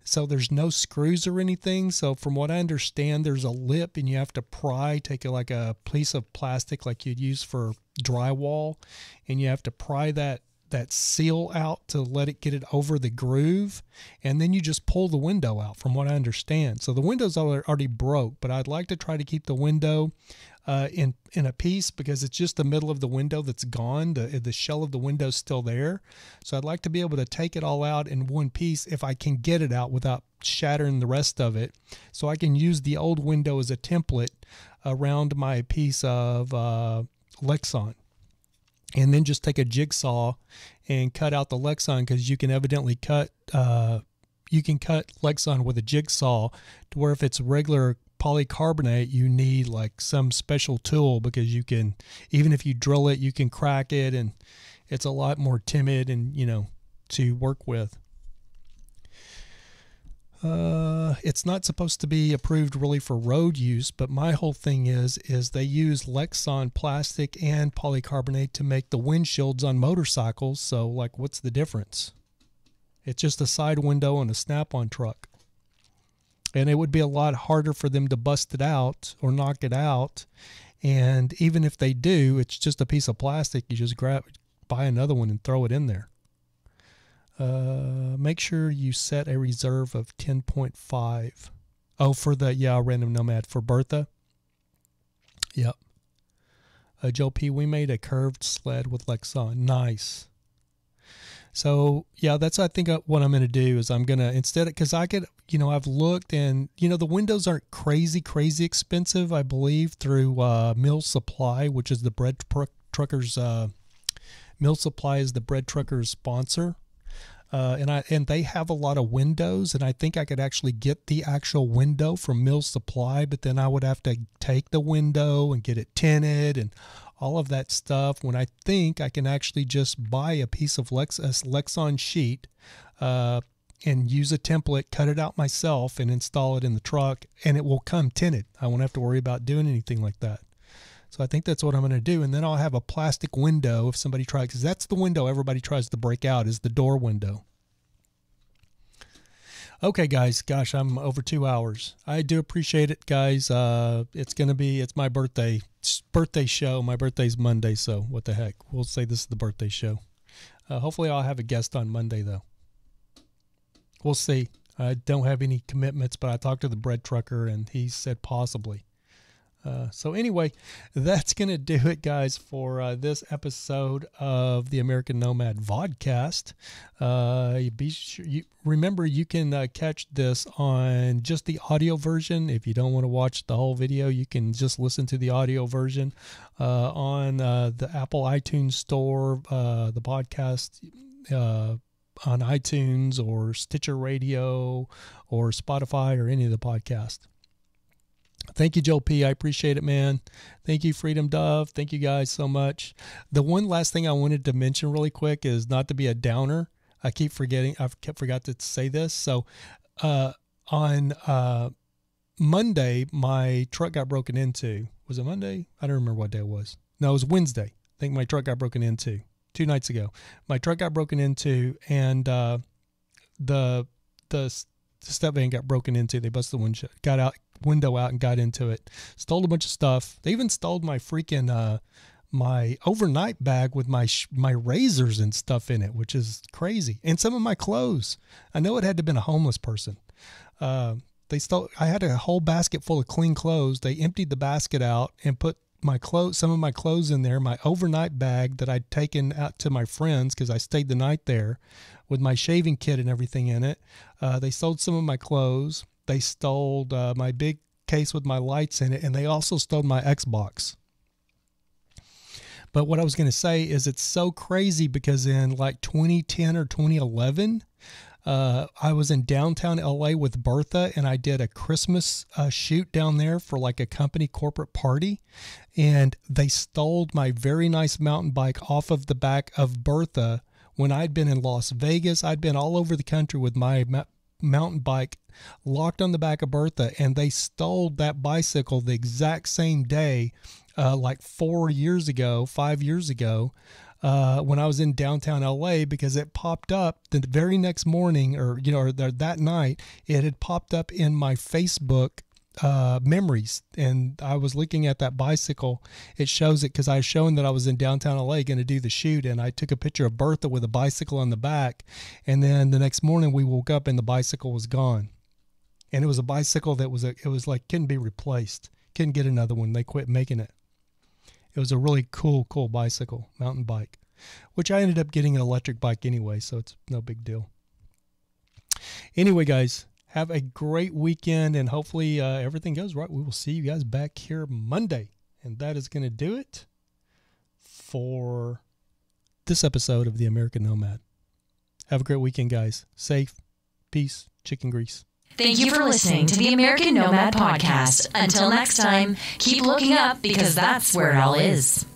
So there's no screws or anything. So from what I understand, there's a lip, and you have to take like a piece of plastic like you'd use for drywall, and you have to pry that seal out to let it get it over the groove, and then you just pull the window out, from what I understand. So the window's already broke, but I'd like to try to keep the window in a piece, because it's just the middle of the window that's gone. The shell of the window's still there. So I'd like to be able to take it all out in one piece if I can get it out without shattering the rest of it. So I can use the old window as a template around my piece of Lexan. And then just take a jigsaw and cut out the Lexan, because you can evidently cut Lexan with a jigsaw, to where if it's regular polycarbonate, you need like some special tool, because you can, even if you drill it, you can crack it, and it's a lot more timid and to work with. It's not supposed to be approved really for road use, but my whole thing is they use Lexan plastic and polycarbonate to make the windshields on motorcycles. So, like, what's the difference? It's just a side window on a snap-on truck. And it would be a lot harder for them to bust it out or knock it out. And even if they do, it's just a piece of plastic. You just buy another one and throw it in there. Make sure you set a reserve of 10.5. Oh, for the, Random Nomad for Bertha. Yep. Joe P, we made a curved sled with Lexan. Nice. So, yeah, that's, I think, what I'm going to do is I'm going to, instead, because I get, I've looked and, the windows aren't crazy expensive, I believe, through Mill Supply, which is the bread truckers, Mill Supply is the bread truckers sponsor. And they have a lot of windows, and I think I could actually get the actual window from Mill Supply, but then I would have to take the window and get it tinted and all of that stuff, when I think I can actually just buy a piece of Lexan sheet and use a template, cut it out myself, and install it in the truck, and it will come tinted. I won't have to worry about doing anything like that. So I think that's what I'm going to do, and then I'll have a plastic window if somebody tries, because that's the window everybody tries to break out, is the door window. Okay, guys, gosh, I'm over 2 hours. I do appreciate it, guys. It's my birthday show. My birthday's Monday, so what the heck. We'll say this is the birthday show. Hopefully I'll have a guest on Monday, though. We'll see. I don't have any commitments, but I talked to the bread trucker, and he said possibly. So anyway, that's going to do it, guys, for this episode of the American Nomad Vodcast. Remember, you can catch this on just the audio version. If you don't want to watch the whole video, you can just listen to the audio version on the Apple iTunes Store, the podcast on iTunes or Stitcher Radio or Spotify or any of the podcasts. Thank you, Joe P. I appreciate it, man. Thank you, Freedom Dove. Thank you guys so much. The one last thing I wanted to mention really quick is not to be a downer. I forgot to say this. So on Monday, my truck got broken into. Was it Monday? I don't remember what day it was. No, it was Wednesday. I think my truck got broken into 2 nights ago. My truck got broken into, and the step van got broken into. They busted the window out and got into it. Stole a bunch of stuff. They even stole my freaking my overnight bag with my razors and stuff in it, which is crazy. And some of my clothes. I know it had to have been a homeless person. They stole. I had a whole basket full of clean clothes. They emptied the basket out and put some of my clothes in there, my overnight bag that I'd taken out to my friends because I stayed the night there with my shaving kit and everything in it. They stole some of my clothes. They stole my big case with my lights in it, and they also stole my Xbox. But what I was going to say is it's so crazy because in like 2010 or 2011, I was in downtown LA with Bertha, and I did a Christmas shoot down there for like a company corporate party, and they stole my very nice mountain bike off of the back of Bertha. When I'd been in Las Vegas, I'd been all over the country with my mountain bike locked on the back of Bertha, and they stole that bicycle the exact same day, like 5 years ago, when I was in downtown LA, because it popped up the very next morning, or that night, it had popped up in my Facebook memories, and I was looking at that bicycle. It shows it because I was showing that I was in downtown LA going to do the shoot, and I took a picture of Bertha with a bicycle on the back, and then the next morning we woke up and the bicycle was gone. And it was a bicycle that was like couldn't be replaced, couldn't get another one. They quit making it. It was a really cool bicycle, mountain bike, which I ended up getting an electric bike anyway, so it's no big deal. Anyway, guys, have a great weekend, and hopefully everything goes right. We will see you guys back here Monday, and that is going to do it for this episode of the American Nomad. Have a great weekend, guys. Safe, peace, chicken grease. Thank you for listening to the American Nomad Podcast. Until next time, keep looking up because that's where it all is.